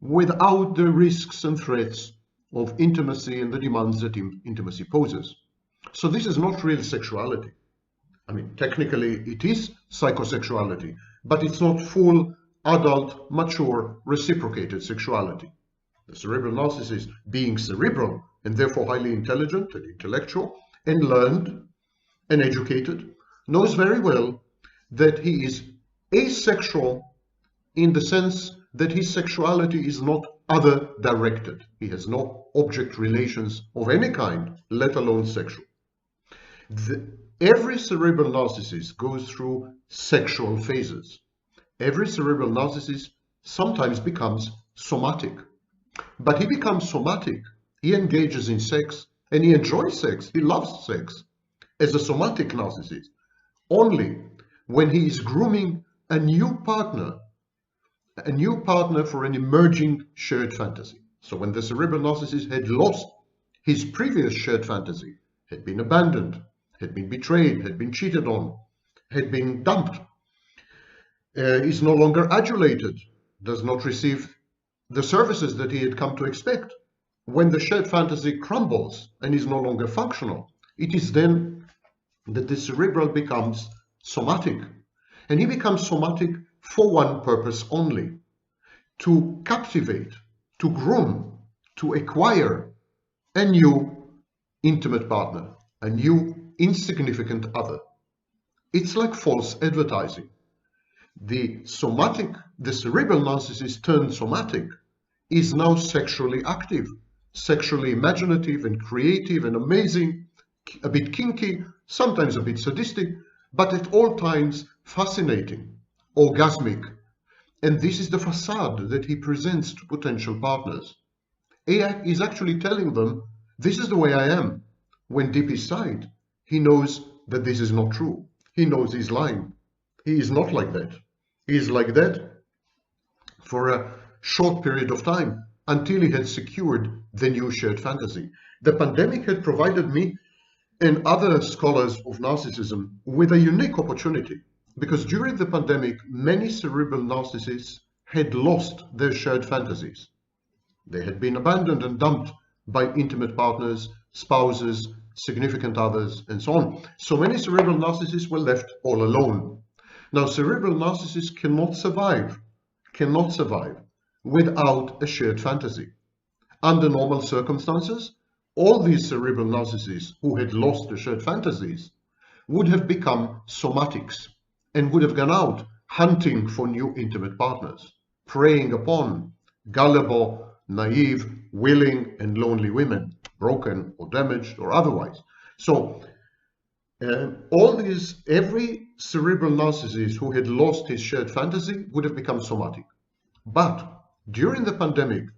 without the risks and threats of intimacy and the demands that intimacy poses. So this is not real sexuality. I mean, technically it is psychosexuality, but it's not full, adult, mature, reciprocated sexuality. The cerebral narcissist, being cerebral and therefore highly intelligent and intellectual and learned and educated, knows very well that he is asexual in the sense that his sexuality is not other directed. He has no object relations of any kind, let alone sexual. Every cerebral narcissist goes through sexual phases. Every cerebral narcissist sometimes becomes somatic. But he becomes somatic, he engages in sex, and he enjoys sex, he loves sex, as a somatic narcissist, only when he is grooming a new partner for an emerging shared fantasy. So when the cerebral narcissist had lost his previous shared fantasy, had been abandoned, had been betrayed, had been cheated on, had been dumped, is no longer adulated, does not receive the services that he had come to expect. When the shared fantasy crumbles and is no longer functional, it is then that the cerebral becomes somatic. And he becomes somatic for one purpose only: to captivate, to groom, to acquire a new intimate partner, a new insignificant other. It's like false advertising. The cerebral narcissist turned somatic is now sexually active, sexually imaginative and creative and amazing, a bit kinky, sometimes a bit sadistic, but at all times fascinating, orgasmic. And this is the facade that he presents to potential partners. He is actually telling them, this is the way I am, when deep inside, he knows that this is not true. He knows he's lying. He is not like that. He is like that for a short period of time until he had secured the new shared fantasy. The pandemic had provided me and other scholars of narcissism with a unique opportunity, because during the pandemic, many cerebral narcissists had lost their shared fantasies. They had been abandoned and dumped by intimate partners, spouses, significant others, and so on. So many cerebral narcissists were left all alone. Now, cerebral narcissists cannot survive without a shared fantasy. Under normal circumstances, all these cerebral narcissists who had lost their shared fantasies would have become somatics and would have gone out hunting for new intimate partners, preying upon gullible, naive, willing, and lonely women, broken or damaged or otherwise. So every cerebral narcissist who had lost his shared fantasy would have become somatic. But during the pandemic,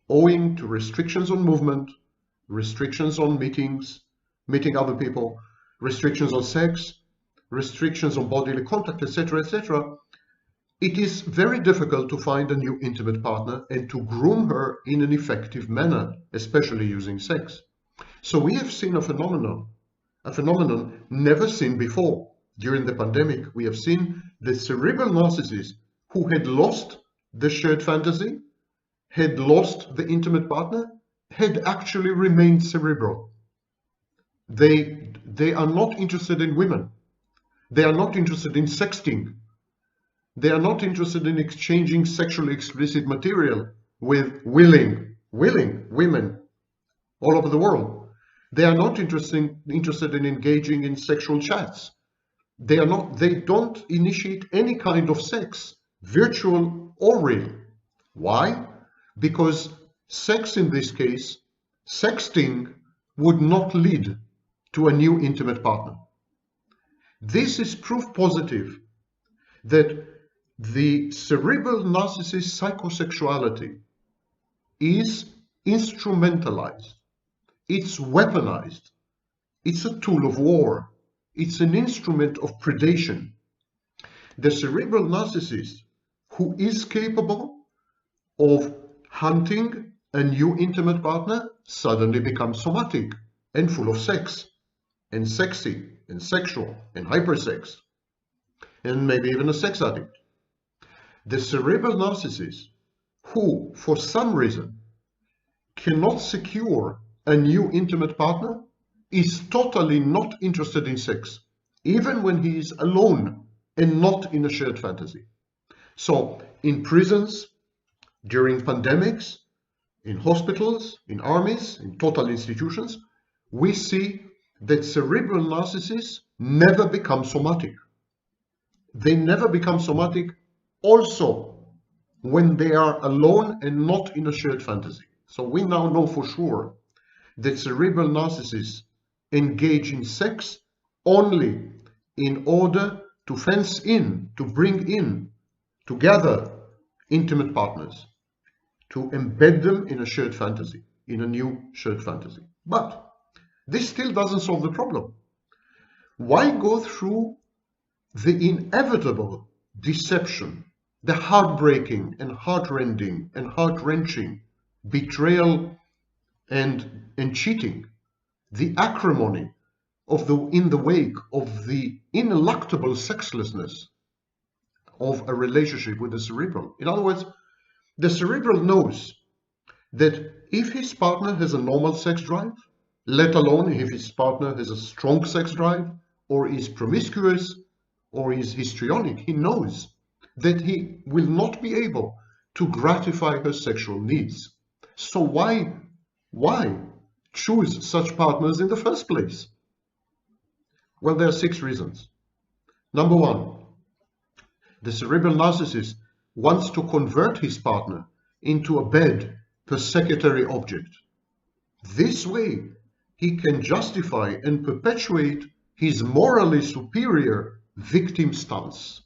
owing to restrictions on movement, restrictions on meeting other people, restrictions on sex, restrictions on bodily contact, etc., etc., it is very difficult to find a new intimate partner and to groom her in an effective manner, especially using sex. So we have seen a phenomenon never seen before. During the pandemic, we have seen the cerebral narcissist who had lost the shared fantasy, had lost the intimate partner, had actually remained cerebral. They are not interested in women. They are not interested in sexting. They are not interested in exchanging sexually explicit material with willing women all over the world. They are not interested in engaging in sexual chats. They don't initiate any kind of sex, virtual or real. Why? Because sex in this case, sexting, would not lead to a new intimate partner. This is proof positive that the cerebral narcissist psychosexuality is instrumentalized, it's weaponized, it's a tool of war, it's an instrument of predation. The cerebral narcissist who is capable of hunting a new intimate partner suddenly becomes somatic and full of sex and sexy and sexual and hypersex and maybe even a sex addict. The cerebral narcissist who, for some reason, cannot secure a new intimate partner is totally not interested in sex, even when he is alone and not in a shared fantasy. So in prisons, during pandemics, in hospitals, in armies, in total institutions, we see that cerebral narcissists never become somatic. They never become somatic also when they are alone and not in a shared fantasy. So we now know for sure that cerebral narcissists engage in sex only in order to fence in, to bring in, to gather intimate partners, to embed them in a shared fantasy, in a new shared fantasy. But this still doesn't solve the problem. Why go through the inevitable deception, the heartbreaking and heartrending and heart-wrenching betrayal and cheating, the acrimony of in the wake of the ineluctable sexlessness of a relationship with the cerebral? In other words, the cerebral knows that if his partner has a normal sex drive, let alone if his partner has a strong sex drive, or is promiscuous, or is histrionic, he knows that he will not be able to gratify her sexual needs. So why choose such partners in the first place? Well, there are 6 reasons. Number 1, the cerebral narcissist wants to convert his partner into a bed persecutory object. This way, he can justify and perpetuate his morally superior victim stance.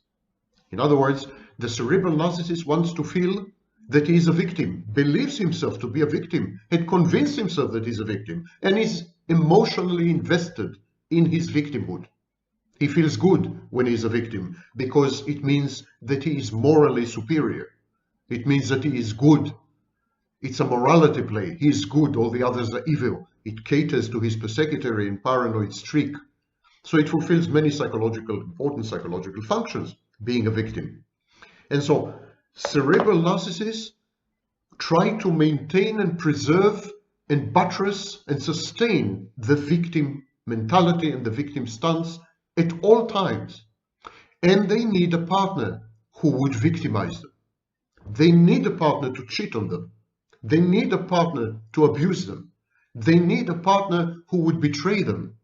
In other words, the cerebral narcissist wants to feel that he is a victim, believes himself to be a victim, had convinced himself that he's a victim, and is emotionally invested in his victimhood. He feels good when he's a victim because it means that he is morally superior. It means that he is good. It's a morality play. He is good, all the others are evil. It caters to his persecutory and paranoid streak. So it fulfills many important psychological functions, being a victim. And so cerebral narcissists try to maintain and preserve and buttress and sustain the victim mentality and the victim stance at all times. And they need a partner who would victimize them. They need a partner to cheat on them. They need a partner to abuse them. They need a partner who would betray them.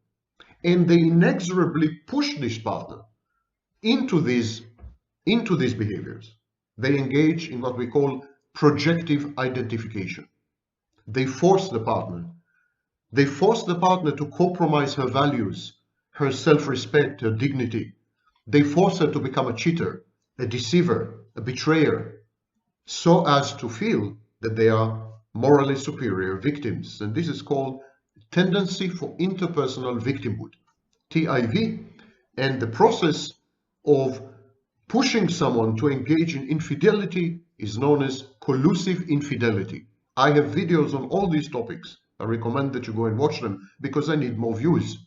And they inexorably push this partner into these behaviors. They engage in what we call projective identification. They force the partner. They force the partner to compromise her values, her self-respect, her dignity. They force her to become a cheater, a deceiver, a betrayer, so as to feel that they are morally superior victims. And this is called tendency for interpersonal victimhood, TIV. And the process of pushing someone to engage in infidelity is known as collusive infidelity. I have videos on all these topics. I recommend that you go and watch them because I need more views.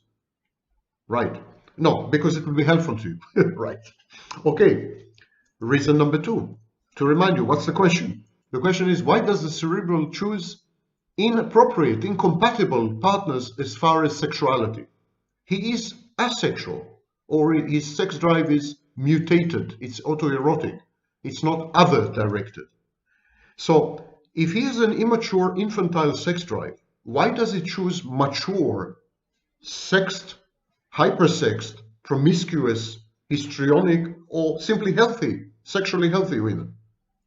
Right. No, because it will be helpful to you. Right. Okay. Reason number 2. To remind you, what's the question? The question is, why does the cerebral choose inappropriate, incompatible partners as far as sexuality? He is asexual, or his sex drive is mutated. It's autoerotic. It's not other-directed. So if he has an immature infantile sex drive, Why does he choose mature, sexed, hypersexed, promiscuous, histrionic, or simply healthy, sexually healthy women?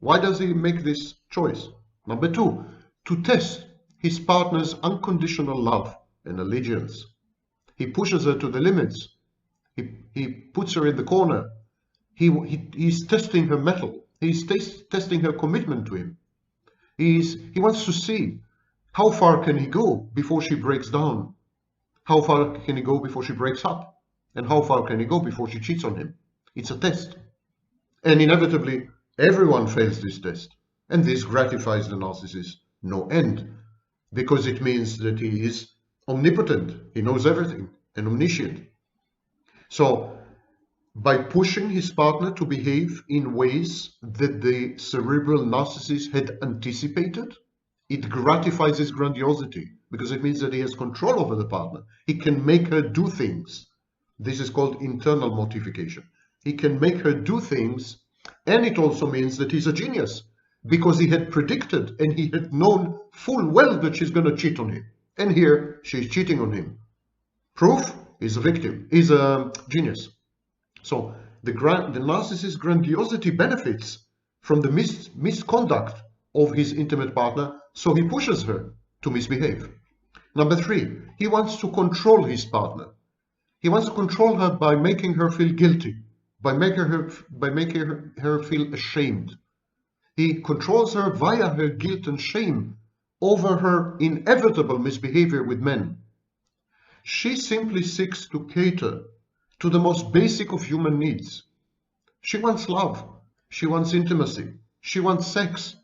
Why does he make this choice? Number two, to test his partner's unconditional love and allegiance. He pushes her to the limits. He puts her in the corner. He's testing her mettle. He's testing her commitment to him. He wants to see how far can he go before she breaks down. How far can he go before she breaks up? And how far can he go before she cheats on him? It's a test. And inevitably, everyone fails this test. And this gratifies the narcissist no end, because it means that he is omnipotent. He knows everything and omniscient. So, by pushing his partner to behave in ways that the cerebral narcissist had anticipated, it gratifies his grandiosity, because it means that he has control over the partner. He can make her do things. This is called internal mortification. He can make her do things, and it also means that he's a genius, because he had predicted and he had known full well that she's going to cheat on him. And here, she's cheating on him. Proof? He's a victim. He's a genius. So the narcissist's grandiosity benefits from the misconduct of his intimate partner, so he pushes her to misbehave. Number three, he wants to control his partner. He wants to control her by making her feel guilty, by making her feel ashamed. He controls her via her guilt and shame over her inevitable misbehavior with men. She simply seeks to cater to the most basic of human needs. She wants love. She wants intimacy. She wants sex.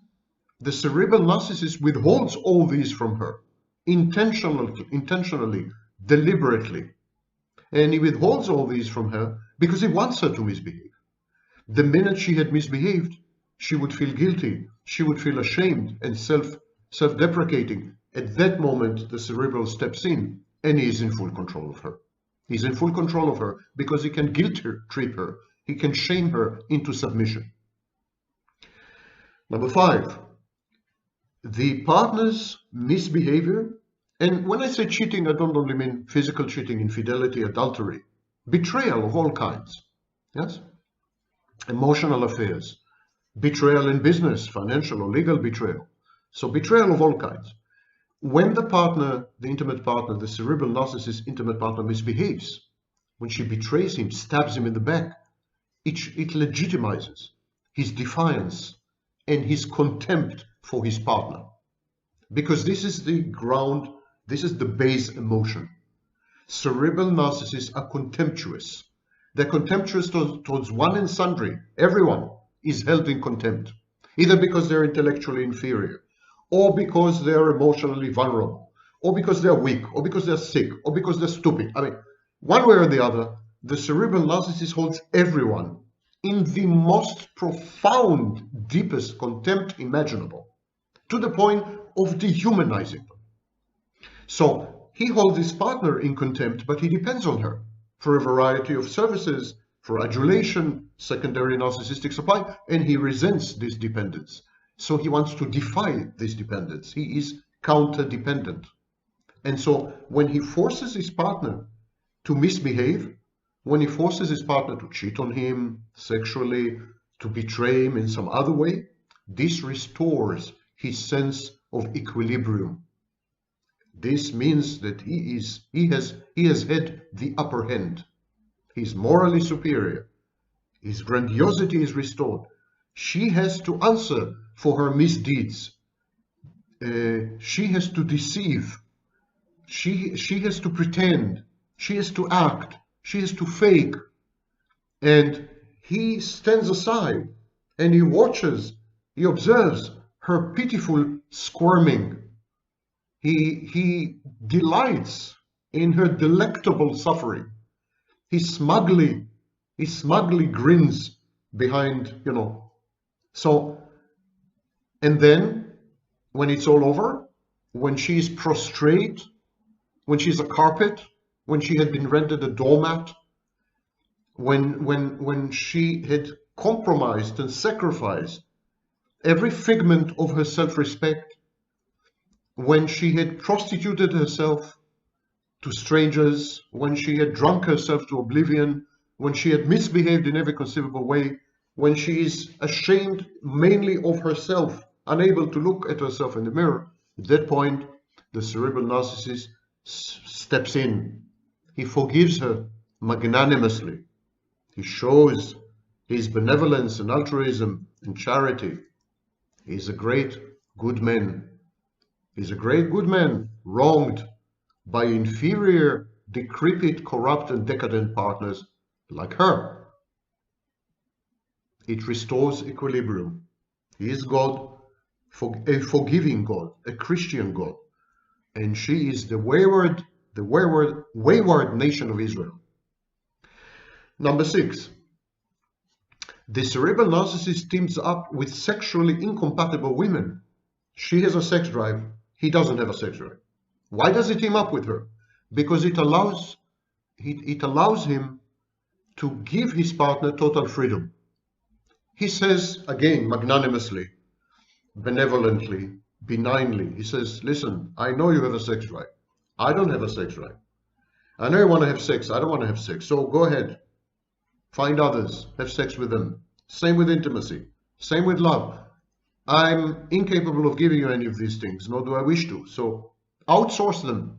The cerebral narcissist withholds all these from her, intentionally, deliberately. And he withholds all these from her because he wants her to misbehave. The minute she had misbehaved, she would feel guilty. She would feel ashamed and self-deprecating. At that moment, the cerebral steps in and he is in full control of her. He's in full control of her because he can guilt-trip her. He can shame her into submission. Number five, the partner's misbehavior. And when I say cheating, I don't only mean physical cheating, infidelity, adultery, betrayal of all kinds. Yes? Emotional affairs, betrayal in business, financial or legal betrayal. So betrayal of all kinds. When the partner, the intimate partner, the cerebral narcissist intimate partner misbehaves, when she betrays him, stabs him in the back, it legitimizes his defiance and his contempt for his partner. Because this is the ground, this is the base emotion. Cerebral narcissists are contemptuous. They're contemptuous towards one and sundry. Everyone is held in contempt, either because they're intellectually inferior, or because they're emotionally vulnerable, or because they're weak, or because they're sick, or because they're stupid. I mean, one way or the other, the cerebral narcissist holds everyone in the most profound, deepest contempt imaginable, to the point of dehumanizing them. So he holds his partner in contempt, but he depends on her for a variety of services, for adulation, secondary narcissistic supply, and he resents this dependence. So he wants to defy this dependence. He is counter-dependent. And so when he forces his partner to misbehave, when he forces his partner to cheat on him sexually, to betray him in some other way, this restores his sense of equilibrium. This means that he has had the upper hand. He's morally superior. His grandiosity is restored. She has to answer for her misdeeds. She has to deceive. She has to pretend. She has to act. She has to fake. And he stands aside and he watches, he observes her pitiful squirming. He delights in her delectable suffering. He smugly grins behind, So, and then when it's all over, when she is prostrate, when she's a carpet, when she had been rendered a doormat, when she had compromised and sacrificed every figment of her self-respect, when she had prostituted herself to strangers, when she had drunk herself to oblivion, when she had misbehaved in every conceivable way, when she is ashamed mainly of herself, unable to look at herself in the mirror, at that point, the cerebral narcissist steps in. He forgives her magnanimously. He shows his benevolence and altruism and charity. He's a great, good man. He's a great, good man, wronged by inferior, decrepit, corrupt, and decadent partners like her. It restores equilibrium. He is God, a forgiving God, a Christian God, and she is the wayward nation of Israel. Number 6, the cerebral narcissist teams up with sexually incompatible women. She has a sex drive, he doesn't have a sex drive. Why does he team up with her? Because it allows him to give his partner total freedom. He says, again, magnanimously, benevolently, benignly, he says, listen, I know you have a sex drive. I don't have a sex drive. I know you want to have sex. I don't want to have sex. So go ahead. Find others. Have sex with them. Same with intimacy. Same with love. I'm incapable of giving you any of these things, nor do I wish to. So outsource them.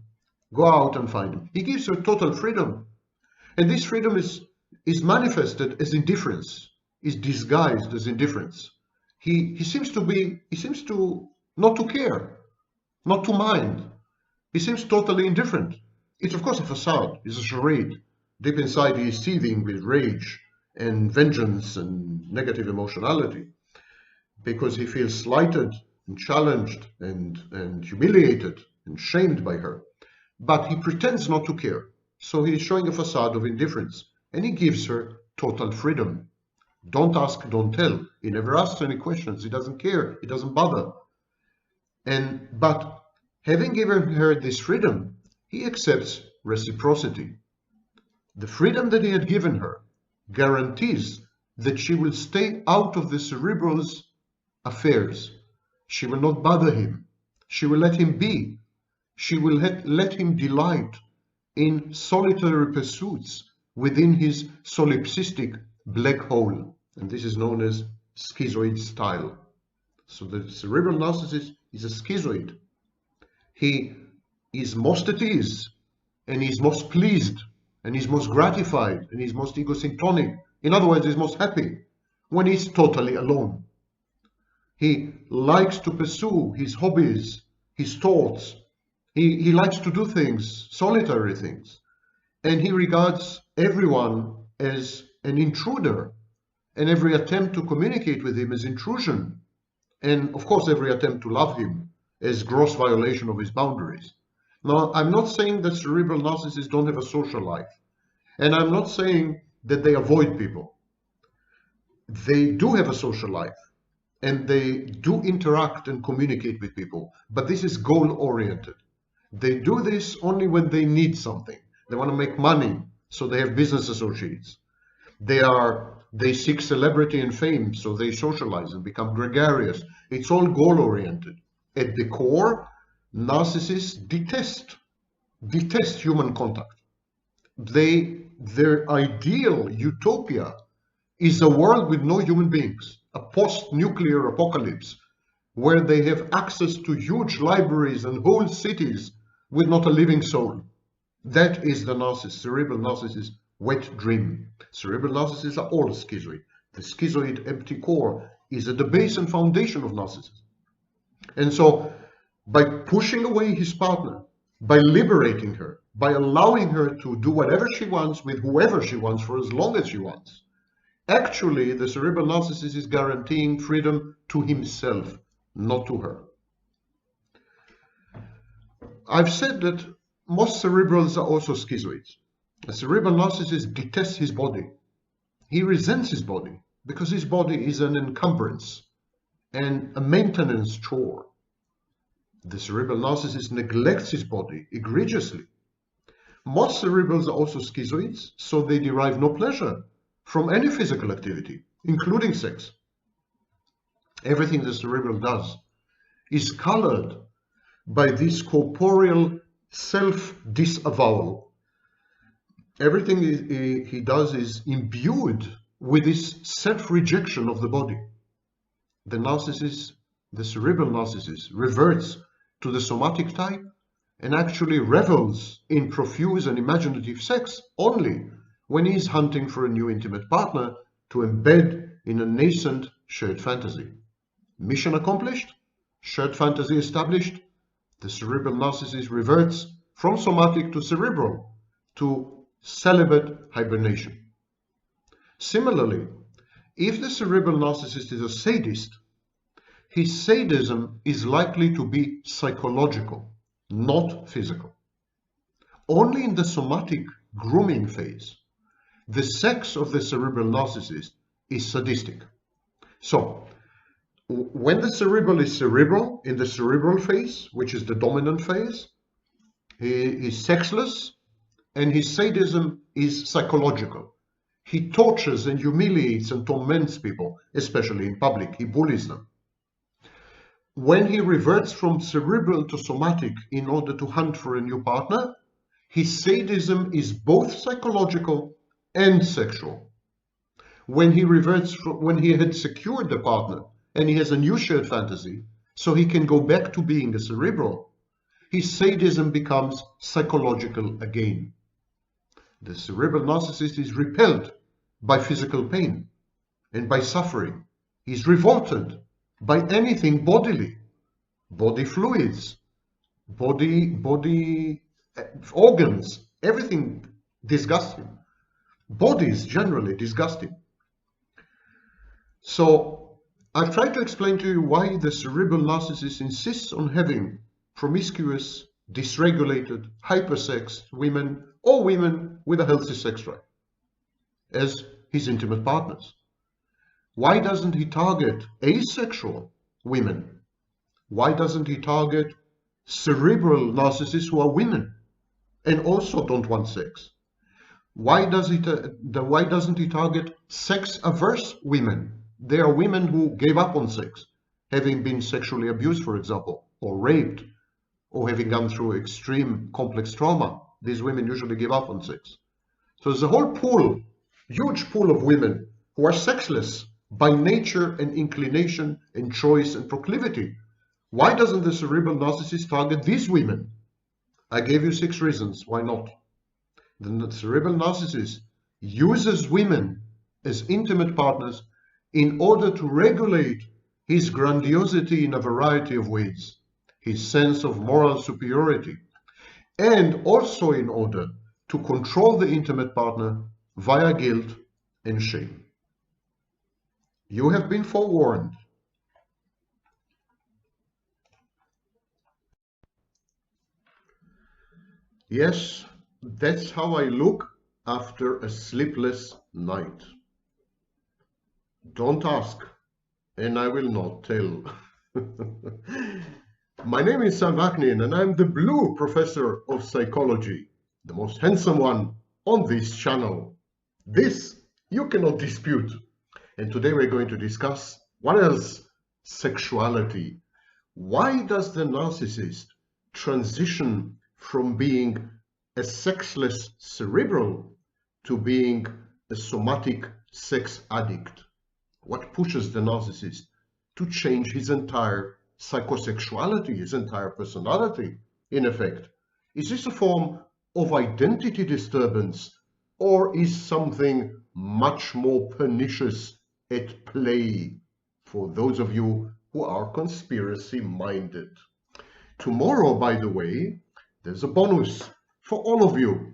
Go out and find them. He gives her total freedom. And this freedom is manifested as indifference, is disguised as indifference. He seems to not to care, not to mind. He seems totally indifferent. It's of course a facade, it's a charade. Deep inside he is seething with rage and vengeance and negative emotionality because he feels slighted and challenged and humiliated and shamed by her. But he pretends not to care. So he is showing a facade of indifference and he gives her total freedom. Don't ask, don't tell. He never asks any questions. He doesn't care. He doesn't bother. But having given her this freedom, he accepts reciprocity. The freedom that he had given her guarantees that she will stay out of the cerebral's affairs. She will not bother him. She will let him be. She will let him delight in solitary pursuits within his solipsistic black hole. And this is known as schizoid style. So the cerebral narcissist is a schizoid. He is most at ease, and he's most pleased, and he's most gratified, and he's most egosyntonic. In other words, he's most happy when he's totally alone. He likes to pursue his hobbies, his thoughts. He likes to do things, solitary things. And he regards everyone as an intruder, and every attempt to communicate with him as intrusion. And of course, every attempt to love him as gross violation of his boundaries. Now, I'm not saying that cerebral narcissists don't have a social life. And I'm not saying that they avoid people. They do have a social life. And they do interact and communicate with people. But this is goal-oriented. They do this only when they need something. They want to make money, so they have business associates. They seek celebrity and fame, so they socialize and become gregarious. It's all goal-oriented. At the core, narcissists detest human contact. Their ideal utopia is a world with no human beings, a post-nuclear apocalypse, where they have access to huge libraries and whole cities with not a living soul. That is the cerebral narcissist wet dream. Cerebral narcissists are all schizoid. The schizoid empty core is at the base and foundation of narcissism. And so, by pushing away his partner, by liberating her, by allowing her to do whatever she wants with whoever she wants for as long as she wants, actually the cerebral narcissist is guaranteeing freedom to himself, not to her. I've said that most cerebrals are also schizoids. A cerebral narcissist detests his body. He resents his body because his body is an encumbrance and a maintenance chore. The cerebral narcissist neglects his body egregiously. Most cerebrals are also schizoids, so they derive no pleasure from any physical activity, including sex. Everything the cerebral does is colored by this corporeal self-disavowal. Everything he does is imbued with this self-rejection of the body. The narcissist, the cerebral narcissist, reverts to the somatic type and actually revels in profuse and imaginative sex only when he is hunting for a new intimate partner to embed in a nascent shared fantasy. Mission accomplished, shared fantasy established, the cerebral narcissist reverts from somatic to cerebral, to celibate hibernation. Similarly, if the cerebral narcissist is a sadist, his sadism is likely to be psychological, not physical. Only in the somatic grooming phase, the sex of the cerebral narcissist is sadistic. So, when the cerebral is cerebral, in the cerebral phase, which is the dominant phase, he is sexless and his sadism is psychological. He tortures and humiliates and torments people, especially in public. He bullies them. When he reverts from cerebral to somatic in order to hunt for a new partner, his sadism is both psychological and sexual. When he reverts when he had secured the partner and he has a new shared fantasy, so he can go back to being a cerebral, his sadism becomes psychological again. The cerebral narcissist is repelled by physical pain and by suffering. He's revolted by anything bodily, body fluids, body organs, everything disgusts him. Bodies generally disgust him. So I've tried to explain to you why the cerebral narcissist insists on having promiscuous, dysregulated, hypersexed women or women with a healthy sex drive as his intimate partners. Why doesn't he target asexual women? Why doesn't he target cerebral narcissists who are women and also don't want sex? Why doesn't he target sex-averse women? They are women who gave up on sex, having been sexually abused, for example, or raped, or having gone through extreme complex trauma. These women usually give up on sex. So there's a whole pool, huge pool of women who are sexless by nature and inclination and choice and proclivity. Why doesn't the cerebral narcissist target these women? I gave you 6 reasons why not. The cerebral narcissist uses women as intimate partners in order to regulate his grandiosity in a variety of ways, his sense of moral superiority, and also in order to control the intimate partner via guilt and shame. You have been forewarned. Yes, that's how I look after a sleepless night. Don't ask, and I will not tell. My name is Sam Vaknin, and I'm the Blue Professor of Psychology, the most handsome one on this channel. This you cannot dispute. And today we're going to discuss what else? Sexuality. Why does the narcissist transition from being a sexless cerebral to being a somatic sex addict? What pushes the narcissist to change his entire psychosexuality, his entire personality, in effect? Is this a form of identity disturbance, or is something much more pernicious at play for those of you who are conspiracy-minded? Tomorrow, by the way, there's a bonus for all of you.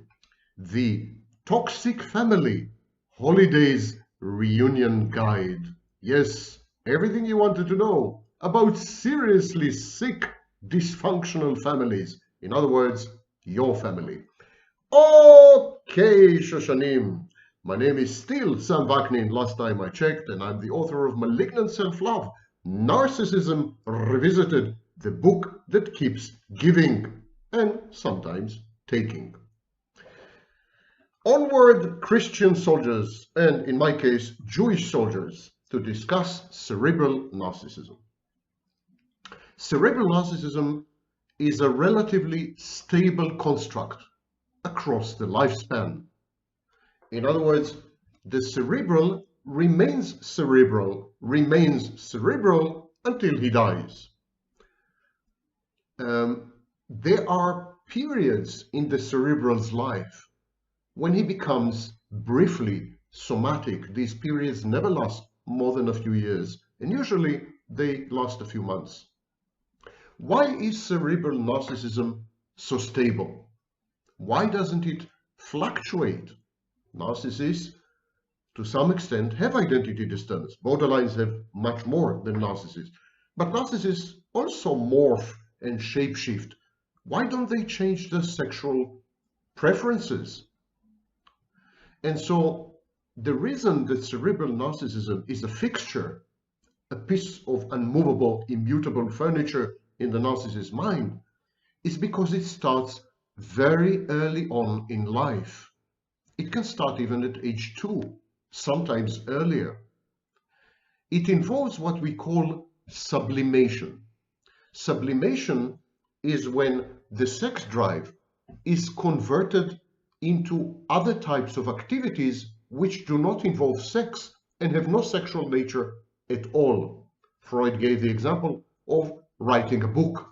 The Toxic Family Holidays Reunion Guide. Yes, everything you wanted to know about seriously sick, dysfunctional families. In other words, your family. Okay, Shoshanim. My name is still Sam Vaknin, last time I checked, and I'm the author of Malignant Self-Love, Narcissism Revisited, the book that keeps giving and sometimes taking. Onward, Christian soldiers, and in my case, Jewish soldiers, to discuss cerebral narcissism. Cerebral narcissism is a relatively stable construct across the lifespan. In other words, the cerebral remains cerebral until he dies. There are periods in the cerebral's life when he becomes briefly somatic. These periods never last more than a few years, and usually they last a few months. Why is cerebral narcissism so stable? Why doesn't it fluctuate? Narcissists, to some extent, have identity disturbance. Borderlines have much more than narcissists. But narcissists also morph and shapeshift. Why don't they change their sexual preferences? And so the reason that cerebral narcissism is a fixture, a piece of unmovable, immutable furniture in the narcissist's mind, is because it starts very early on in life. It can start even at age 2, sometimes earlier. It involves what we call sublimation. Sublimation is when the sex drive is converted into other types of activities which do not involve sex and have no sexual nature at all. Freud gave the example of writing a book.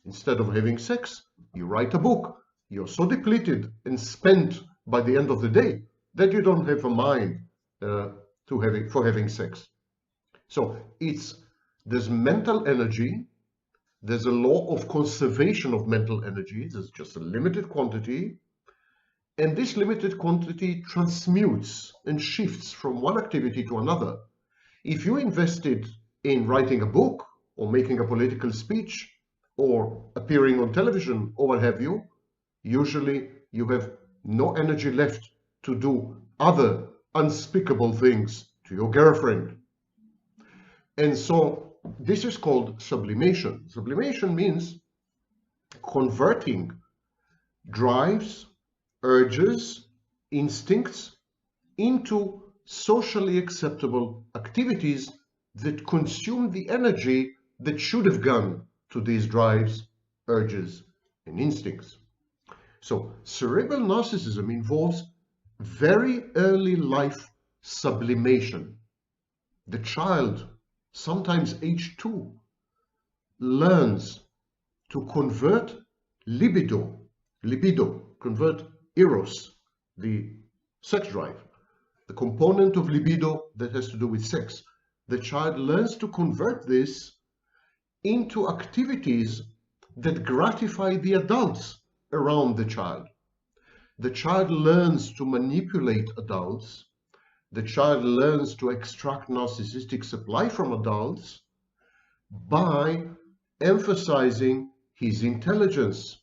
Instead of having sex, you write a book. You're so depleted and spent by the end of the day that you don't have a mind for having sex. So there's mental energy. There's a law of conservation of mental energy. There's just a limited quantity. And this limited quantity transmutes and shifts from one activity to another. If you invested in writing a book or making a political speech or appearing on television or what have you, usually you have no energy left to do other unspeakable things to your girlfriend. And so this is called sublimation. Sublimation means converting drives, urges, instincts into socially acceptable activities that consume the energy that should have gone to these drives, urges, and instincts. So cerebral narcissism involves very early life sublimation. The child, sometimes age 2, learns to convert libido, convert eros, the sex drive, the component of libido that has to do with sex. The child learns to convert this into activities that gratify the adults around the child. The child learns to manipulate adults. The child learns to extract narcissistic supply from adults by emphasizing his intelligence,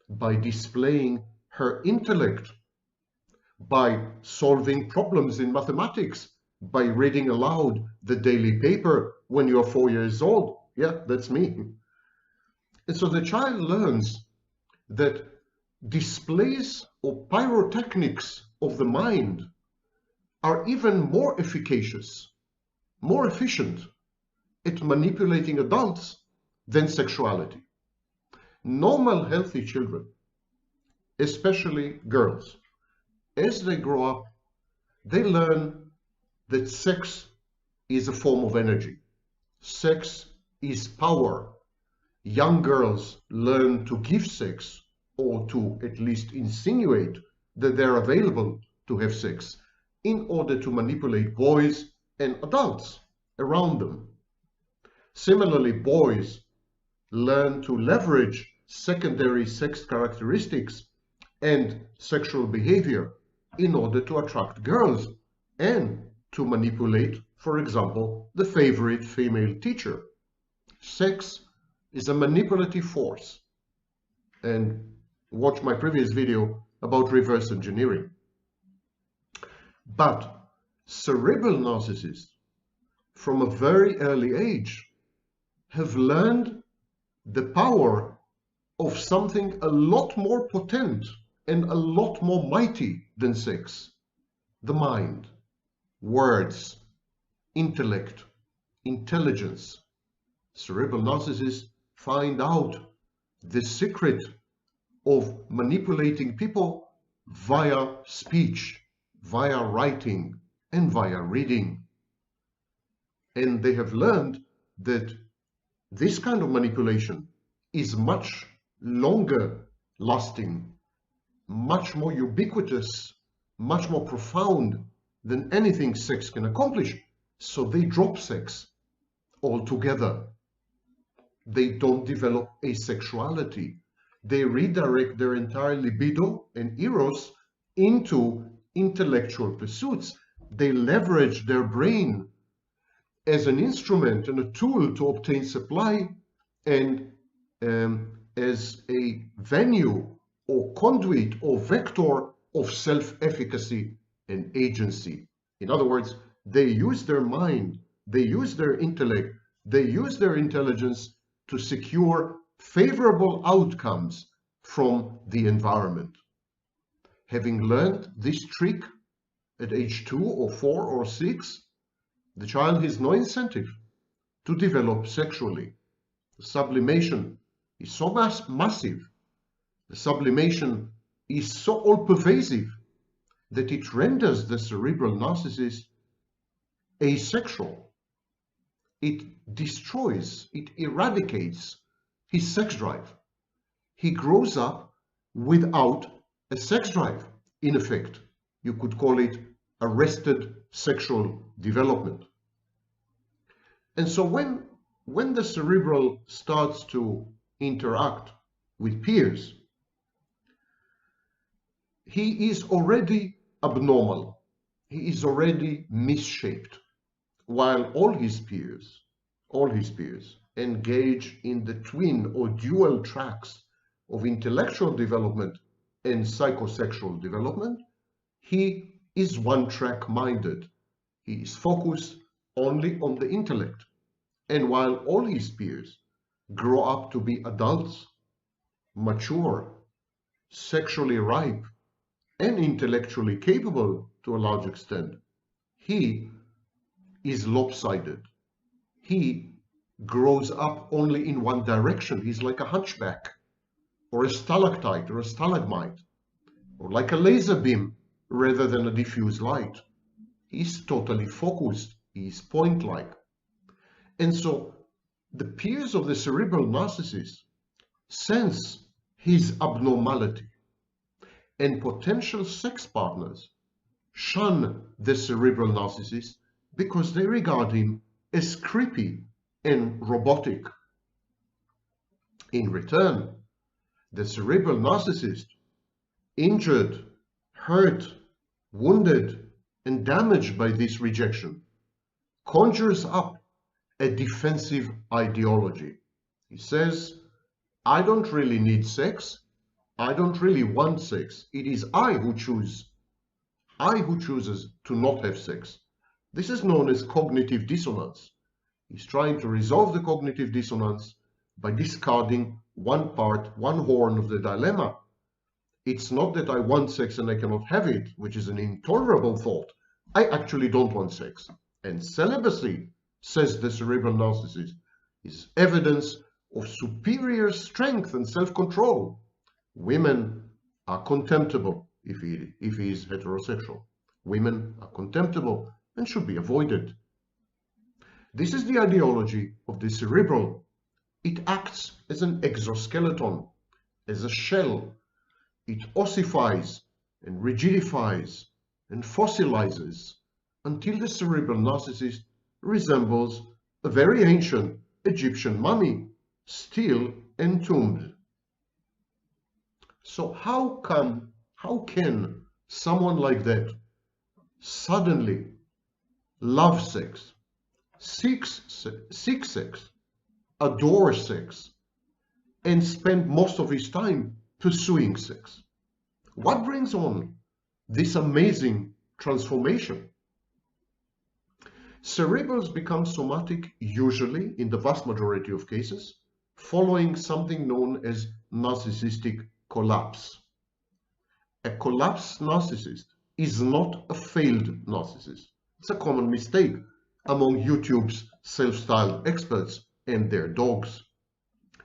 by displaying her intellect, by solving problems in mathematics, by reading aloud the daily paper when you're 4 years old. Yeah, that's me. And so the child learns that displays or pyrotechnics of the mind are even more efficacious, more efficient at manipulating adults than sexuality. Normal, healthy children, especially girls, as they grow up, they learn that sex is a form of energy. Sex is power. Young girls learn to give sex, or to at least insinuate that they're available to have sex, in order to manipulate boys and adults around them. Similarly, boys learn to leverage secondary sex characteristics and sexual behavior in order to attract girls and to manipulate, for example, the favorite female teacher. Sex is a manipulative force. And watch my previous video about reverse engineering. But cerebral narcissists, from a very early age, have learned the power of something a lot more potent and a lot more mighty than sex: the mind, words, intellect, intelligence. Cerebral narcissists find out the secret of manipulating people via speech, via writing, and via reading. And they have learned that this kind of manipulation is much longer lasting, much more ubiquitous, much more profound than anything sex can accomplish. So they drop sex altogether. They don't develop asexuality. They redirect their entire libido and eros into intellectual pursuits. They leverage their brain as an instrument and a tool to obtain supply, and as a venue or conduit or vector of self-efficacy and agency. In other words, they use their mind, they use their intellect, they use their intelligence to secure favorable outcomes from the environment. Having learned this trick at age 2 or 4 or 6, the child has no incentive to develop sexually. The sublimation is so massive, the sublimation is so all-pervasive that it renders the cerebral narcissist asexual. It destroys, it eradicates his sex drive. He grows up without a sex drive. In effect, you could call it arrested sexual development. And so when the cerebral starts to interact with peers, he is already abnormal. He is already misshaped, while all his peers engage in the twin or dual tracks of intellectual development and psychosexual development. He is one-track minded. He is focused only on the intellect. And while all his peers grow up to be adults, mature, sexually ripe, and intellectually capable to a large extent, he is lopsided. He grows up only in one direction. He's like a hunchback, or a stalactite, or a stalagmite, or like a laser beam rather than a diffuse light. He's totally focused. He's point-like. And so the peers of the cerebral narcissist sense his abnormality, and potential sex partners shun the cerebral narcissist because they regard him as creepy and robotic. In return, the cerebral narcissist, injured, hurt, wounded, and damaged by this rejection, conjures up a defensive ideology. He says, I don't really need sex. I don't really want sex. It is I who choose. I who chooses to not have sex. This is known as cognitive dissonance. He's trying to resolve the cognitive dissonance by discarding one part, one horn of the dilemma. It's not that I want sex and I cannot have it, which is an intolerable thought. I actually don't want sex. And celibacy, says the cerebral narcissist, is evidence of superior strength and self-control. Women are contemptible if he is heterosexual. Women are contemptible and should be avoided. This is the ideology of the cerebral. It acts as an exoskeleton, as a shell. It ossifies and rigidifies and fossilizes until the cerebral narcissist resembles a very ancient Egyptian mummy, still entombed. So how can someone like that suddenly love sex, seek sex, adore sex, and spend most of his time pursuing sex? What brings on this amazing transformation? Cerebrals become somatic usually, in the vast majority of cases, following something known as narcissistic collapse. A collapsed narcissist is not a failed narcissist. It's a common mistake among YouTube's self-styled experts and their dogs.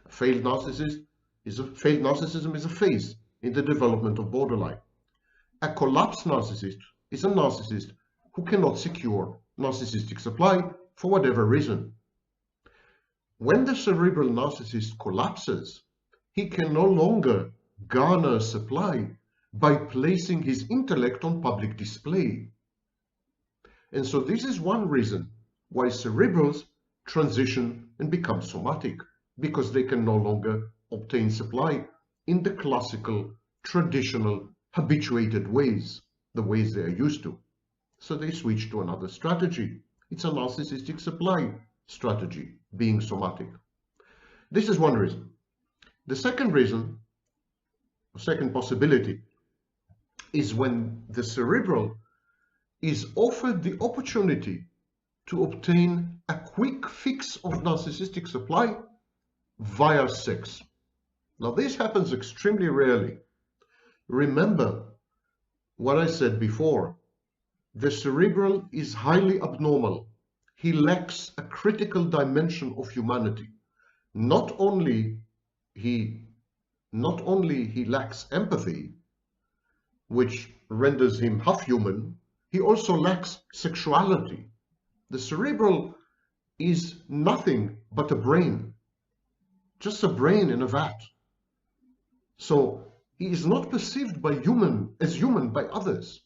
A failed narcissist Failed narcissism is a phase in the development of borderline. A collapsed narcissist is a narcissist who cannot secure narcissistic supply for whatever reason. When the cerebral narcissist collapses, he can no longer garner supply by placing his intellect on public display. And so this is one reason why cerebrals transition and become somatic, because they can no longer obtain supply in the classical, traditional, habituated ways, the ways they are used to. So they switch to another strategy. It's a narcissistic supply strategy, being somatic. This is one reason. The second reason, or second possibility, is when the cerebral is offered the opportunity to obtain a quick fix of narcissistic supply via sex. Now, this happens extremely rarely. Remember what I said before. The cerebral is highly abnormal. He lacks a critical dimension of humanity. Not only he lacks empathy, which renders him half human, he also lacks sexuality. The cerebral is nothing but a brain, just a brain in a vat. So he is not perceived as human by others.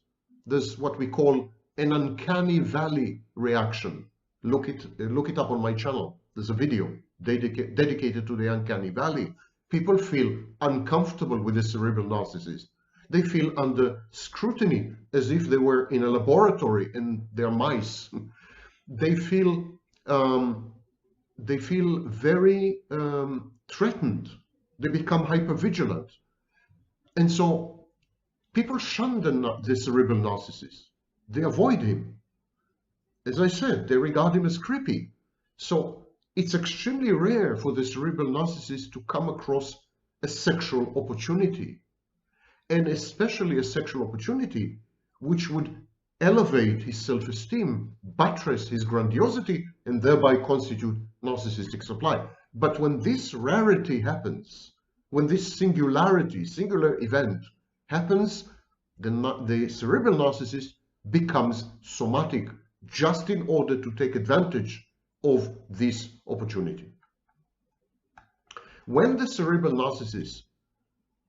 There's what we call an uncanny valley reaction. Look it up on my channel. There's a video dedicated to the uncanny valley. People feel uncomfortable with the cerebral narcissist. They feel under scrutiny as if they were in a laboratory and they're mice. They feel very threatened. They become hypervigilant. And so people shun the cerebral narcissist. They avoid him. As I said, they regard him as creepy. So it's extremely rare for the cerebral narcissist to come across a sexual opportunity, and especially a sexual opportunity which would elevate his self-esteem, buttress his grandiosity, and thereby constitute narcissistic supply. But when this rarity happens, when this singular event happens, the cerebral narcissist becomes somatic just in order to take advantage of this opportunity. When the cerebral narcissist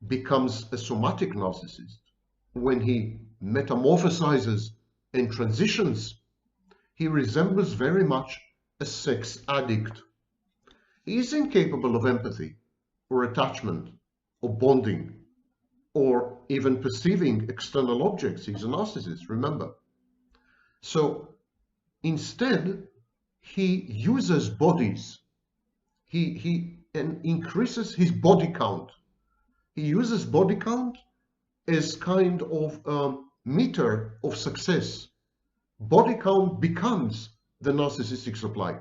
becomes a somatic narcissist, when he metamorphosizes and transitions, he resembles very much a sex addict. He is incapable of empathy or attachment or bonding or even perceiving external objects. He's a narcissist, remember. So instead, he uses bodies. He increases his body count. He uses body count as kind of meter of success. Body count becomes the narcissistic supply.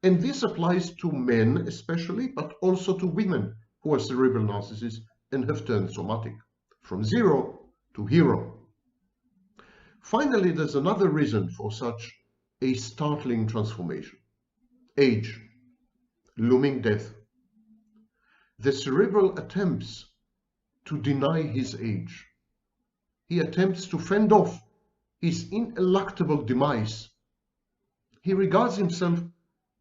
And this applies to men especially, but also to women who are cerebral narcissists and have turned somatic, from zero to hero. Finally, there's another reason for such a startling transformation. Age, looming death. The cerebral attempts to deny his age. He attempts to fend off his ineluctable demise. He regards himself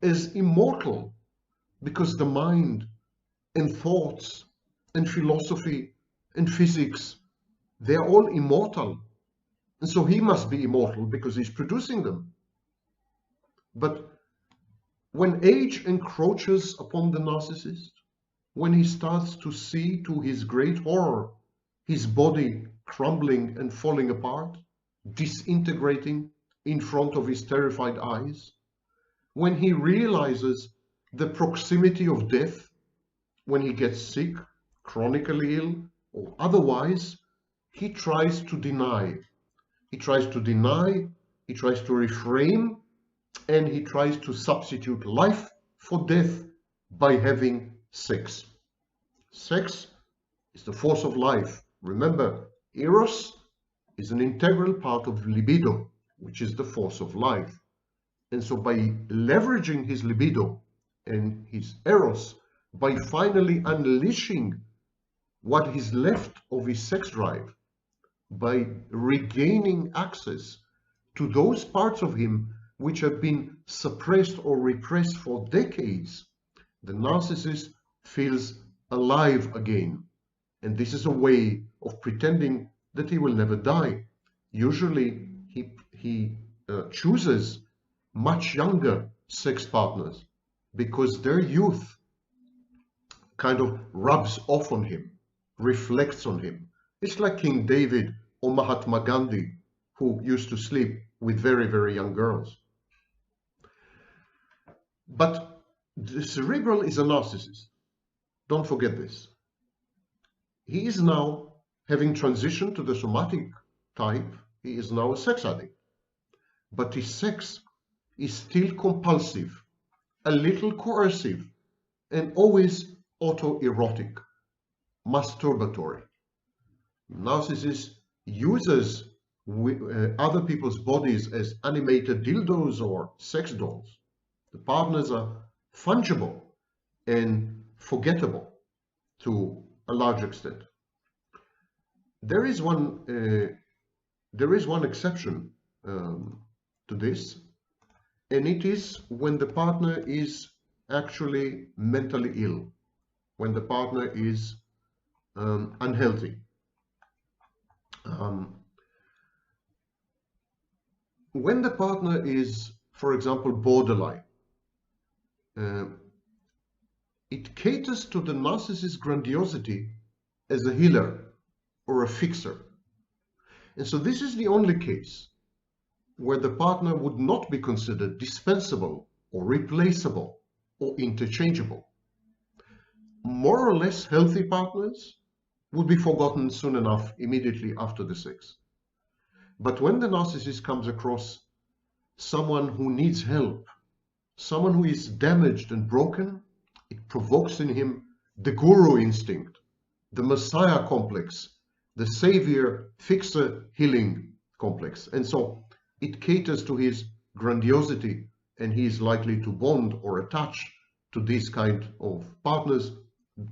as immortal because the mind and thoughts and philosophy and physics, they're all immortal. And so he must be immortal because he's producing them. But when age encroaches upon the narcissist, when he starts to see, to his great horror, his body crumbling and falling apart, disintegrating in front of his terrified eyes, when he realizes the proximity of death, when he gets sick, chronically ill, or otherwise, he tries to deny. He tries to deny, he tries to reframe, and he tries to substitute life for death by having sex. Sex is the force of life. Remember, eros is an integral part of libido, which is the force of life. And so by leveraging his libido and his eros by finally unleashing what is left of his sex drive, by regaining access to those parts of him which have been suppressed or repressed for decades, the narcissist feels alive again. And this is a way of pretending that he will never die. Usually he chooses much younger sex partners because their youth kind of rubs off on him, reflects on him. It's like King David or Mahatma Gandhi, who used to sleep with very, very young girls. But the cerebral is a narcissist. Don't forget this. He is now, having transitioned to the somatic type, he is now a sex addict. But his sex is still compulsive, a little coercive, and always autoerotic, masturbatory. Narcissist uses other people's bodies as animated dildos or sex dolls. The partners are fungible and forgettable to a large extent. There is one exception to this, and it is when the partner is actually mentally ill, when the partner is unhealthy. When the partner is, for example, borderline, it caters to the narcissist's grandiosity as a healer or a fixer. And so this is the only case where the partner would not be considered dispensable or replaceable or interchangeable. More or less healthy partners would be forgotten soon enough, immediately after the sex. But when the narcissist comes across someone who needs help, someone who is damaged and broken, it provokes in him the guru instinct, the messiah complex, the savior, fixer, healing complex. And so it caters to his grandiosity, and he is likely to bond or attach to these kind of partners.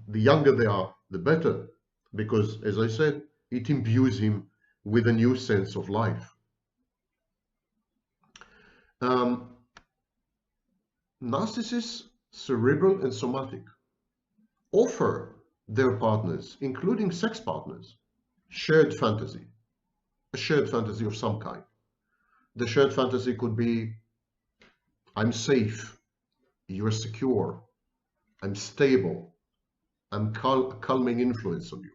The younger they are, the better, because, as I said, it imbues him with a new sense of life. Narcissists, cerebral and somatic, offer their partners, including sex partners, shared fantasy, a shared fantasy of some kind. The shared fantasy could be, I'm safe, you're secure, I'm stable, I'm a calming influence on you,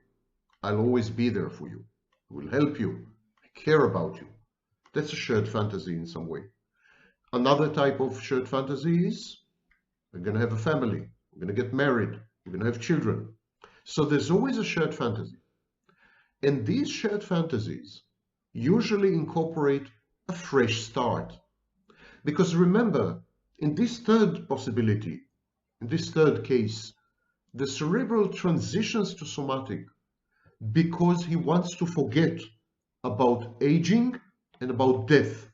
I'll always be there for you, I will help you, I care about you. That's a shared fantasy in some way. Another type of shared fantasy is, we're going to have a family, we're going to get married, we're going to have children. So there's always a shared fantasy. And these shared fantasies usually incorporate a fresh start. Because remember, in this third possibility, in this third case, the cerebral transitions to somatic because he wants to forget about aging and about death.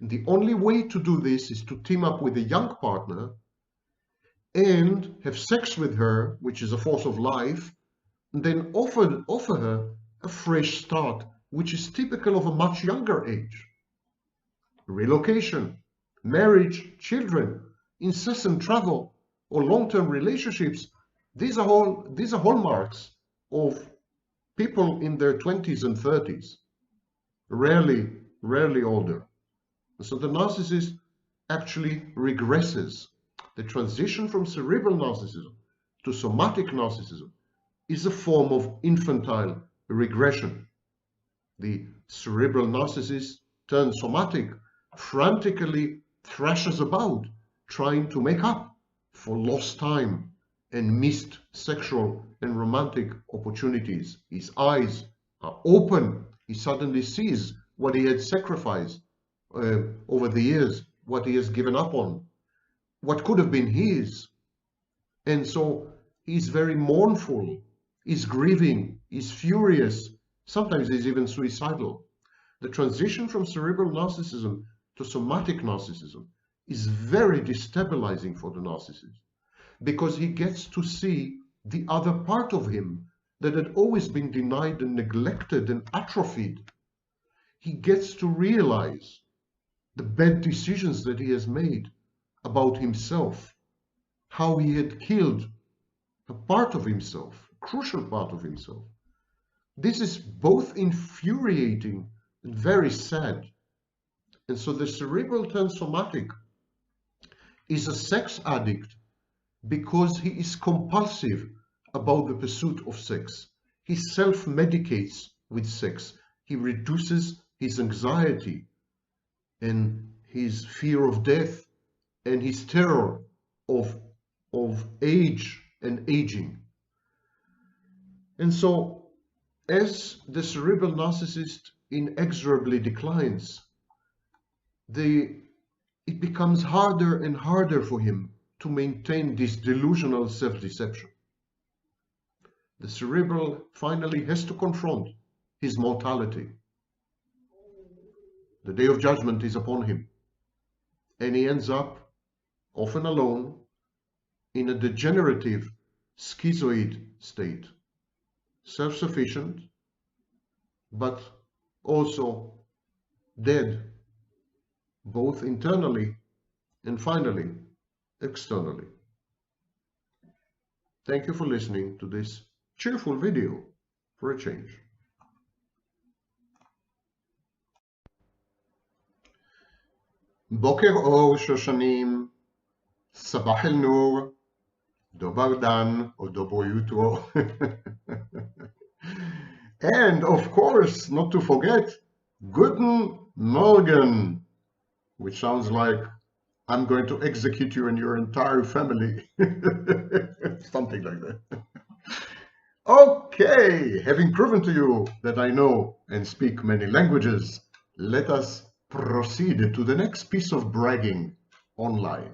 And the only way to do this is to team up with a young partner and have sex with her, which is a force of life, and then offer her a fresh start, which is typical of a much younger age. Relocation, marriage, children, incessant travel, or long-term relationships, these are hallmarks of people in their 20s and 30s, rarely older. And so the narcissist actually regresses. The transition from cerebral narcissism to somatic narcissism is a form of infantile regression. The cerebral narcissist turns somatic, frantically thrashes about, trying to make up for lost time and missed sexual and romantic opportunities. His eyes are open. He suddenly sees what he had sacrificed over the years, what he has given up on, what could have been his. And so he's very mournful, he's grieving, he's furious, sometimes he's even suicidal. The transition from cerebral narcissism to somatic narcissism is very destabilizing for the narcissist, because he gets to see the other part of him that had always been denied and neglected and atrophied. He gets to realize the bad decisions that he has made about himself, how he had killed a part of himself, a crucial part of himself. This is both infuriating and very sad. And so the cerebral turn somatic is a sex addict because he is compulsive about the pursuit of sex. He self-medicates with sex. He reduces his anxiety and his fear of death and his terror of age and aging. And so as the cerebral narcissist inexorably declines, it becomes harder and harder for him to maintain this delusional self-deception. The cerebral finally has to confront his mortality. The day of judgment is upon him, and he ends up, often alone, in a degenerative schizoid state, self-sufficient, but also dead, both internally and finally externally. Thank you for listening to this cheerful video for a change. בוקר אור שושנים, סבח אל נור, דובר דן או דובו יוטרו. And of course, not to forget, Guten Morgen, which sounds like I'm going to execute you and your entire family. Something like that. Okay, having proven to you that I know and speak many languages, let us proceed to the next piece of bragging online.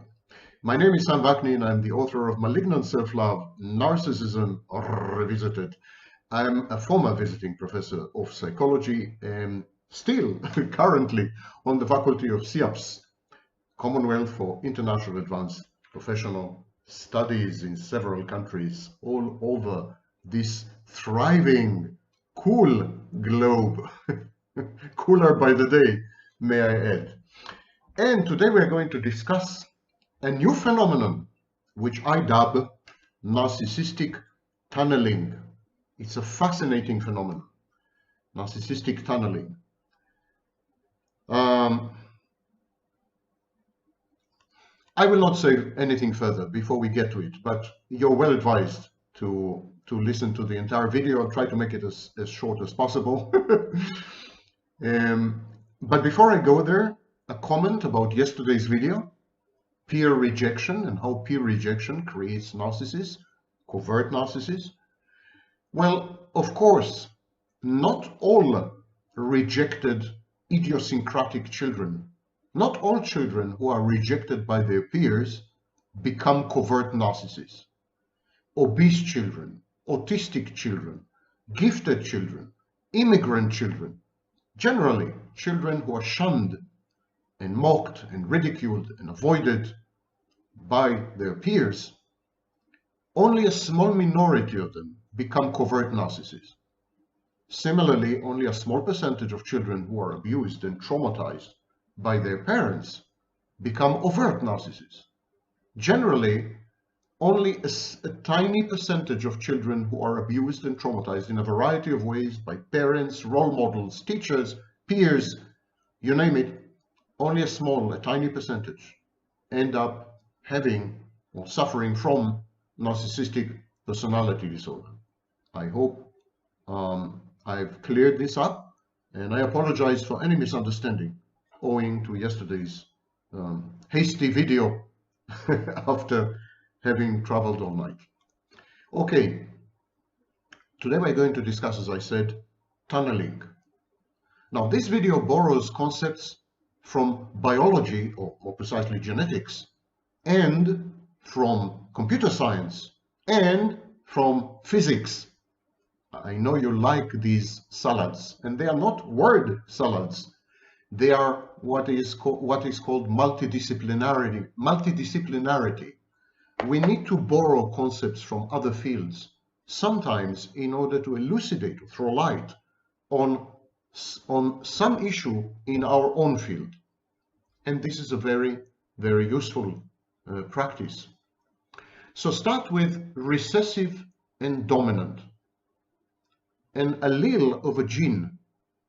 My name is Sam Vakni and I'm the author of Malignant Self-Love, Narcissism Revisited. I'm a former visiting professor of psychology and still currently on the faculty of CIAPS, Commonwealth for International Advanced Professional Studies in several countries all over this thriving, cool globe. Cooler by the day, may I add. And today we're going to discuss a new phenomenon which I dub narcissistic tunneling. It's a fascinating phenomenon, narcissistic tunneling. I will not say anything further before we get to it, but you're well advised to listen to the entire video. I'll try to make it as short as possible. But before I go there, a comment about yesterday's video, peer rejection and how peer rejection creates narcissists, covert narcissists. Well, of course, not all rejected idiosyncratic children, not all children who are rejected by their peers become covert narcissists. Obese children, autistic children, gifted children, immigrant children, generally children who are shunned and mocked and ridiculed and avoided by their peers, only a small minority of them become covert narcissists. Similarly, only a small percentage of children who are abused and traumatized by their parents become overt narcissists. Generally, only a tiny percentage of children who are abused and traumatized in a variety of ways by parents, role models, teachers, peers, you name it, only a tiny percentage end up having or suffering from narcissistic personality disorder. I hope I've cleared this up, and I apologize for any misunderstanding owing to yesterday's hasty video after having traveled all night. Okay, today we're going to discuss, as I said, tunneling. Now, this video borrows concepts from biology, or more precisely genetics, and from computer science, and from physics. I know you like these salads, and they are not word salads. They are what is called multidisciplinarity, we need to borrow concepts from other fields, sometimes in order to elucidate or throw light on some issue in our own field. And this is a very, very useful practice. So start with recessive and dominant. An allele of a gene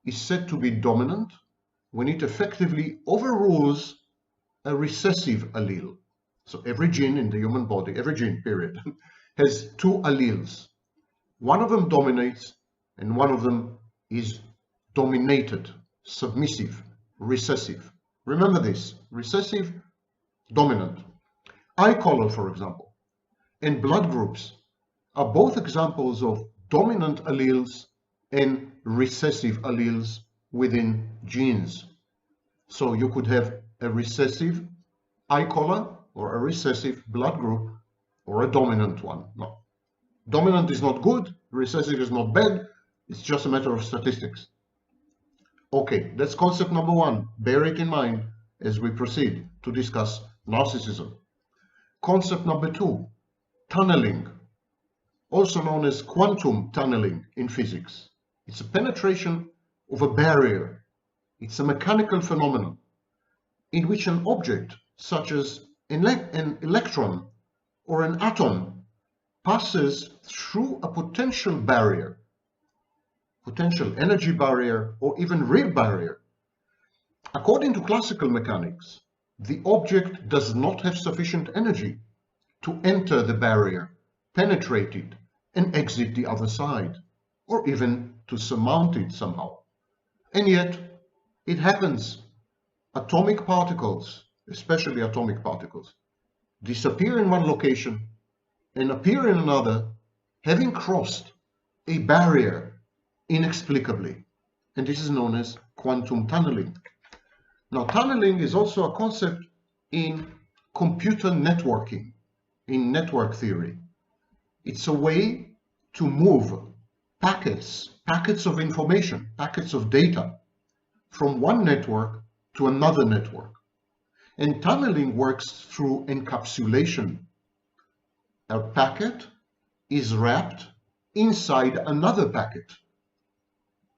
is said to be dominant when it effectively overrules a recessive allele. So every gene in the human body, every gene, period, has two alleles. One of them dominates and one of them is dominated, submissive, recessive. Remember this: recessive, dominant. Eye color, for example, and blood groups are both examples of dominant alleles and recessive alleles within genes. So you could have a recessive eye color or a recessive blood group or a dominant one. No. Dominant is not good, recessive is not bad, it's just a matter of statistics. Okay, that's concept number one. Bear it in mind as we proceed to discuss narcissism. Concept number two, tunneling, also known as quantum tunneling in physics. It's a penetration of a barrier. It's a mechanical phenomenon in which an object, such as an electron or an atom, passes through a potential barrier, potential energy barrier, or even real barrier. According to classical mechanics, the object does not have sufficient energy to enter the barrier, penetrate it, and exit the other side, or even to surmount it somehow. And yet, it happens. Atomic particles, especially atomic particles, disappear in one location and appear in another, having crossed a barrier inexplicably. And this is known as quantum tunneling. Now, tunneling is also a concept in computer networking, in network theory. It's a way to move packets of information, packets of data from one network to another network. And tunneling works through encapsulation. A packet is wrapped inside another packet.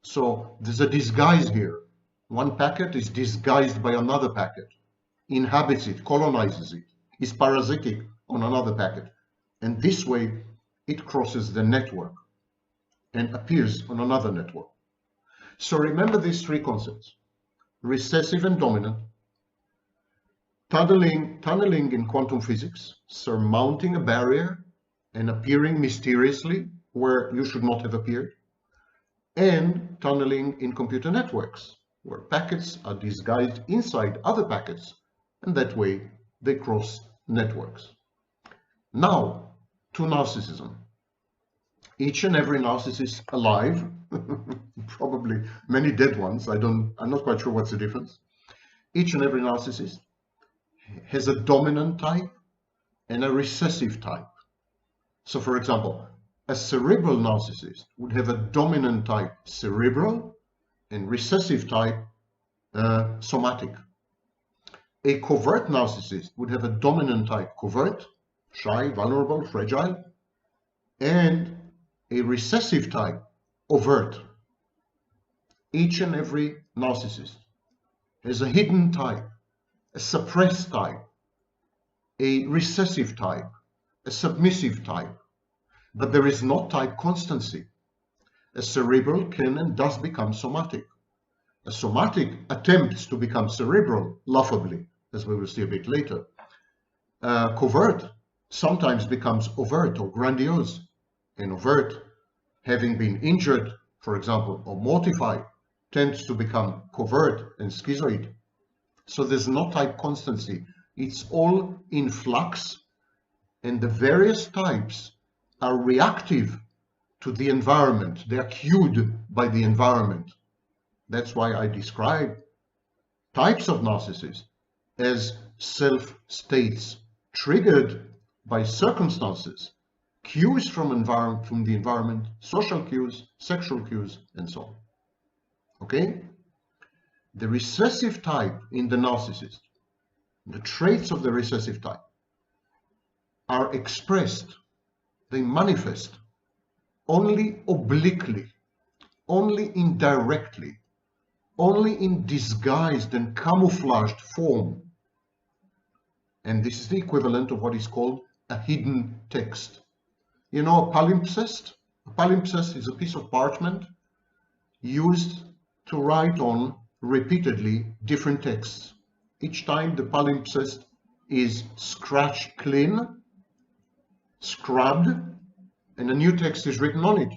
So there's a disguise here. One packet is disguised by another packet, inhabits it, colonizes it, is parasitic on another packet. And this way it crosses the network and appears on another network. So remember these three concepts: recessive and dominant, tunneling in quantum physics, surmounting a barrier and appearing mysteriously where you should not have appeared, and tunneling in computer networks, where packets are disguised inside other packets, and that way they cross networks. Now, to narcissism. Each and every narcissist alive, probably many dead ones, I'm not quite sure what's the difference. Each and every narcissist has a dominant type and a recessive type. So for example, a cerebral narcissist would have a dominant type cerebral and recessive type somatic. A covert narcissist would have a dominant type covert, shy, vulnerable, fragile, and a recessive type overt. Each and every narcissist has a hidden type, a suppressed type, a recessive type, a submissive type, but there is not type constancy. A cerebral can and does become somatic. A somatic attempts to become cerebral, laughably, as we will see a bit later. Covert sometimes becomes overt or grandiose. And overt, having been injured, for example, or mortified, tends to become covert and schizoid. So there's no type constancy. It's all in flux, and the various types are reactive to the environment. They are cued by the environment. That's why I describe types of narcissists as self-states triggered by circumstances, cues from the environment, social cues, sexual cues, and so on. Okay? The recessive type in the narcissist, the traits of the recessive type, are expressed, they manifest only obliquely, only indirectly, only in disguised and camouflaged form. And this is the equivalent of what is called a hidden text. You know, a palimpsest? A palimpsest is a piece of parchment used to write on repeatedly different texts. Each time the palimpsest is scratched clean, scrubbed, and a new text is written on it.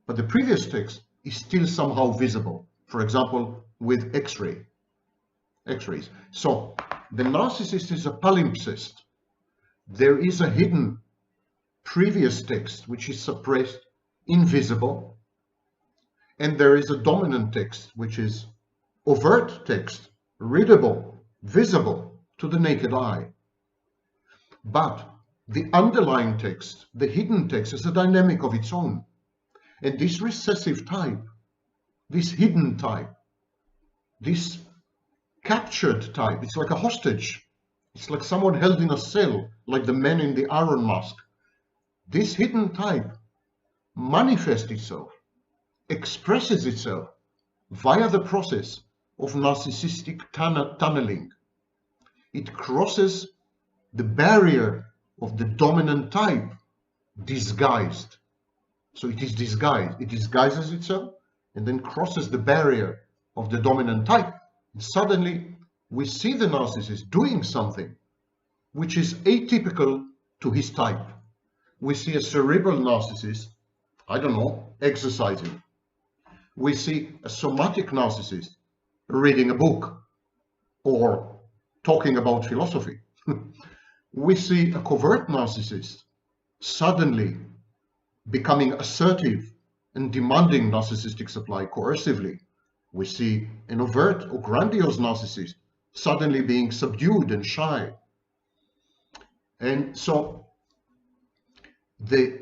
But the previous text is still somehow visible. For example, with X-rays. So the narcissist is a palimpsest. There is a hidden previous text which is suppressed, invisible, and there is a dominant text which is overt text, readable, visible to the naked eye. But the underlying text, the hidden text, is a dynamic of its own. And this recessive type, this hidden type, this captured type, it's like a hostage. It's like someone held in a cell, like the man in the Iron Mask. This hidden type manifests itself, expresses itself via the process of narcissistic tunneling. It crosses the barrier of the dominant type, disguised. So it is disguised. It disguises itself and then crosses the barrier of the dominant type. And suddenly we see the narcissist doing something which is atypical to his type. We see a cerebral narcissist, I don't know, exercising. We see a somatic narcissist reading a book or talking about philosophy. We see a covert narcissist suddenly becoming assertive and demanding narcissistic supply coercively. We see an overt or grandiose narcissist suddenly being subdued and shy. And so the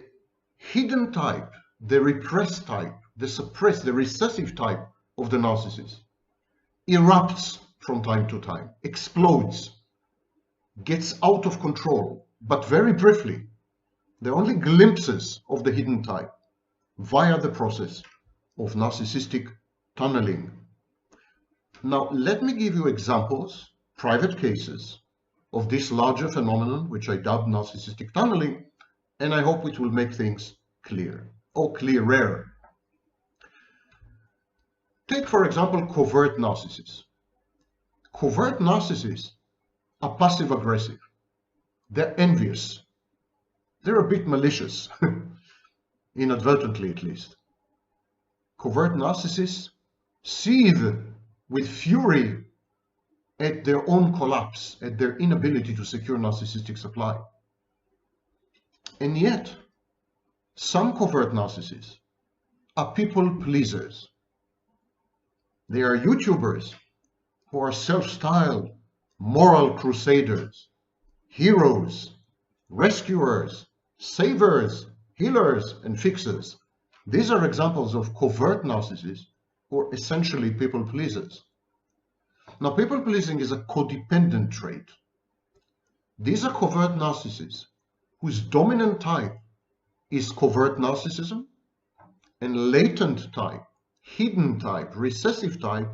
hidden type, the repressed type, the suppressed, the recessive type of the narcissist erupts from time to time, explodes, gets out of control, but very briefly. There are only glimpses of the hidden type via the process of narcissistic tunneling. Now, let me give you examples, private cases, of this larger phenomenon, which I dubbed narcissistic tunneling, and I hope it will make things clear, or clearer. Take, for example, covert narcissists. Covert narcissists are passive-aggressive. They're envious. They're a bit malicious, inadvertently at least. Covert narcissists seethe with fury at their own collapse, at their inability to secure narcissistic supply. And yet, some covert narcissists are people pleasers. They are YouTubers who are self-styled moral crusaders, heroes, rescuers, savers, healers, and fixers. These are examples of covert narcissists who are essentially people pleasers. Now, people pleasing is a codependent trait. These are covert narcissists whose dominant type is covert narcissism, and latent type, hidden type, recessive type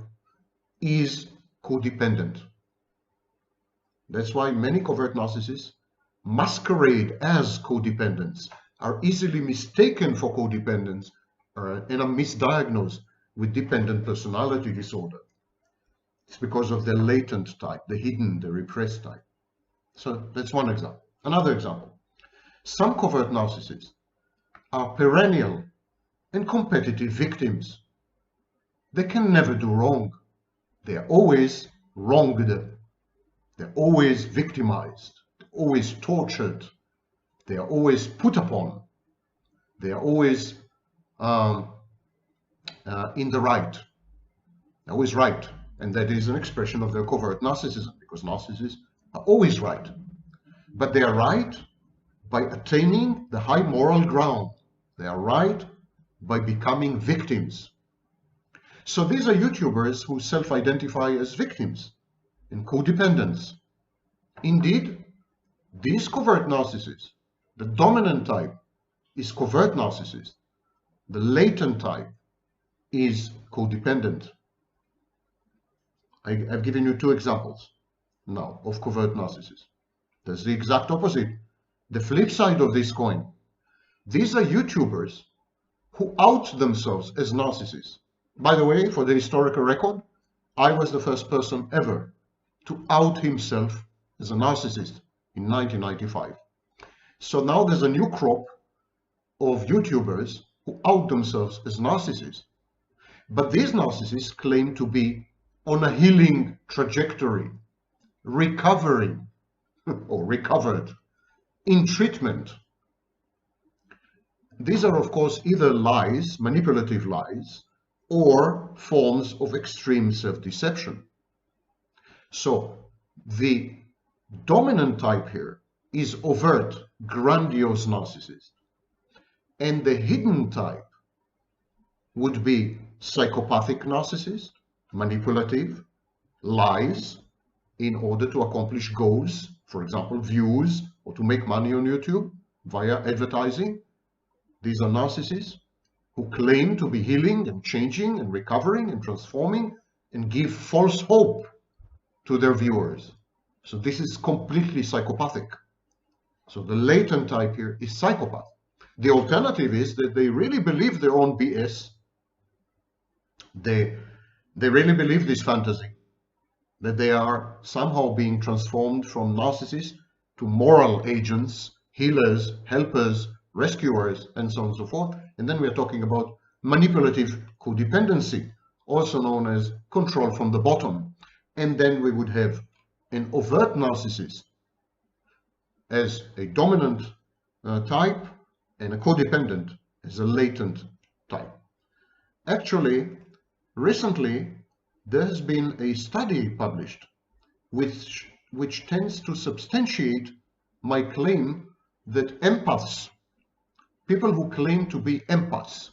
is codependent. That's why many covert narcissists masquerade as codependents, are easily mistaken for codependents, and are misdiagnosed with dependent personality disorder. It's because of the latent type, the hidden, the repressed type. So that's one example. Another example. Some covert narcissists are perennial and competitive victims. They can never do wrong. They are always wronged. They're always victimized, always tortured. They are always put upon. They are always in the right. They're always right. And that is an expression of their covert narcissism, because narcissists are always right. But they are right by attaining the high moral ground. They are right by becoming victims. So these are YouTubers who self-identify as victims and codependents. Indeed, These covert narcissists, the dominant type is covert narcissist. The latent type is codependent. I've given you two examples now of covert narcissists. There's the exact opposite. The flip side of this coin. These are YouTubers who out themselves as narcissists. By the way, for the historical record, I was the first person ever to out himself as a narcissist in 1995. So now there's a new crop of YouTubers who out themselves as narcissists. But these narcissists claim to be on a healing trajectory, recovering or recovered, in treatment. These are, of course, either lies, manipulative lies, or forms of extreme self-deception. So the dominant type here is overt, grandiose narcissist. And the hidden type would be psychopathic narcissist, manipulative, lies in order to accomplish goals, for example, views, or to make money on YouTube via advertising. These are narcissists who claim to be healing and changing and recovering and transforming and give false hope to their viewers. So this is completely psychopathic. So the latent type here is psychopath. The alternative is that they really believe their own BS. They really believe this fantasy, that they are somehow being transformed from narcissists to moral agents, healers, helpers, rescuers, and so on and so forth. And then we're talking about manipulative codependency, also known as control from the bottom. And then we would have an overt narcissist as a dominant type and a codependent as a latent type. Actually, recently, there has been a study published which tends to substantiate my claim that empaths, people who claim to be empaths,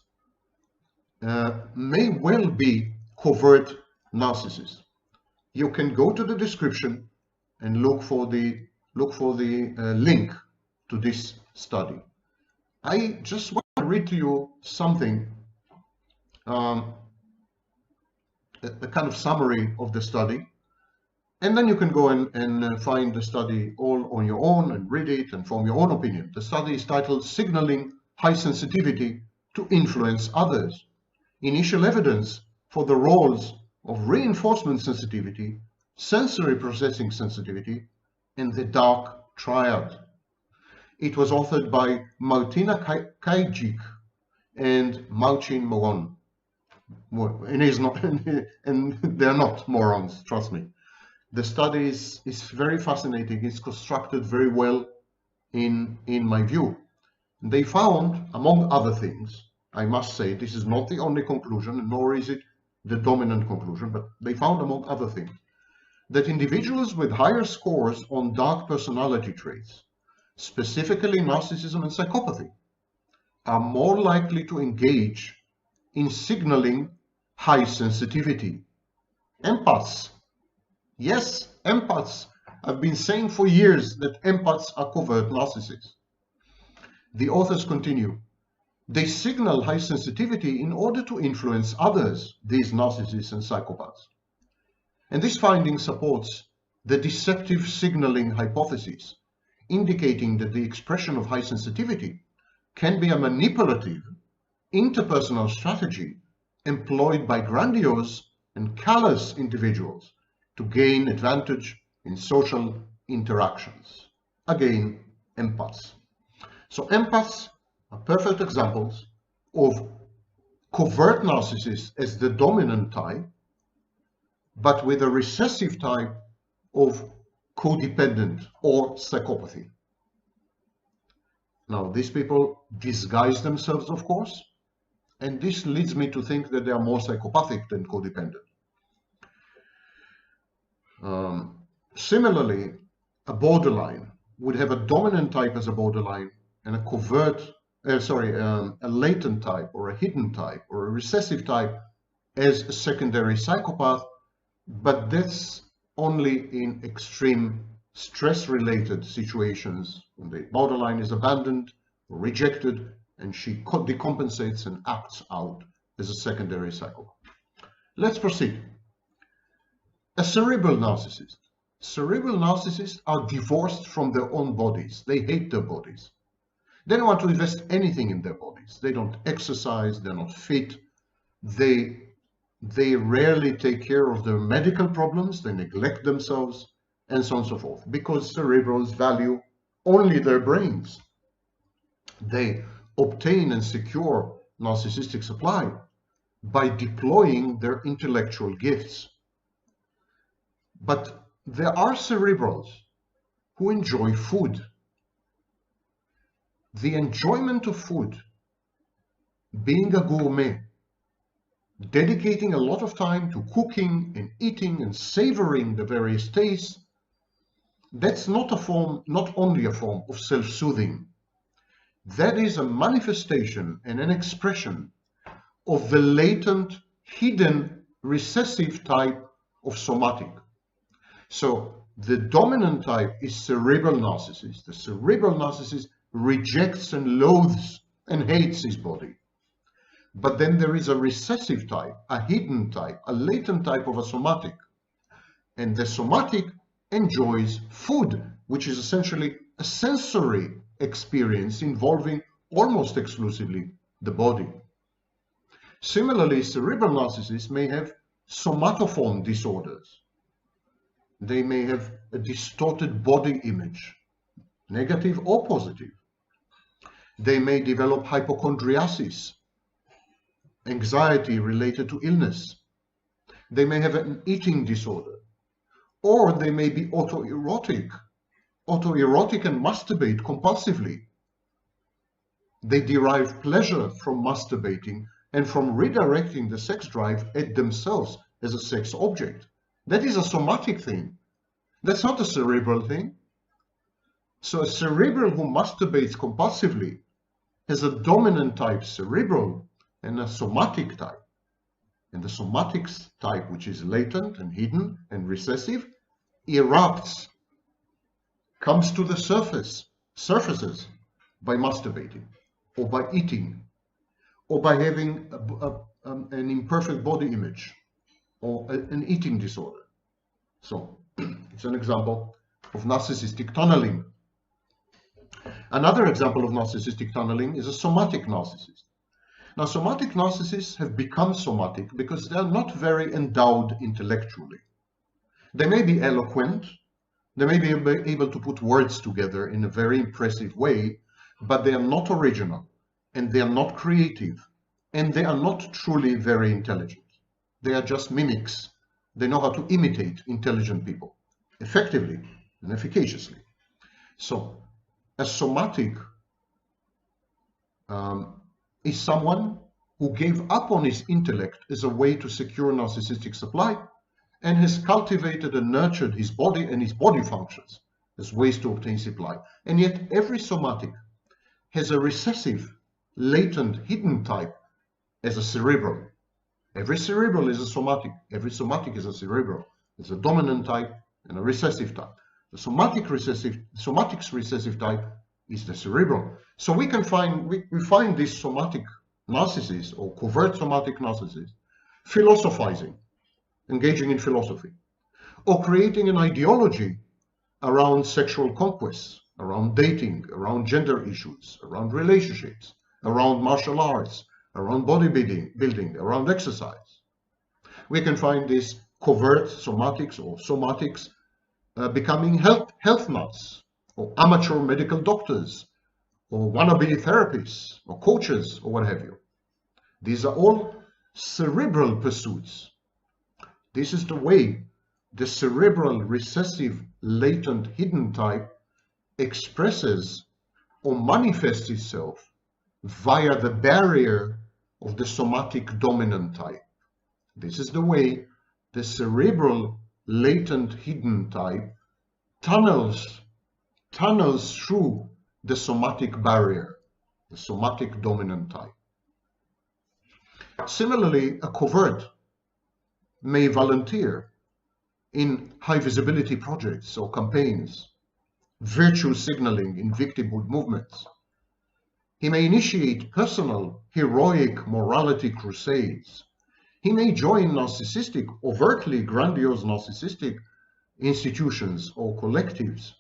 may well be covert narcissists. You can go to the description and look for the link to this study. I just want to read to you something, a kind of summary of the study, and then you can go and find the study all on your own and read it and form your own opinion. The study is titled Signaling High Sensitivity to Influence Others. Initial evidence for the roles of reinforcement sensitivity, sensory processing sensitivity, and the dark triad. It was authored by Martina Kajik and Mauchin Moron. And they're not morons, trust me. The study is very fascinating. It's constructed very well in my view. They found, among other things, I must say, this is not the only conclusion, nor is it the dominant conclusion, but they found, among other things, that individuals with higher scores on dark personality traits, specifically narcissism and psychopathy, are more likely to engage in signaling high sensitivity. Empaths. Yes, empaths. I've been saying for years that empaths are covert narcissists. The authors continue. They signal high sensitivity in order to influence others, these narcissists and psychopaths. And this finding supports the deceptive signaling hypothesis, indicating that the expression of high sensitivity can be a manipulative, interpersonal strategy employed by grandiose and callous individuals to gain advantage in social interactions. Again, empaths. So empaths are perfect examples of covert narcissists as the dominant type, but with a recessive type of codependent or psychopathy. Now, these people disguise themselves, of course, and this leads me to think that they are more psychopathic than codependent. Similarly, a borderline would have a dominant type as a borderline and a latent type or a hidden type or a recessive type as a secondary psychopath, but that's only in extreme stress-related situations, when the borderline is abandoned or rejected, and she decompensates and acts out as a secondary psychopath. Let's proceed. A cerebral narcissist. Cerebral narcissists are divorced from their own bodies. They hate their bodies. They don't want to invest anything in their bodies. They don't exercise, they're not fit. They rarely take care of their medical problems, they neglect themselves, and so on and so forth, because cerebrals value only their brains. They obtain and secure narcissistic supply by deploying their intellectual gifts. But there are cerebrals who enjoy food. The enjoyment of food, being a gourmet, dedicating a lot of time to cooking and eating and savoring the various tastes, that's not only a form of self-soothing. That is a manifestation and an expression of the latent, hidden, recessive type of somatic. So the dominant type is cerebral narcissist. The cerebral narcissist rejects and loathes and hates his body. But then there is a recessive type, a hidden type, a latent type of a somatic. And the somatic enjoys food, which is essentially a sensory experience involving almost exclusively the body. Similarly, cerebral narcissists may have somatoform disorders. They may have a distorted body image, negative or positive. They may develop hypochondriasis, anxiety related to illness. They may have an eating disorder, or they may be autoerotic and masturbate compulsively. They derive pleasure from masturbating and from redirecting the sex drive at themselves as a sex object. That is a somatic thing. That's not a cerebral thing. So a cerebral who masturbates compulsively has a dominant type cerebral and a somatic type. And the somatic type, which is latent and hidden and recessive, erupts, comes to the surfaces by masturbating, or by eating, or by having an imperfect body image, or an eating disorder. So it's an example of narcissistic tunneling. Another example of narcissistic tunneling is a somatic narcissist. Now, somatic narcissists have become somatic because they are not very endowed intellectually. They may be eloquent, they may be able to put words together in a very impressive way, but they are not original, and they are not creative, and they are not truly very intelligent. They are just mimics. They know how to imitate intelligent people effectively and efficaciously. So, a somatic is someone who gave up on his intellect as a way to secure narcissistic supply and has cultivated and nurtured his body and his body functions as ways to obtain supply. And yet every somatic has a recessive, latent, hidden type as a cerebral. Every cerebral is a somatic. Every somatic is a cerebral. It's a dominant type and a recessive type. The somatic's recessive type is the cerebral. So we find these somatic narcissists or covert somatic narcissists philosophizing, engaging in philosophy, or creating an ideology around sexual conquests, around dating, around gender issues, around relationships, around martial arts, around bodybuilding, around exercise. We can find these covert somatics or somatics becoming health nuts, or amateur medical doctors, or wannabe therapists, or coaches, or what have you. These are all cerebral pursuits. This is the way the cerebral, recessive, latent, hidden type expresses or manifests itself via the barrier of the somatic dominant type. This is the way the cerebral, latent, hidden type tunnels through the somatic barrier, the somatic dominant type. Similarly, a covert may volunteer in high visibility projects or campaigns, virtue signaling in victimhood movements. He may initiate personal, heroic morality crusades. He may join narcissistic, overtly grandiose narcissistic institutions or collectives.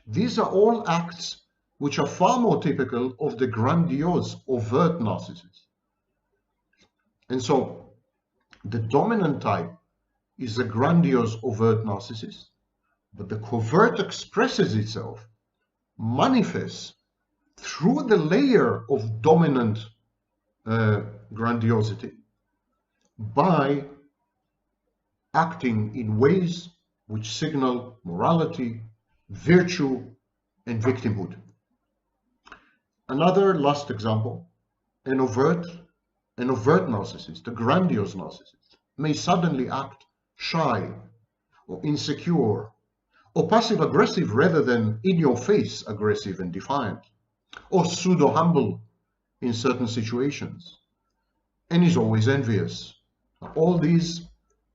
These are all acts which are far more typical of the grandiose, overt narcissist. And so the dominant type is a grandiose, overt narcissist, but the covert expresses itself, manifests through the layer of dominant grandiosity by acting in ways which signal morality, virtue, and victimhood. Another last example, an overt narcissist, a grandiose narcissist, may suddenly act shy or insecure or passive-aggressive rather than in-your-face aggressive and defiant, or pseudo-humble in certain situations, and is always envious. All these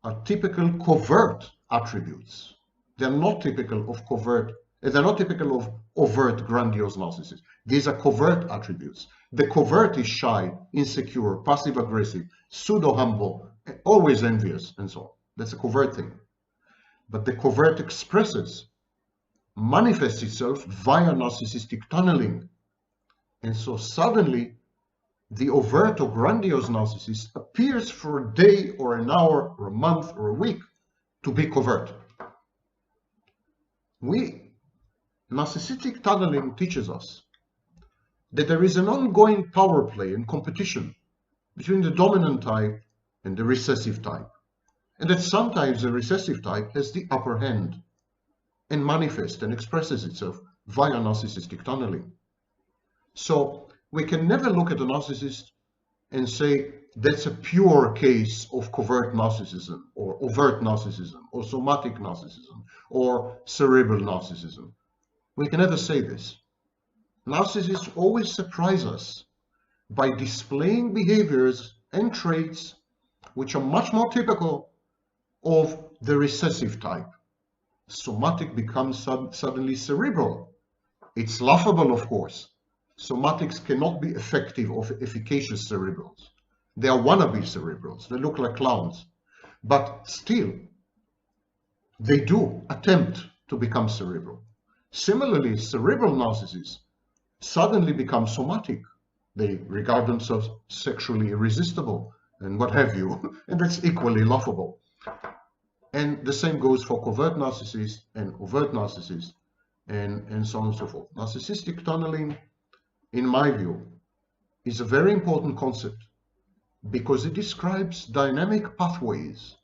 are typical covert attributes. They're not typical of overt grandiose narcissists. These are covert attributes. The covert is shy, insecure, passive-aggressive, pseudo-humble, always envious, and so on. That's a covert thing. But the covert manifests itself via narcissistic tunneling. And so suddenly, the overt or grandiose narcissist appears for a day or an hour or a month or a week to be covert. Narcissistic tunneling teaches us that there is an ongoing power play and competition between the dominant type and the recessive type, and that sometimes the recessive type has the upper hand and manifests and expresses itself via narcissistic tunneling. So we can never look at a narcissist and say that's a pure case of covert narcissism or overt narcissism or somatic narcissism or cerebral narcissism. We can never say this. Narcissists always surprise us by displaying behaviors and traits which are much more typical of the recessive type. Somatic becomes suddenly cerebral. It's laughable, of course. Somatics cannot be effective or efficacious cerebrals. They are wannabe cerebrals. They look like clowns. But still, they do attempt to become cerebral. Similarly, cerebral narcissists suddenly become somatic. They regard themselves sexually irresistible and what have you, and that's equally laughable. And the same goes for covert narcissists and overt narcissists and so on and so forth. Narcissistic tunneling, in my view, is a very important concept because it describes dynamic pathways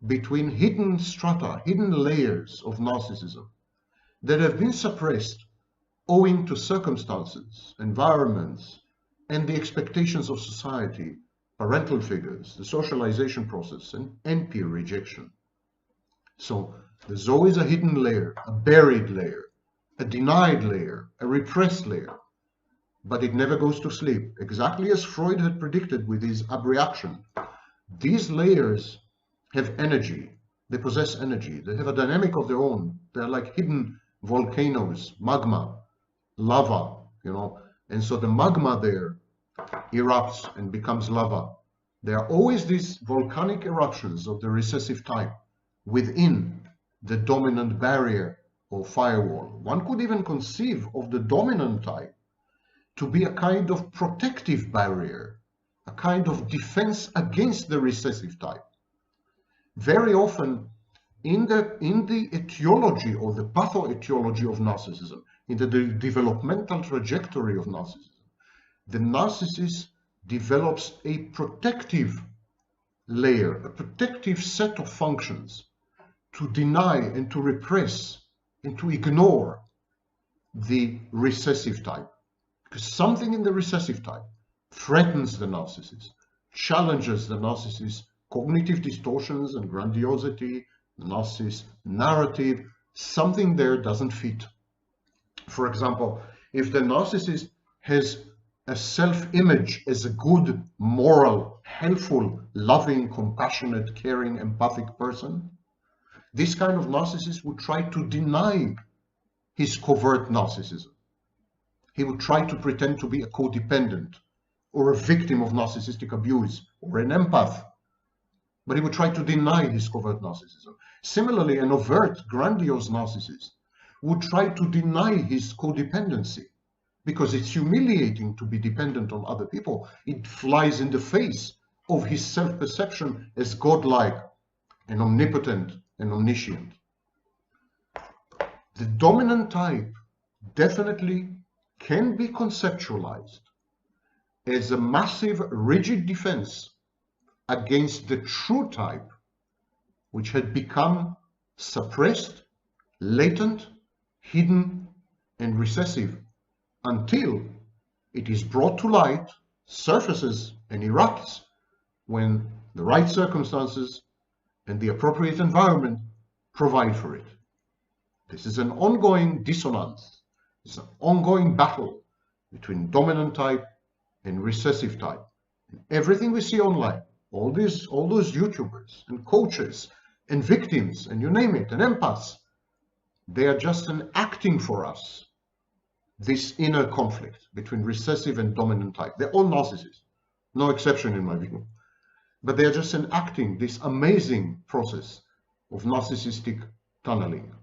between hidden strata, hidden layers of narcissism that have been suppressed owing to circumstances, environments, and the expectations of society, parental figures, the socialization process, and peer rejection. So there's always a hidden layer, a buried layer, a denied layer, a repressed layer, but it never goes to sleep. Exactly as Freud had predicted with his abreaction, these layers have energy. They possess energy. They have a dynamic of their own. They're like hidden volcanoes, magma, lava, and so the magma there erupts and becomes lava. There are always these volcanic eruptions of the recessive type within the dominant barrier or firewall. One could even conceive of the dominant type to be a kind of protective barrier, a kind of defense against the recessive type. Very often in the etiology or the pathoetiology of narcissism, in the developmental trajectory of narcissism, the narcissist develops a protective layer, a protective set of functions to deny and to repress and to ignore the recessive type. Because something in the recessive type threatens the narcissist, challenges the narcissist's cognitive distortions and grandiosity, the narcissist's narrative. Something there doesn't fit. For example, if the narcissist has a self-image as a good, moral, helpful, loving, compassionate, caring, empathic person, This kind of narcissist would try to deny his covert narcissism. He would try to pretend to be a codependent or a victim of narcissistic abuse or an empath, but he would try to deny his covert narcissism. Similarly, an overt, grandiose narcissist would try to deny his codependency because it's humiliating to be dependent on other people. It flies in the face of his self-perception as godlike and omnipotent and omniscient. The dominant type definitely can be conceptualized as a massive, rigid defense against the true type, which had become suppressed, latent, hidden, and recessive until it is brought to light, surfaces, and erupts when the right circumstances and the appropriate environment provide for it. This is an ongoing dissonance. It's an ongoing battle between dominant type and recessive type. And everything we see online, all those YouTubers and coaches and victims and you name it, and empaths, they are just enacting for us this inner conflict between recessive and dominant type. They're all narcissists, no exception in my view. But they are just enacting this amazing process of narcissistic tunneling.